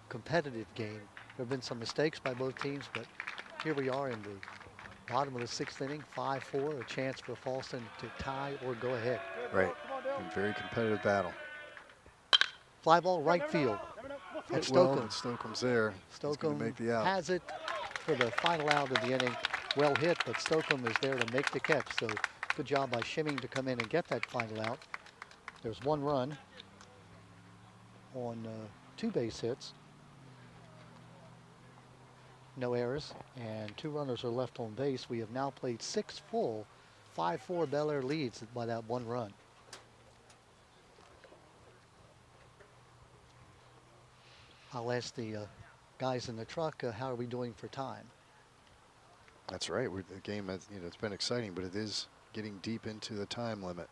competitive game. There have been some mistakes by both teams, but here we are in the bottom of the 6th inning, 5-4, a chance for Fallston to tie or go ahead. Right. Very competitive battle. Fly ball right field. That's Well, Stokeham. Stokeham's there. He's going Stokeham to make the out. has it for the final out of the inning. Well hit, but Stokeham is there to make the catch. So good job by Shimming to come in and get that final out. There's 1 run on 2 base hits. No errors, and 2 runners are left on base. We have now played 6 full, 5-4 Bel Air leads by that 1 run. I'll ask the guys in the truck, how are we doing for time? That's right. The game has, it's been exciting, but it is getting deep into the time limit.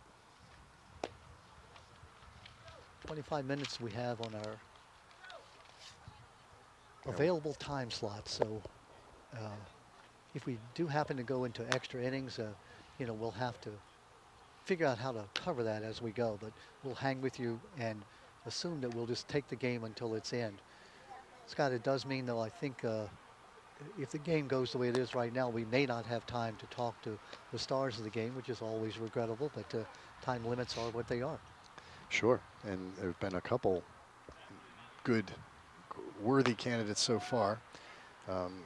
25 minutes we have on our available time slot. So if we do happen to go into extra innings, we'll have to figure out how to cover that as we go. But we'll hang with you and assume that we'll just take the game until its end. Scott, it does mean, though, I think if the game goes the way it is right now, we may not have time to talk to the stars of the game, which is always regrettable, but time limits are what they are. Sure, and there have been a couple good, worthy candidates so far.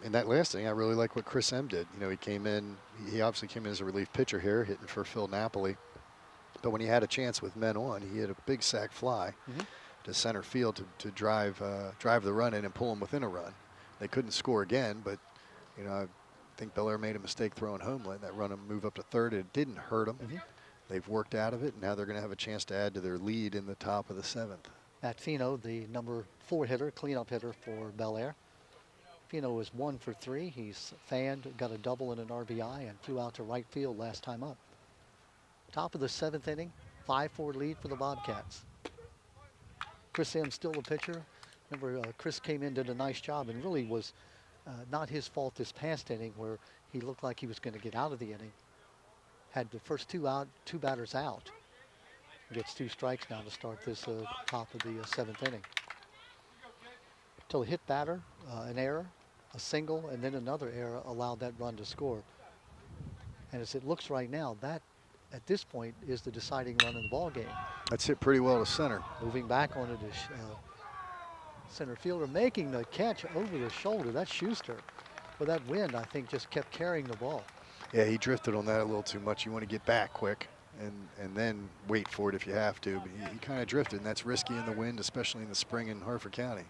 In that last inning, I really like what Chris M. did. He came in, he obviously came in as a relief pitcher here, hitting for Phil Napoli. But when he had a chance with men on, he hit a big sac fly to center field to drive the run in and pull him within a run. They couldn't score again, but I think Bel Air made a mistake throwing home, letting that run move up to third. It didn't hurt them. They've worked out of it. Now they're going to have a chance to add to their lead in the top of the 7th. Matt Fino, the number 4 hitter, cleanup hitter for Bel Air. Fino was 1 for 3. He's fanned, got a double and an RBI, and flew out to right field last time up. Top of the 7th inning, 5-4 lead for the Bobcats. Chris M. still the pitcher. Remember, Chris came in, did a nice job, and really was not his fault this past inning where he looked like he was going to get out of the inning. Had the first 2 batters out. Gets 2 strikes now to start this top of the 7th inning. Till a hit batter, an error, a single, and then another error allowed that run to score. And as it looks right now, that at this point is the deciding run in the ball game. That's hit pretty well to center. Moving back on it is center fielder making the catch over the shoulder. That's Schuster. But that wind, I think, just kept carrying the ball. Yeah, he drifted on that a little too much. You want to get back quick and then wait for it if you have to. But he kind of drifted, and that's risky in the wind, especially in the spring in Harford County.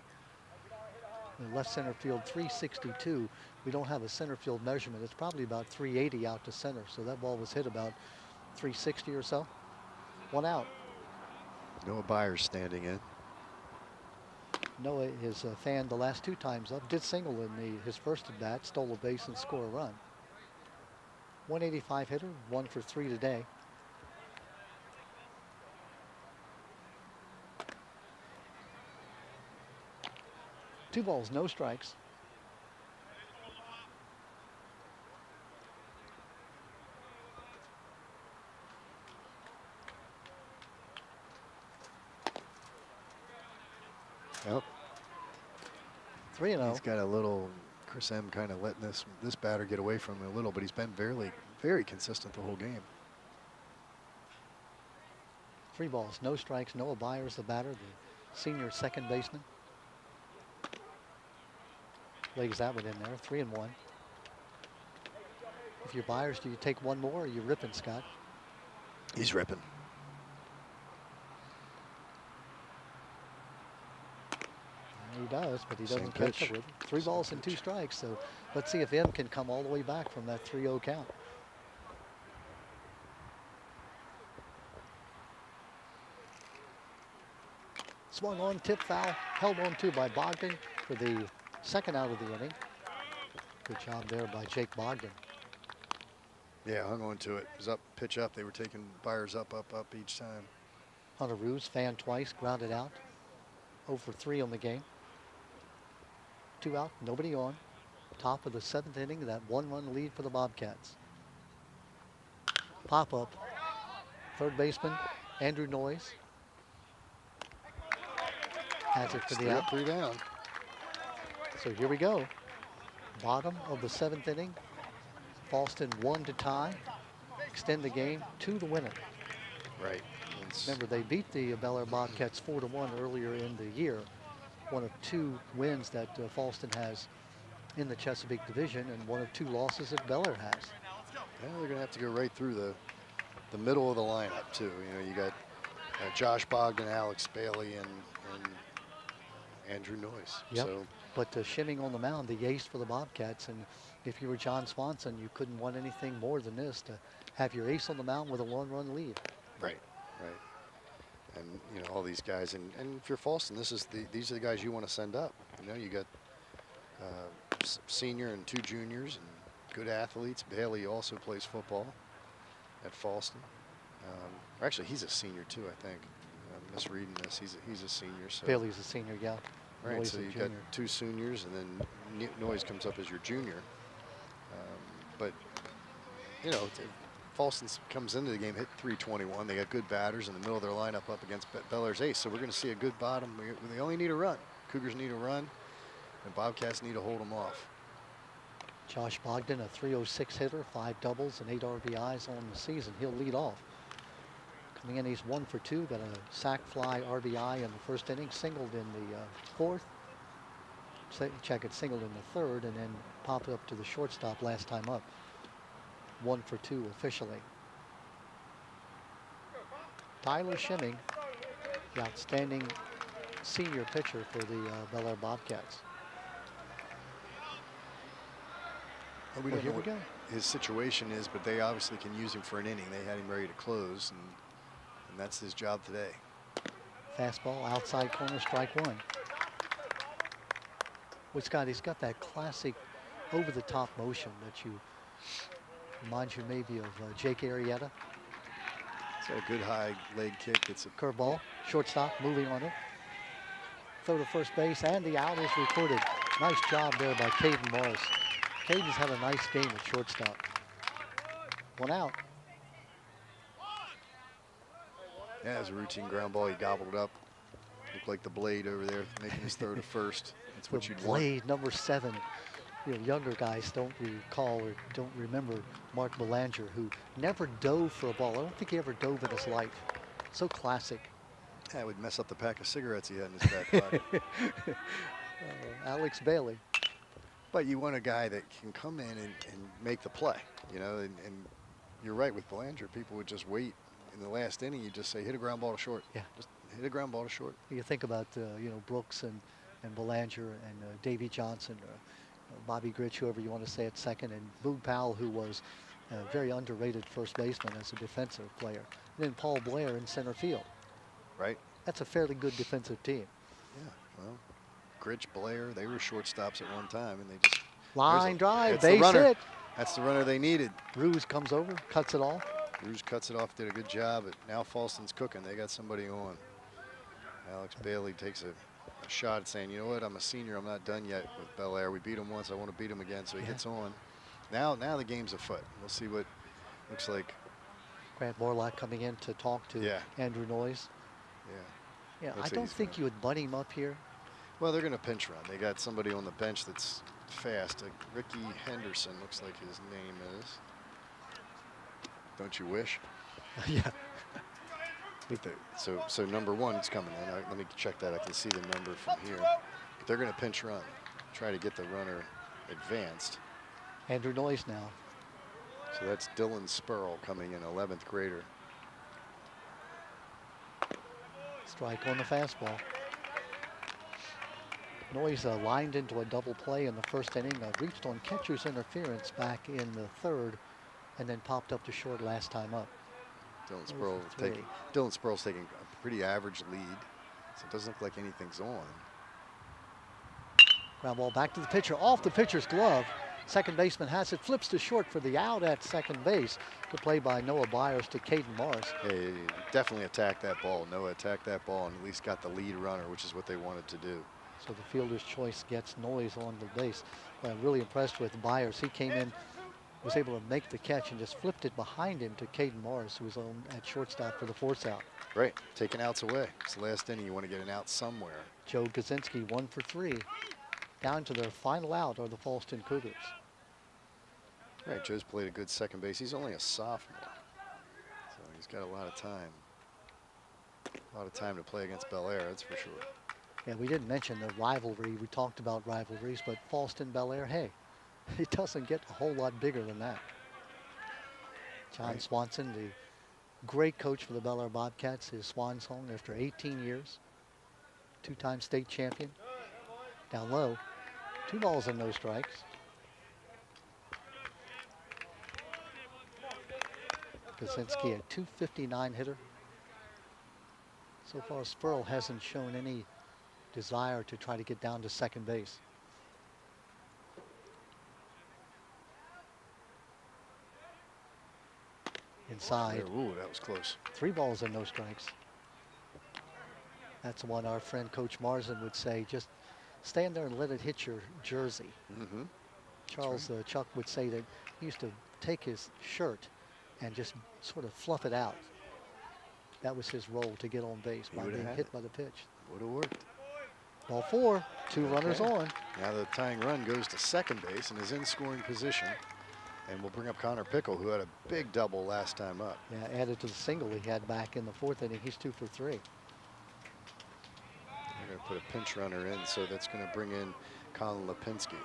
In left center field, 362. We don't have a center field measurement. It's probably about 380 out to center. So that ball was hit about 360 or so. 1 out. Noah Byers standing in. Noah is fanned the last 2 times up. Did single in his first at bat, stole a base and score a run. 185 hitter, 1 for 3 today. Two balls, no strikes. Yep. 3-0. He's got a little, Chris M kind of letting this batter get away from him a little, but he's been very consistent the whole game. 3 balls, no strikes. Noah Byers, the batter, the senior second baseman. Legs that one in there, 3-1. If you're Byers, do you take one more or are you ripping, Scott? He's ripping. He does, but he doesn't catch up with it. 3 balls and 2 strikes. So let's see if M can come all the way back from that 3-0 count. Swung on, tip foul, held on to by Bogdan for the second out of the inning. Good job there by Jake Bogdan. Yeah, hung on to it. It was up, pitch up. They were taking Byers up each time. Hunter Roos fanned twice, grounded out. 0 for 3 on the game. 2 out, nobody on. Top of the 7th inning, that 1-run lead for the Bobcats. Pop up. Third baseman, Andrew Noyes. Has it for the out. 3 down. So here we go. Bottom of the 7th inning. Fallston 1 to tie. Extend the game, 2 to win it. Right. Remember, they beat the Bel Air Bobcats 4-1 earlier in the year. One of 2 wins that Fallston has in the Chesapeake division, and one of 2 losses that Bel Air has. Yeah, they're going to have to go right through the middle of the lineup too. You know, you got Josh Bogdan, Alex Bailey, and Andrew Noyes. Yep. So, but shimming on the mound, the ace for the Bobcats, and if you were John Swanson, you couldn't want anything more than this, to have your ace on the mound with a 1-run lead. right. And you know all these guys, and if you're Fallston, these are the guys you want to send up. You know, you got senior and 2 juniors and good athletes. Bailey also plays football at Fallston. Actually, he's a senior too, I think. I'm misreading this. He's a senior. So. Bailey's a senior, yeah. Right. Noyes So you junior. got 2 seniors, and then Noyes comes up as your junior. But you know. Fallston comes into the game, hit 321. They got good batters in the middle of their lineup up against Bel Air's ace. So we're going to see a good bottom. They only need a run. Cougars need a run, and Bobcats need to hold them off. Josh Bogdan, a 306 hitter, 5 doubles and 8 RBIs on the season. He'll lead off. Coming in, he's 1 for 2. Got a sac fly RBI in the first inning, singled in the 4th. Check it, singled in the 3rd, and then popped up to the shortstop last time up. 1 for 2 officially. Tyler Shimming, the outstanding senior pitcher for the Bel Air Bobcats. Well, we don't know here we what his situation is, but they obviously can use him for an inning. They had him ready to close, and that's his job today. Fastball, outside corner, strike 1. Well, Scott, he's got that classic over-the-top motion that reminds you maybe of Jake Arrieta. It's got a good high leg kick. It's a Curveball, shortstop, moving on it. Throw to first base, and the out is recorded. Nice job there by Caden Morris. Caden's had a nice game at shortstop. 1 out. Yeah, it was a routine ground ball. He gobbled it up. Looked like the Blade over there making his throw to first. That's what you'd want. Blade, number 7. You know, younger guys don't recall or don't remember Mark Belanger, who never dove for a ball. I don't think he ever dove in his life. So classic. That would mess up the pack of cigarettes he had in his back pocket. Alex Bailey. But you want a guy that can come in and make the play, you know, and you're right with Belanger. People would just wait. In the last inning, you just say, hit a ground ball to short. Yeah. Just hit a ground ball to short. You think about, you know, Brooks and Belanger and Davey Johnson, Bobby Grich, whoever you want to say at second, and Boog Powell, who was a very underrated first baseman as a defensive player. And then Paul Blair in center field. Right. That's a fairly good defensive team. Yeah, well, Grich, Blair, they were shortstops at one time, and they just... Line drive, the base runner. hit. That's the runner they needed. Ruse comes over, cuts it off. Ruse cuts it off, did a good job, but now Fallston's cooking. They got somebody on. Alex Bailey takes a shot at saying, you know what, I'm a senior, I'm not done yet with Bel Air. We beat him once, I want to beat him again, so he gets on. Now the game's afoot. We'll see what looks like. Grant Morlock coming in to talk to Andrew Noyes. Yeah. Yeah, I don't think you would butt him up here. Well, they're going to pinch run. They got somebody on the bench that's fast. Ricky Henderson looks like his name is. Don't you wish? Yeah. So number 1's coming in. Let me check that. I can see the number from here. But they're going to pinch run, try to get the runner advanced. Andrew Noyes now. So that's Dylan Spurl coming in, 11th grader. Strike on the fastball. Noyes lined into a double play in the first inning, reached on catcher's interference back in the third, and then popped up to short last time up. Dylan Spurl's taking a pretty average lead, so it doesn't look like anything's on. Ground ball back to the pitcher, off the pitcher's glove. Second baseman has it, flips to short for the out at second base. Good play by Noah Byers to Caden Morris. Hey, definitely attacked that ball. Noah attacked that ball and at least got the lead runner, which is what they wanted to do. So the fielder's choice gets Noyes on the base. I'm really impressed with Byers. He came in, was able to make the catch and just flipped it behind him to Caden Morris, who was on at shortstop for the force out. Right, taking outs away. It's the last inning, you want to get an out somewhere. Joe Kaczynski 1 for 3. Down to their final out are the Fallston Cougars. Right, Joe's played a good second base. He's only a sophomore, so he's got a lot of time. A lot of time to play against Bel Air, that's for sure. Yeah, we didn't mention the rivalry. We talked about rivalries, but Fallston Bel Air, hey, it doesn't get a whole lot bigger than that. John Swanson, the great coach for the Bel Air Bobcats, his swan song after 18 years. 2-time state champion. Down low, 2 balls and no strikes. Kaczynski, a .259 hitter. So far, Spurl hasn't shown any desire to try to get down to second base. Inside. Ooh, that was close. 3 balls and no strikes. That's one our friend Coach Marsden would say, just stand there and let it hit your jersey. Mm-hmm. Charles Chuck would say that he used to take his shirt and just sort of fluff it out. That was his role to get on base by being hit by the pitch. Would have worked. Ball 4, 2 runners on. Now the tying run goes to second base and is in scoring position. And we'll bring up Connor Pickle, who had a big double last time up. Yeah, added to the single he had back in the 4th inning. He's 2 for 3. They're going to put a pinch runner in, so that's going to bring in Colin Lipinski.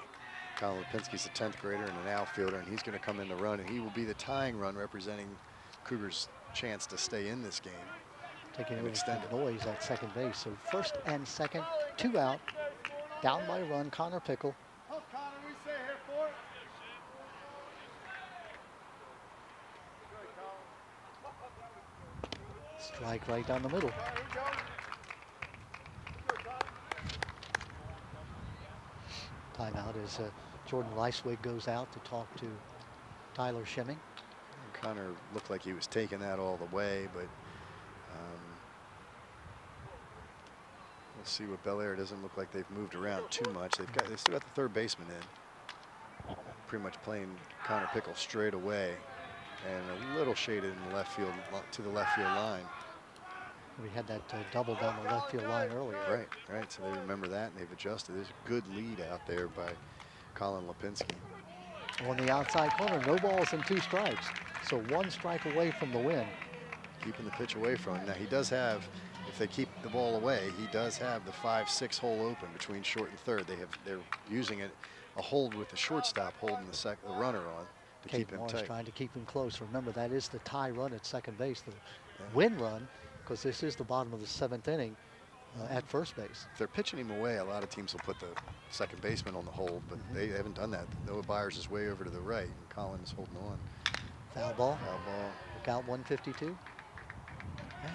Colin Lipinski's a 10th grader and an outfielder, and he's going to come in to run, and he will be the tying run representing Cougars' chance to stay in this game. Taking away from Noyes at second base. So first and second, 2 out. Down by a run, Connor Pickle. Strike right down the middle. Timeout as Jordan Leiswig goes out to talk to Tyler Schemming. Connor looked like he was taking that all the way, but we'll see what Bel Air. Doesn't look like they've moved around too much. They still got the third baseman in, pretty much playing Connor Pickle straight away, and a little shaded in the left field to the left field line. We had that double down the left field line earlier. Right, right. So they remember that, and they've adjusted. There's a good lead out there by Colin Lipinski. On the outside corner, no balls and 2 strikes. So 1 strike away from the win. Keeping the pitch away from him. Now he does have, if they keep the ball away, he does have the 5-6 hole open between short and third. They're using it a hold with the shortstop holding the runner on to keep him Morris tight. trying to keep him close. Remember, that is the tie run at second base, the win run, because this is the bottom of the 7th inning at first base. If they're pitching him away, a lot of teams will put the second baseman on the hold, but they haven't done that. Noah Byers is way over to the right, and Colin is holding on. Foul ball. Foul ball. Look out, 152. Yeah.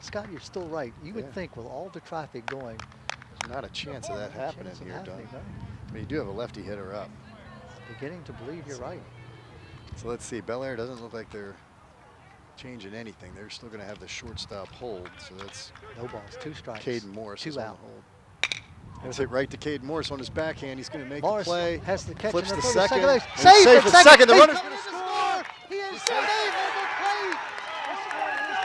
Scott, you're still right. You would think with all the traffic going. There's not a chance of that happening here, Don. No. But you do have a lefty hitter up. I'm beginning to believe you're right. So let's see. Bel Air doesn't look like they're changing anything. They're still going to have the shortstop hold. So that's no balls, 2 strikes. Caden Morris 2 is out. on the hold. That's hit right to Caden Morris on his backhand. He's going to make Morris the play. Has the catch flips in the the second. base. And Safe at second. The He's runner's coming going to to score. He is safe at the plate. The score is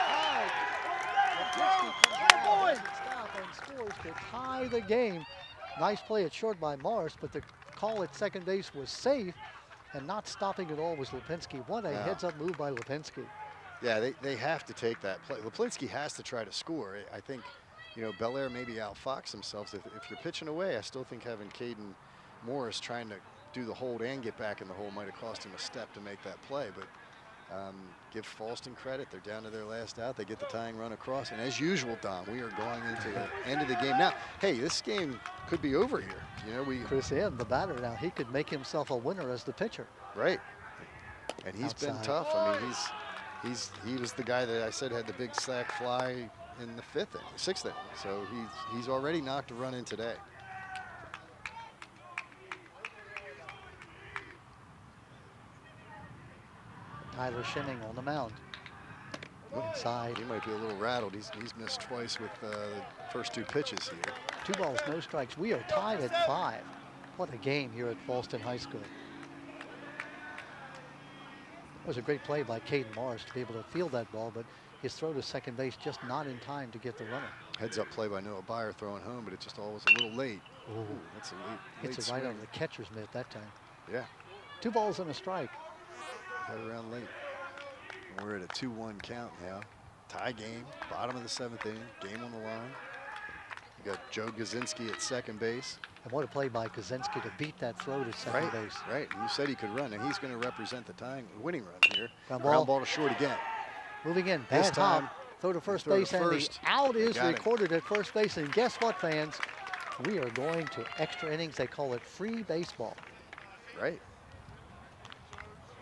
tied. Stop and scores to tie the game. Nice play at short by Morris, but the call at second base was safe, and not stopping at all was Lipinski. What a heads-up move by Lipinski. Yeah, they have to take that play. Lipinski has to try to score. I think, Bel Air maybe outfox themselves. If you're pitching away, I still think having Caden Morris trying to do the hold and get back in the hole might have cost him a step to make that play. But give Fallston credit. They're down to their last out. They get the tying run across. And as usual, Don, we are going into the end of the game. Now, hey, this game could be over here. Chris Inn, the batter now, he could make himself a winner as the pitcher. Right. And he's been Outside. tough. I mean, he was the guy that I said had the big sack fly in the 6th inning. So he's already knocked a run in today. Tyler Schenning on the mound. Inside. He might be a little rattled. He's missed twice with the first 2 pitches here. 2 balls, no strikes. We are tied at 5. What a game here at Fallston High School. It was a great play by Caden Morris to be able to field that ball, but his throw to second base just not in time to get the runner. Heads up play by Noah Byer throwing home, but it just all was a little late. Ooh, that's a late it's right swing. over the catcher's mitt that time. Yeah. 2 balls and a strike. Got around late. And we're at a 2-1 count now. Tie game, bottom of the 7th inning, game on the line. We got Joe Gazinski at second base. And what a play by Kaczynski to beat that throw to second base. Right, you said he could run, and he's going to represent the winning run here. Ground ball to short again. Moving in, This bad time, hop, throw to first throw to base, and first. the out is Got it. recorded at first base. And guess what, fans? We are going to extra innings. They call it free baseball. Right.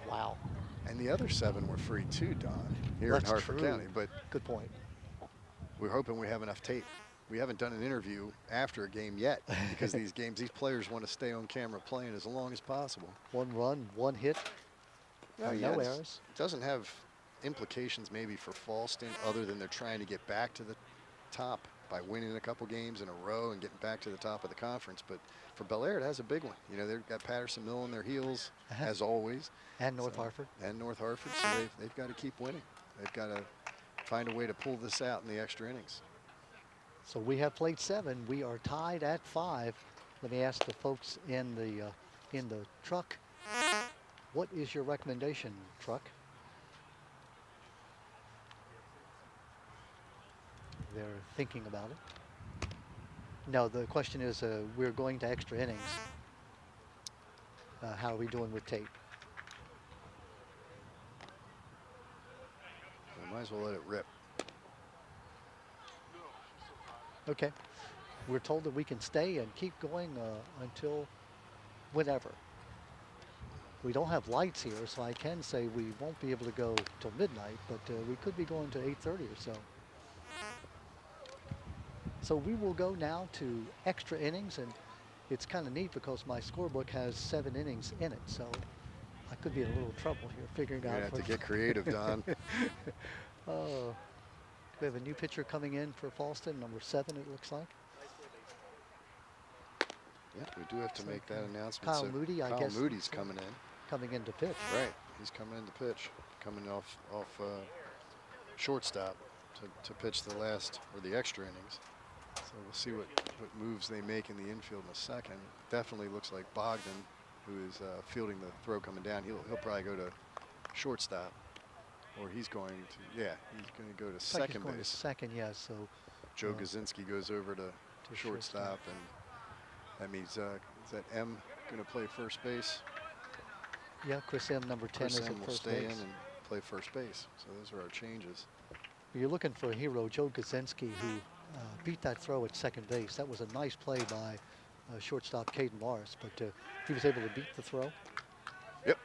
Wow. And the other 7 were free too, Don, here in Harford County. But good point. We're hoping we have enough tape. We haven't done an interview after a game yet because these players want to stay on camera playing as long as possible. 1 run, 1 hit, no errors. It doesn't have implications maybe for Fallston other than they're trying to get back to the top by winning a couple games in a row and getting back to the top of the conference. But for Bel Air, it has a big one. They've got Patterson Mill on their heels, as always. And North Hartford. And North Hartford, so they've got to keep winning. They've got to find a way to pull this out in the extra innings. So we have played 7. We are tied at 5. Let me ask the folks in the truck, what is your recommendation, truck? They're thinking about it. No, the question is, we're going to extra innings. How are we doing with tape? We might as well let it rip. Okay. We're told that we can stay and keep going until whenever. We don't have lights here, so I can say we won't be able to go till midnight, but we could be going to 8:30 or so. So we will go now to extra innings, and it's kind of neat because my scorebook has 7 innings in it, so I could be in a little trouble here figuring out. You're gonna have to get creative, Don. Oh, we have a new pitcher coming in for Fallston, number 7, it looks like. Yeah, we do have to make that announcement. Kyle Moody, I guess. Kyle Moody's coming in. Coming in to pitch. Right, he's coming in to pitch, coming off shortstop. to pitch the last or the extra innings. So we'll see what moves they make in the infield in a second. Definitely looks like Bogdan, who is fielding the throw coming down. He'll probably go to shortstop, or he's going to he's going to go to second base. Second, yeah. So Joe Gazinski goes over to shortstop, and that means is that M going to play first base? Yeah, Chris M, number 10, Chris is M at will first stay base. in and play first base. So those are our changes. You're looking for a hero, Joe Gazinski, who beat that throw at second base. That was a nice play by shortstop Caden Morris, but he was able to beat the throw. Yep.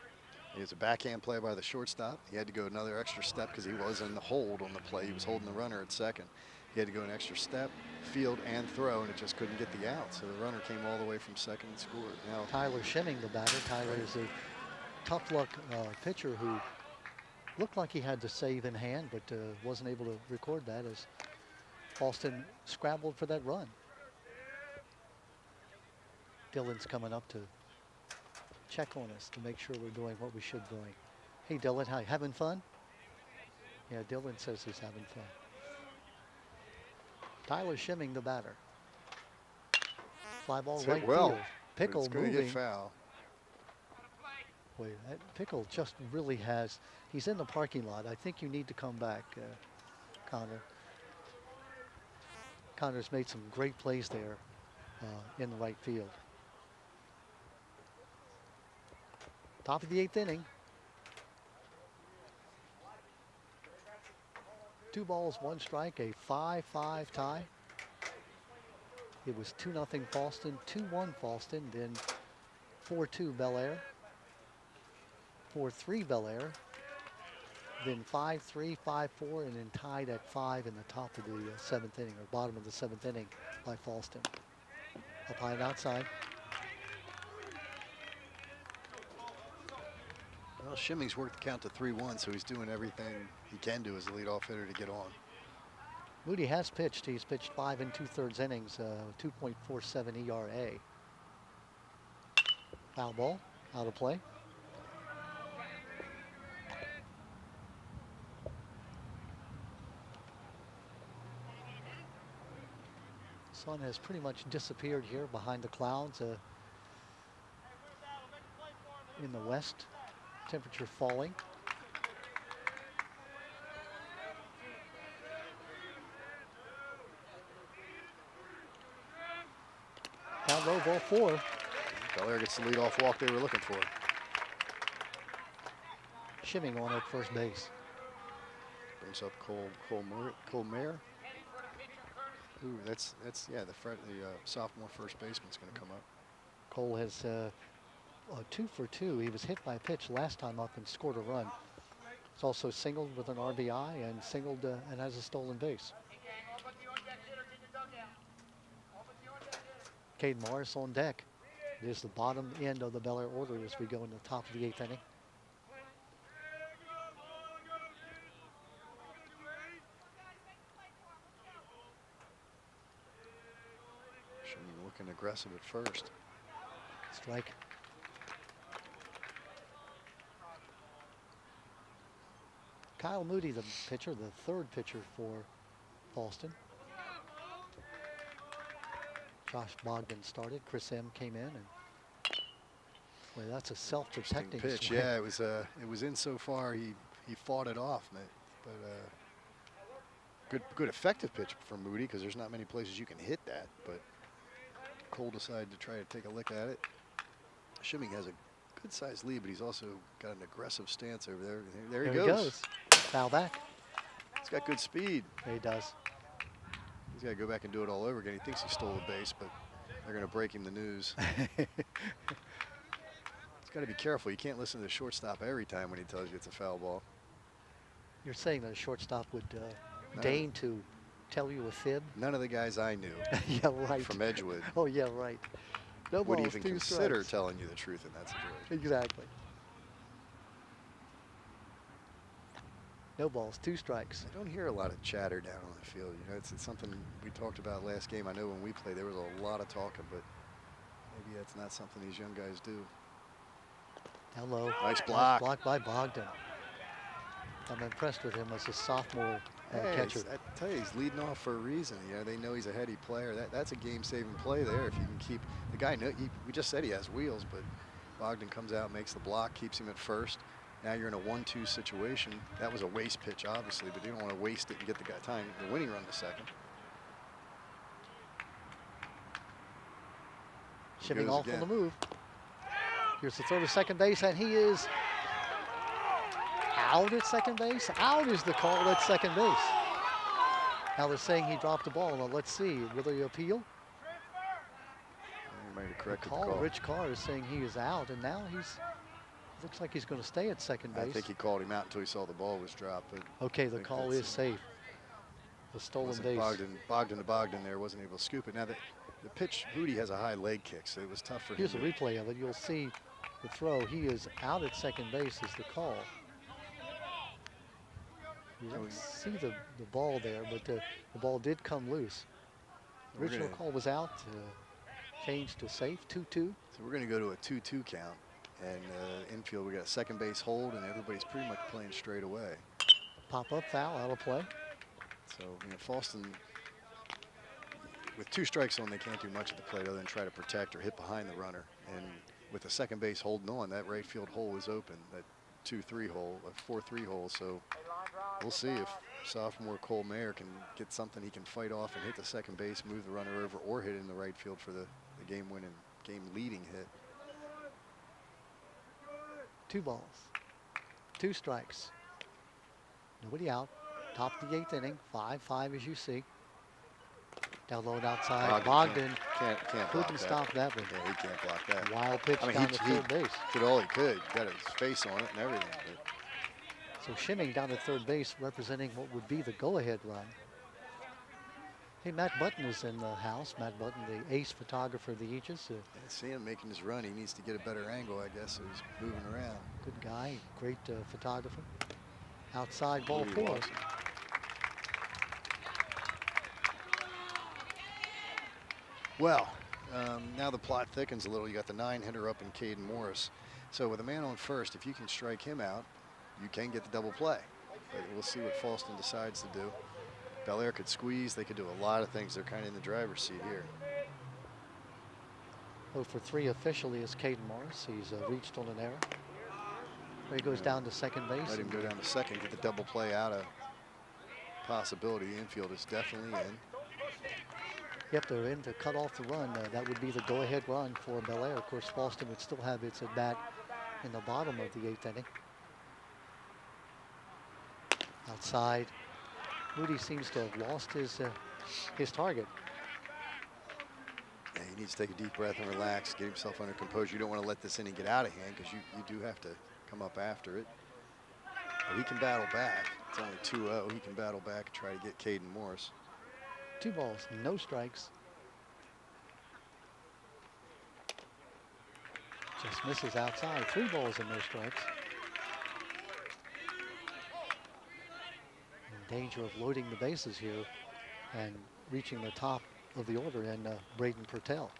He has a backhand play by the shortstop. He had to go another extra step because he was in the hold on the play. He was holding the runner at second. He had to go an extra step, field and throw, and it just couldn't get the out. So the runner came all the way from second and scored. Now Tyler Shimming, the batter. Tyler is a tough luck pitcher who looked like he had the save in hand, but wasn't able to record that as Fallston scrambled for that run. Dylan's coming up to check on us to make sure we're doing what we should doing. Hey Dylan, hi, having fun? Yeah, Dylan says he's having fun. Tyler Shimming, the batter. Fly ball right field. Pickle it's going to get foul. Boy, that Pickle just really has, he's in the parking lot. I think you need to come back, Connor. Connor's made some great plays there in the right field. Top of the 8th inning. 2 balls, 1 strike, a 5-5 tie. It was 2-0 Fallston, 2-1 Fallston, then 4-2 Bel Air, 4-3 Bel Air, then 5-3, 5-4, and then tied at 5 in the top of the 7th inning, or bottom of the 7th inning by Fallston. Up high and outside. Well, Shimming's worked the count to 3-1, so he's doing everything he can do as a leadoff hitter to get on. Moody has pitched. He's pitched 5 2/3 innings, 2.47 ERA. Foul ball, out of play. Sun has pretty much disappeared here behind the clouds in the west. Temperature falling. Down low, ball 4. Bel Air gets the leadoff walk they were looking for. Shimming on at first base. Brings up Cole Mayer. Ooh, that's the sophomore first baseman's going to come up. Cole has 2 for 2. He was hit by a pitch last time up and scored a run. He's also singled with an RBI and singled and has a stolen base. Caden Morris on deck. It is the bottom end of the Bel Air order as we go into the top of the 8th inning. Shimming looking aggressive at first. Strike. Kyle Moody, the pitcher, the 3rd pitcher for Fallston. Josh Bogdan started. Chris M came in, and boy, that's a self-protecting pitch. swing. Yeah, it was in so far. He fought it off, but good effective pitch for Moody because there's not many places you can hit that. But Cole decided to try to take a lick at it. Shimming has a good-sized lead, but he's also got an aggressive stance over there. There he goes. Foul back. He's got good speed. Yeah, he does. He's got to go back and do it all over again. He thinks he stole a base, but they're going to break him the news. He's got to be careful. You can't listen to the shortstop every time when he tells you it's a foul ball. You're saying that a shortstop would deign to tell you a fib? None of the guys I knew yeah, right. from Edgewood oh, yeah, right. No would balls, even 2 consider strikes. telling you the truth in that situation. Exactly. No balls, 2 strikes. I don't hear a lot of chatter down on the field. You know, it's something we talked about last game. I know when we played, there was a lot of talking, but maybe that's not something these young guys do. Hello. Nice block. Nice block by Bogdan. I'm impressed with him as a sophomore Hey, catcher. I tell you, he's leading off for a reason. You know, they know he's a heady player. That's a game-saving play there. If you can keep the guy, we just said he has wheels, but Bogdan comes out, makes the block, keeps him at first. Now you're in a 1-2 situation. That was a waste pitch, obviously, but you don't want to waste it and get the guy time the winning run to second. Shimming off on the move. Here's the throw to second base, and he is out at second base. Out is the call at second base. Now they're saying he dropped the ball. Now let's see. Will they appeal? The call. Rich Carr is saying he is out, and now looks like he's going to stay at second base. I think he called him out until he saw the ball was dropped. But okay, the call is safe. The stolen base. Bogdan to Bogdan there wasn't able to scoop it. Now the pitch, Rudy has a high leg kick, so it was tough for him. Here's a replay of it. You'll see the throw. He is out at second base is the call. You don't see the ball there, but the ball did come loose. The original call was out, changed to safe, 2-2. So we're going to go to a 2-2 count. And infield, we got a second base hold, and everybody's pretty much playing straight away. Pop-up foul, out of play. So, you know, Fallston, with 2 strikes on, they can't do much at the plate other than try to protect or hit behind the runner. And with the second base holding on, that right field hole is open, that 2-3 hole, a 4-3 hole. So we'll see if sophomore Cole Mayer can get something he can fight off and hit the second base, move the runner over, or hit in the right field for the game-winning, game-leading hit. 2 balls, 2 strikes. Nobody out. Top of the 8th inning. 5-5 as you see. Down low and outside. Bogdan couldn't stop that one. Yeah, he can't block that. Wild pitch down to third base. Did all he could. Got his face on it and everything. So shimming down to third base, representing what would be the go-ahead run. Hey, Matt Button is in the house. Matt Button, the ace photographer of the Aegis. See him making his run. He needs to get a better angle, I guess, so he's moving around. Good guy, great photographer. Outside ball 4. Well, now the plot thickens a little. You got the 9-hitter up in Caden Morris. So with a man on first, if you can strike him out, you can get the double play. But we'll see what Fallston decides to do. Bel Air could squeeze. They could do a lot of things. They're kind of in the driver's seat here. 0 for 3 officially is Caden Morris. He's reached on an error. He goes down to second base. Let him go down to second, get the double play out of possibility. The infield is definitely in. Yep, they're in to cut off the run. That would be the go-ahead run for Bel Air. Of course, Fallston would still have its at-bat in the bottom of the 8th inning. Outside. Moody seems to have lost his target. Yeah, he needs to take a deep breath and relax, get himself under composure. You don't want to let this inning get out of hand because you do have to come up after it. But he can battle back. It's only 2-0. He can battle back and try to get Caden Morris. 2 balls, no strikes. Just misses outside. 3 balls and no strikes. In danger of loading the bases here and reaching the top of the order in Braden Purtell.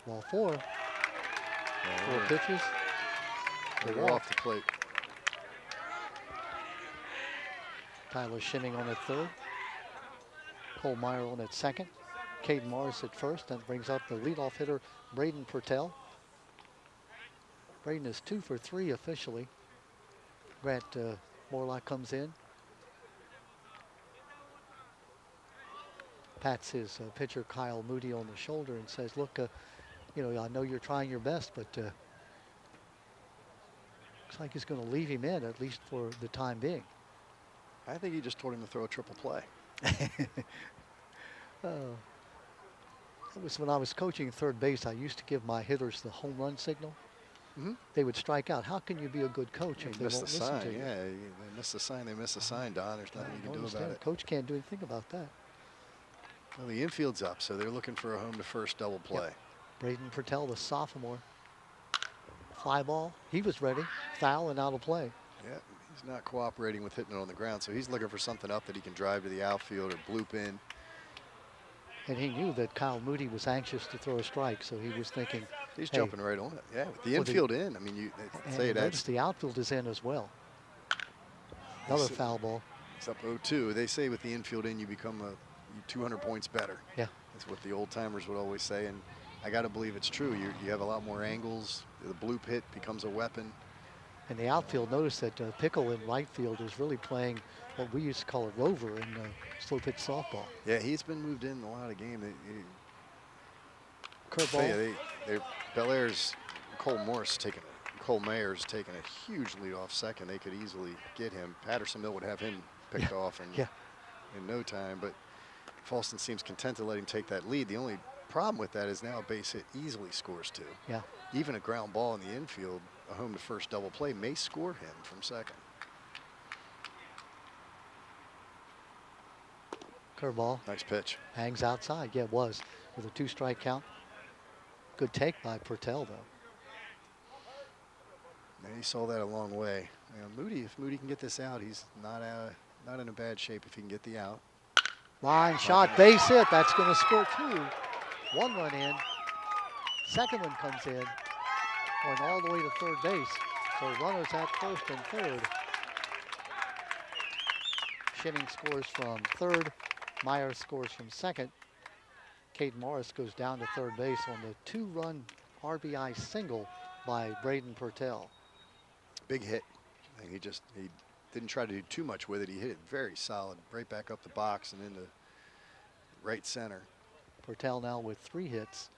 Ball 4. 4 pitches. They were off the plate. Tyler Shimming on at third. Cole Meyer on at second. Caden Morris at first. That brings up the leadoff hitter, Braden Purtell. Braden is 2 for 3 officially. Grant Morlock comes in. Pats his pitcher Kyle Moody on the shoulder and says, look, you know, I know you're trying your best, but looks like he's going to leave him in, at least for the time being. I think he just told him to throw a triple play. That was when I was coaching third base. I used to give my hitters the home run signal. Mm-hmm. They would strike out. How can you be a good coach if they won't listen to you? Yeah, they miss the sign. They miss the sign, Don. There's nothing you can do about it. Coach can't do anything about that. Well, the infield's up, so they're looking for a home to first double play. Yep. Braden Purtell, the sophomore. Fly ball. He was ready. Foul and out of play. Yeah, he's not cooperating with hitting it on the ground, so he's looking for something up that he can drive to the outfield or bloop in. And he knew that Kyle Moody was anxious to throw a strike, so he was thinking, He's hey, jumping right on it. Yeah, with the well, infield in. I mean, they and say you that's. notice the outfield is in as well. They Another say, foul ball. it's up 0-2. They say with the infield in, you become 200 points better. Yeah. That's what the old timers would always say, and I got to believe it's true. You have a lot more angles. The bloop hit becomes a weapon. And the outfield, notice that Pickle in right field is really playing what we used to call a rover in slow pitch softball. Yeah, he's been moved in a lot of games. Curveball. Bel Air's Cole Mayer's taking a huge lead off second. They could easily get him. Patterson Mill would have him picked off in no time, but Fallston seems content to let him take that lead. The only problem with that is now a base hit easily scores 2. Yeah. Even a ground ball in the infield, a home to first double play may score him from second. Curveball. Nice pitch. Hangs outside. Yeah, it was. With a 2-strike count. Good take by Purtell, though. And he saw that a long way. You know, Moody, if Moody can get this out, he's not in a bad shape if he can get the out. Line shot, base hit. That's going to score 2. 1 run in. Second one comes in. Going all the way to third base. So runners at first and third. Schinning scores from third. Meyer scores from second. Caden Morris goes down to third base on the 2-run RBI single by Braden Purtell. Big hit. And he didn't try to do too much with it. He hit it very solid, right back up the box and into right center. Purtell now with 3 hits.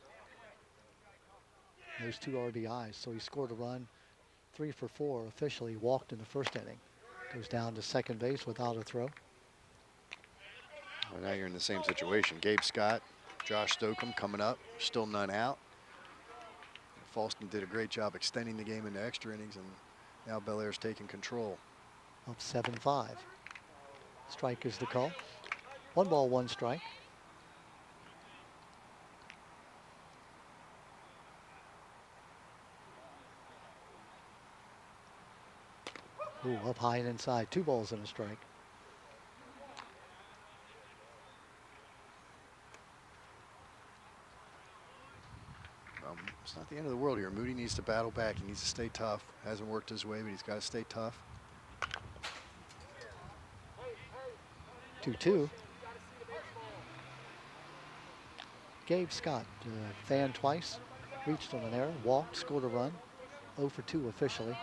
Those 2 RBIs. So he scored a run, 3 for 4 officially, walked in the first inning. Goes down to second base without a throw. Well, now you're in the same situation. Gabe Scott, Josh Stokeham coming up, still none out. Fallston did a great job extending the game into extra innings, and now Bel Air's taking control. Up 7-5. Strike is the call. 1 ball, 1 strike. Ooh, up high and inside. 2 balls and a strike. It's not the end of the world here. Moody needs to battle back. He needs to stay tough. Hasn't worked his way, but he's got to stay tough. 2-2. Gabe Scott fanned twice, reached on an error, walked, scored a run. 0 for 2 officially.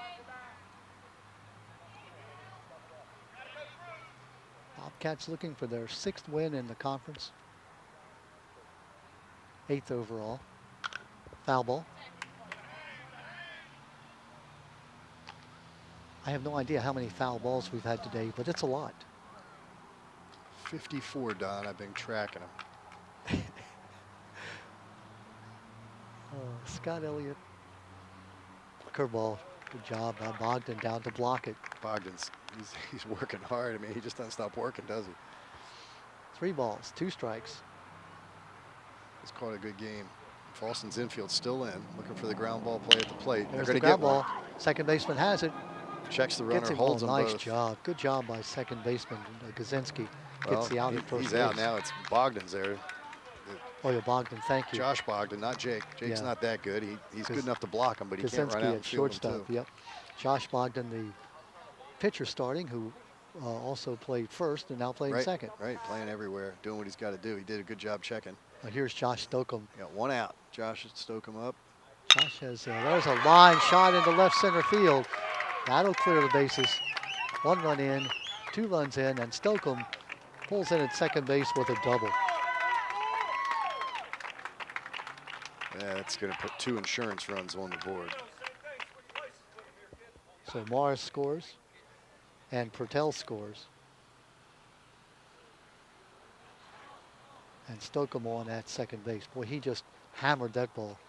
Bobcats looking for their 6th win in the conference. 8th overall. Foul ball. I have no idea how many foul balls we've had today, but it's a lot. 54, Don. I've been tracking them. Scott Elliott. Curveball. Good job by Bogdan down to block it. Bogdan's he's working hard. I mean, he just doesn't stop working, does he? 3 balls, 2 strikes. He's caught a good game. Fallston's infield still in, looking for the ground ball play at the plate. There's They're the going to get ground one. ball. Second baseman has it. Checks the Gets runner, him. holds them Nice both. job. Good job by second baseman Gazinski. Gets the out at first He's base. out now. It's Bogdan's there. Oh, yeah, Bogdan, thank you. Josh Bogdan, not Jake. Jake's not that good. He's good enough to block him, but he can't run out and field him shortstop. too. Yep. Josh Bogdan, the pitcher starting, who also played first and now playing second. Right, playing everywhere, doing what he's got to do. He did a good job checking. Here's Josh Stokeham. Got 1 out. Josh Stokeham up. Josh has, there's a line shot into left center field. That'll clear the bases. 1 run in, 2 runs in, and Stokeham pulls in at second base with a double. Yeah, that's going to put 2 insurance runs on the board. So Morris scores, and Purtell scores. And Stokeham on at second base. Boy, he just hammered that ball.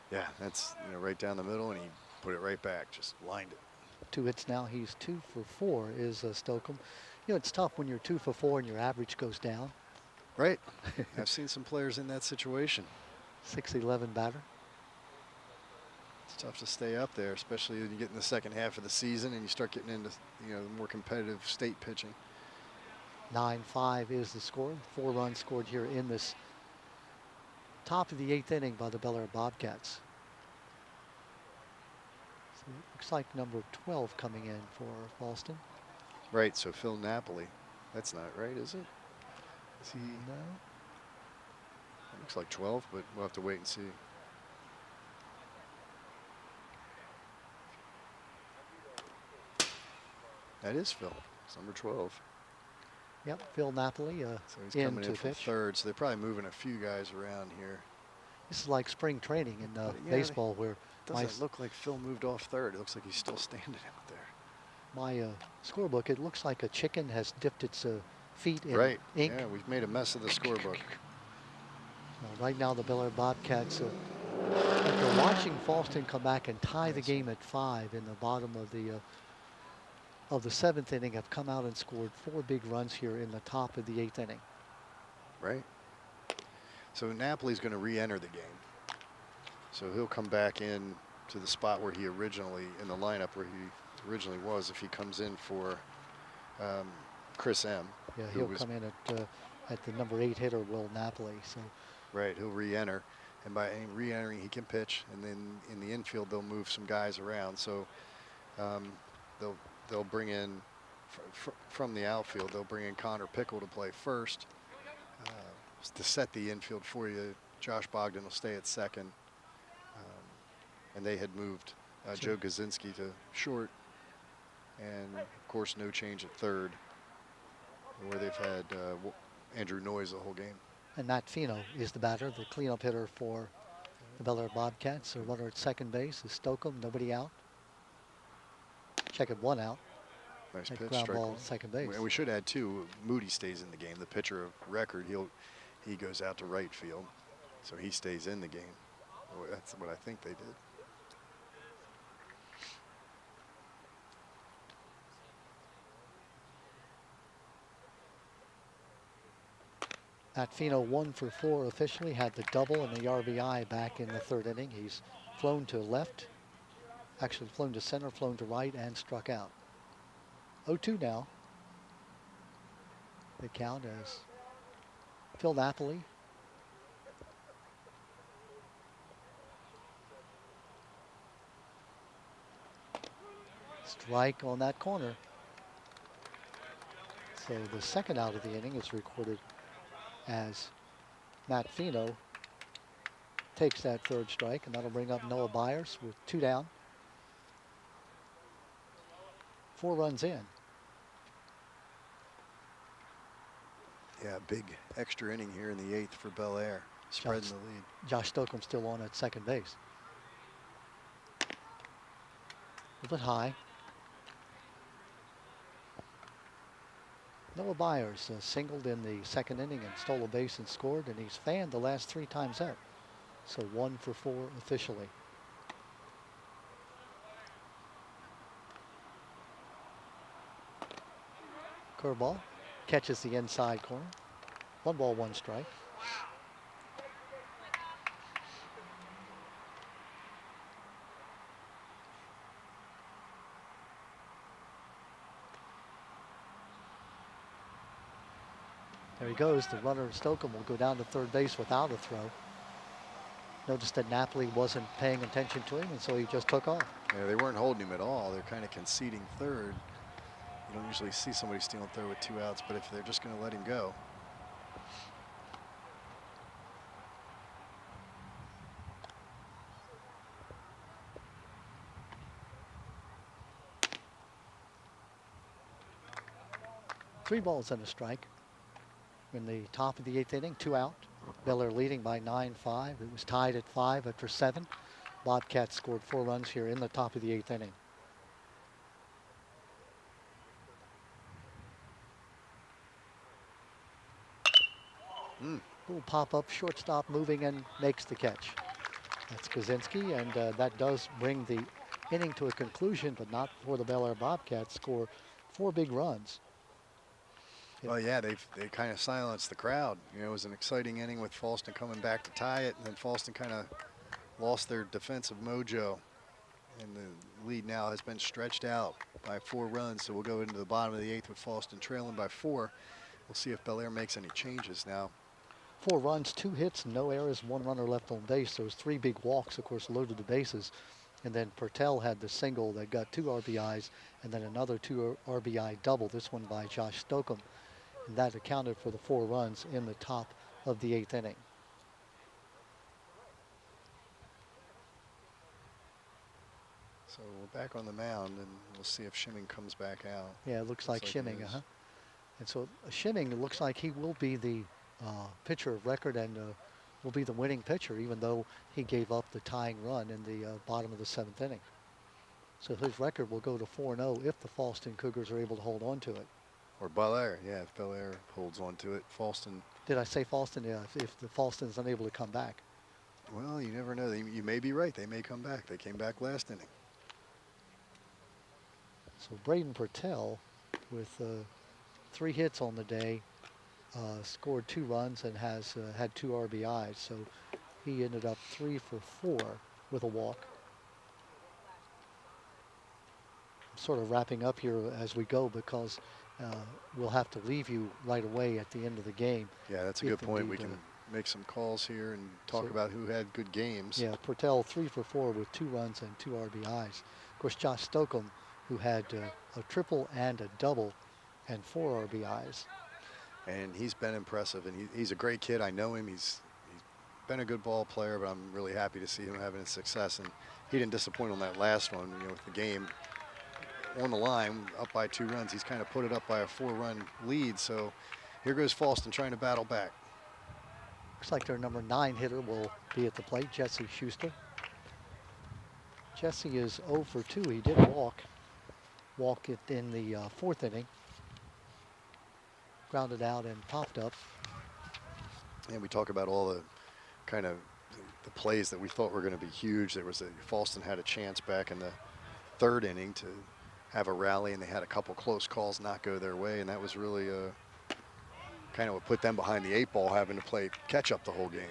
Yeah, that's right down the middle, and he put it right back, just lined it. 2 hits now. He's 2 for 4 is Stokeham. It's tough when you're 2 for 4 and your average goes down. Right. I've seen some players in that situation. 6'11" batter. It's tough to stay up there, especially when you get in the second half of the season and you start getting into more competitive state pitching. 9-5 is the score. 4 runs scored here in this top of the 8th inning by the Bel Air Bobcats. So it looks like number 12 coming in for Fallston. Right, so Phil Napoli. That's not right, is it? Is he? No. It looks like 12, but we'll have to wait and see. That is Phil. It's number 12. Yep, Phil Napoli So he's in coming to in from pitch. third, so they're probably moving a few guys around here. This is like spring training in Yeah, baseball, where It doesn't look like Phil moved off third. It looks like he's still standing out there. my scorebook, it looks like a chicken has dipped its feet in Right. ink. Yeah, we've made a mess of the scorebook. Right now, the Bel Air Bobcats, after watching Fallston come back and tie the game at 5 in the bottom of the 7th inning, have come out and scored 4 big runs here in the top of the 8th inning. Right. So Napoli's going to re-enter the game. So he'll come back in to the spot where he originally, in the lineup where he originally was, if he comes in for Chris M. Yeah, he'll come in at the number 8 hitter, Will Napoli. So. Right, he'll re-enter, and by re-entering he can pitch, and then in the infield they'll move some guys around. So they'll bring in from the outfield, they'll bring in Connor Pickle to play first to set the infield for you. Josh Bogdan will stay at second, and they had moved Joe Gazinski to short, and of course no change at third, where they've had Andrew Noyes the whole game. And Matt Fino is the batter, the cleanup hitter for the Bel Air Bobcats. So runner at second base is Stokeham, nobody out. Check it, 1 out. Nice That pitch, ground strike ball one. at second base. And we should add too, Moody stays in the game. The pitcher of record, he goes out to right field, so he stays in the game. Well, that's what I think they did. Matt Fino 1 for 4 officially, had the double and the RBI back in the 3rd inning. He's flown to left, actually flown to center, flown to right, and struck out. 0-2 now. The count as Phil Napoli. Strike on that corner. So the second out of the inning is recorded as Matt Fino takes that 3rd strike, and that'll bring up Noah Byers with 2 down. 4 runs in. Yeah, big extra inning here in the 8th for Bel Air, spreading the lead. Josh Stokeham still on at second base. A little bit high. Noah Byers singled in the 2nd inning and stole a base and scored, and he's fanned the last 3 times out. So 1 for 4 officially. Curveball catches the inside corner. 1 ball, 1 strike. There he goes. The runner, Stokeham, will go down to 3rd base without a throw. Noticed that Napoli wasn't paying attention to him, and so he just took off. Yeah, they weren't holding him at all. They're kind of conceding third. You don't usually see somebody stealing third with 2 outs, but if they're just going to let him go. Three balls and a strike in the top of the 8th inning, 2 out. Bel Air leading by 9-5. It was tied at 5 after 7. Bobcats scored 4 runs here in the top of the 8th inning. Little pop-up, shortstop moving and makes the catch. That's Kaczynski, and that does bring the inning to a conclusion, but not for the Bel Air Bobcats. Score 4 big runs. Well, yeah, they kind of silenced the crowd. You know, it was an exciting inning with Fallston coming back to tie it, and then Fallston kind of lost their defensive mojo. And the lead now has been stretched out by 4 runs, so we'll go into the bottom of the 8th with Fallston trailing by 4. We'll see if Bel Air makes any changes now. 4 runs, 2 hits, no errors, 1 runner left on base. Those 3 big walks, of course, loaded the bases. And then Pertel had the single that got 2 RBIs, and then another 2 RBI double, this one by Josh Stockham. And that accounted for the 4 runs in the top of the 8th inning. So we're back on the mound, and we'll see if Shimming comes back out. Yeah, it looks like Shimming, it is. And so Shimming looks like he will be the pitcher of record and will be the winning pitcher, even though he gave up the tying run in the bottom of the 7th inning. So his record will go to 4-0 if the Fallston Cougars are able to hold on to it. Or Bel Air, yeah, if Bel Air holds on to it. Fallston. Did I say Fallston? Yeah, if the Fallston is unable to come back. Well, you never know. You may be right. They may come back. They came back last inning. So Braden Pertel with 3 hits on the day, scored 2 runs and has had 2 RBIs. So he ended up 3 for 4 with a walk. I'm sort of wrapping up here as we go because we'll have to leave you right away at the end of the game. Yeah, that's a good point. We can make some calls here and talk about who had good games. Yeah, Pertel 3 for 4 with 2 runs and 2 RBIs. Of course, Josh Stockham, who had a triple and a double and 4 RBIs. And he's been impressive, and he's a great kid. I know him. He's been a good ball player, but I'm really happy to see him having success. And he didn't disappoint on that last one, with the game on the line, up by 2 runs. He's kind of put it up by a 4-run lead. So here goes Fallston trying to battle back. Looks like their number 9 hitter will be at the plate, Jesse Schuster. Jesse is 0 for 2. He did walk it in the 4th inning. Grounded out and popped up. And we talk about all the kind of the plays that we thought were going to be huge. There was Fallston had a chance back in the 3rd inning to have a rally, and they had a couple close calls not go their way, and that was really kind of what put them behind the 8 ball, having to play catch up the whole game.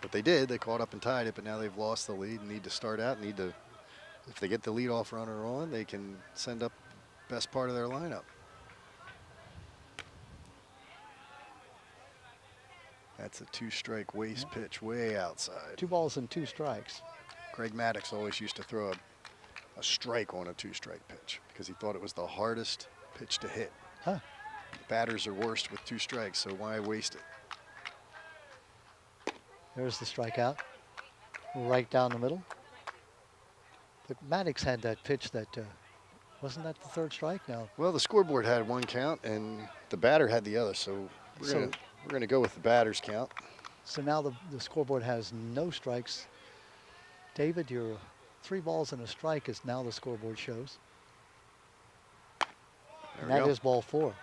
But they did. They caught up and tied it, but now they've lost the lead and need to start out. If they get the leadoff runner on, they can send up best part of their lineup. That's a 2-strike waste pitch way outside. 2 balls and 2 strikes. Greg Maddox always used to throw a strike on a 2-strike pitch because he thought it was the hardest pitch to hit. Huh. Batters are worst with 2 strikes, so why waste it? There's the strikeout, right down the middle. But Maddox had that pitch that, wasn't that the 3rd strike? No. Well, the scoreboard had 1 count, and the batter had the other, so we're gonna go with the batter's count. So now the scoreboard has no strikes. David, your 3 balls and a strike is now the scoreboard shows. And that is ball 4.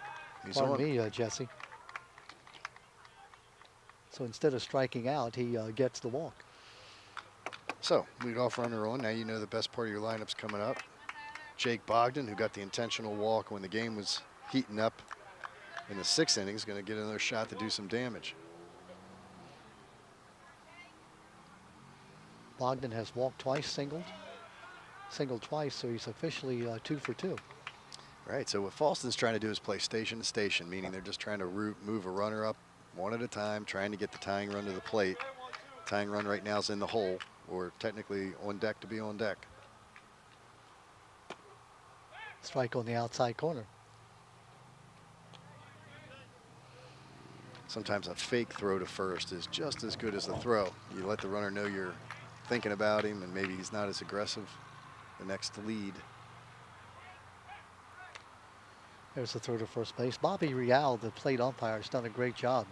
Pardon me, Jesse. So instead of striking out, he gets the walk. So, leadoff runner on. Now you know the best part of your lineup's coming up. Jake Bogdan, who got the intentional walk when the game was heating up in the 6th inning, is going to get another shot to do some damage. Bogdan has walked twice, singled twice, so he's officially 2 for 2. Right, so what Fallston's trying to do is play station to station, meaning they're just trying to move a runner up 1 at a time, trying to get the tying run to the plate. Tying run right now is in the hole, or technically on deck to be on deck. Strike on the outside corner. Sometimes a fake throw to first is just as good as the throw. You let the runner know you're thinking about him, and maybe he's not as aggressive the next lead. There's the throw to first base. Bobby Real, the plate umpire, has done a great job.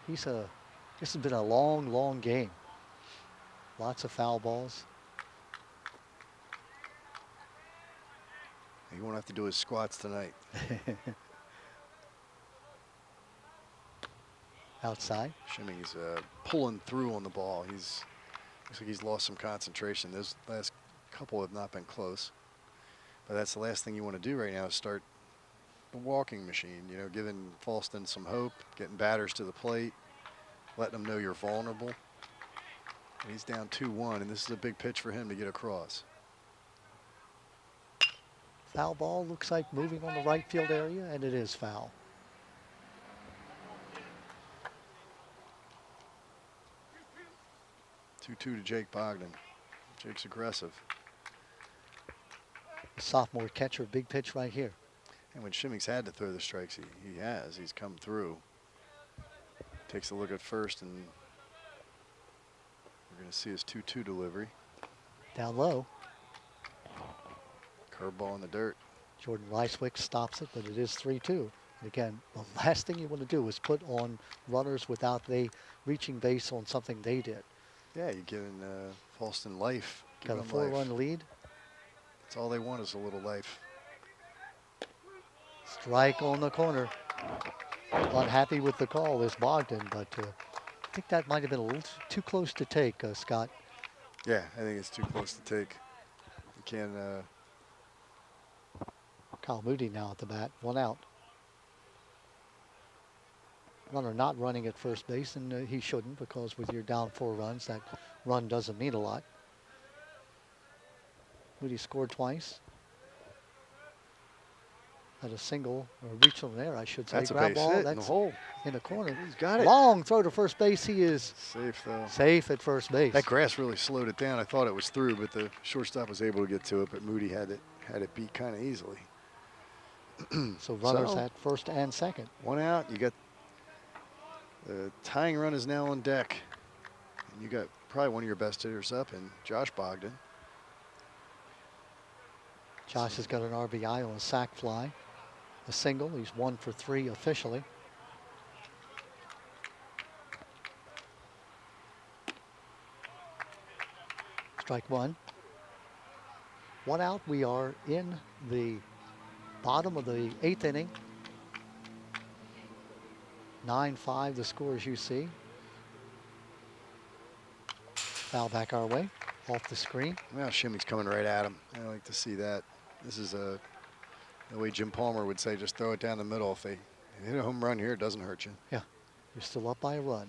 This has been a long, long game. Lots of foul balls. He won't have to do his squats tonight. Outside. Shimmy's pulling through on the ball. Looks like he's lost some concentration. Those last couple have not been close. But that's the last thing you want to do right now is start the walking machine, giving Fallston some hope, getting batters to the plate, letting them know you're vulnerable. And he's down 2-1, and this is a big pitch for him to get across. Foul ball looks like moving on the right field area, and it is foul. Two-two to Jake Bogdan. Jake's aggressive. The sophomore catcher, big pitch right here. And when Shimmings had to throw the strikes, he has. He's come through. Takes a look at first, and we're going to see his 2-2 delivery. Down low. Curveball in the dirt. Jordan Ricewick stops it, but it is 3-2. And again, the last thing you want to do is put on runners without they reaching base on something they did. Yeah, you're giving Fallston life. Got a 4-run lead. That's all they want is a little life. Strike on the corner. Unhappy with the call is Bogdan, but I think that might have been a little too close to take, Scott. Yeah, I think it's too close to take. You can't. Kyle Moody now at the bat, 1 out. Runner not running at first base, and he shouldn't, because with your down 4 runs, that run doesn't mean a lot. Moody scored twice. Had a single, or reach on there, I should say. That's a Ground base ball, hit that's in the hole. in the corner. He's got it. Long throw to first base. He is Safe, though. safe at first base. That grass really slowed it down. I thought it was through, but the shortstop was able to get to it, but Moody had it beat kind of easily. So runners at first and second. 1 out. You got the tying run is now on deck. And you got probably one of your best hitters up, and Josh Bogdan. Josh has got an RBI on a sac fly. A single. He's 1 for 3 officially. Strike 1. 1 out. We are in the bottom of the 8th inning. 9-5 the score as you see. Foul back our way, off the screen. Well, Shimmy's coming right at him. I like to see that. This is the way Jim Palmer would say, just throw it down the middle. If they hit a home run here, it doesn't hurt you. Yeah, you're still up by a run.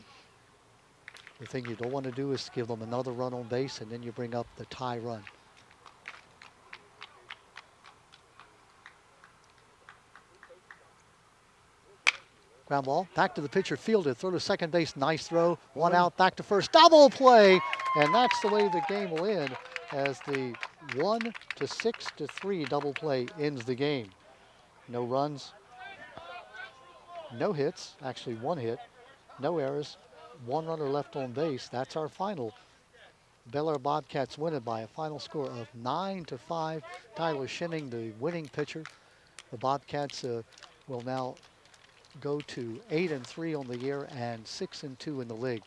The thing you don't want to do is give them another run on base, and then you bring up the tie run. Ground ball, back to the pitcher, fielded, throw to second base, nice throw, 1 out, back to first, double play, and that's the way the game will end as the 1-6-3 double play ends the game. No runs, no hits, actually 1 hit, no errors, 1 runner left on base. That's our final. Bel Air Bobcats win it by a final score of 9-5. Tyler Shimming, the winning pitcher. The Bobcats will now go to 8-3 on the year and 6-2 in the league.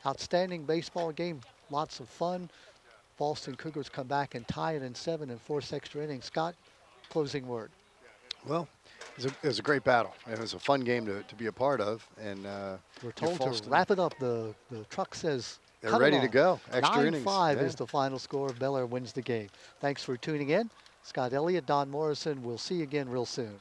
Outstanding baseball game, lots of fun. Fallston Cougars come back and tie it in 7 and 4 extra innings. Scott, closing word. Well, it was a great battle. It was a fun game to be a part of. And we're told to wrap it up. The truck says they're ready to go. Extra innings. 9-5 is the final score. Bel Air wins the game. Thanks for tuning in. Scott Elliott, Don Morrison. We'll see you again real soon.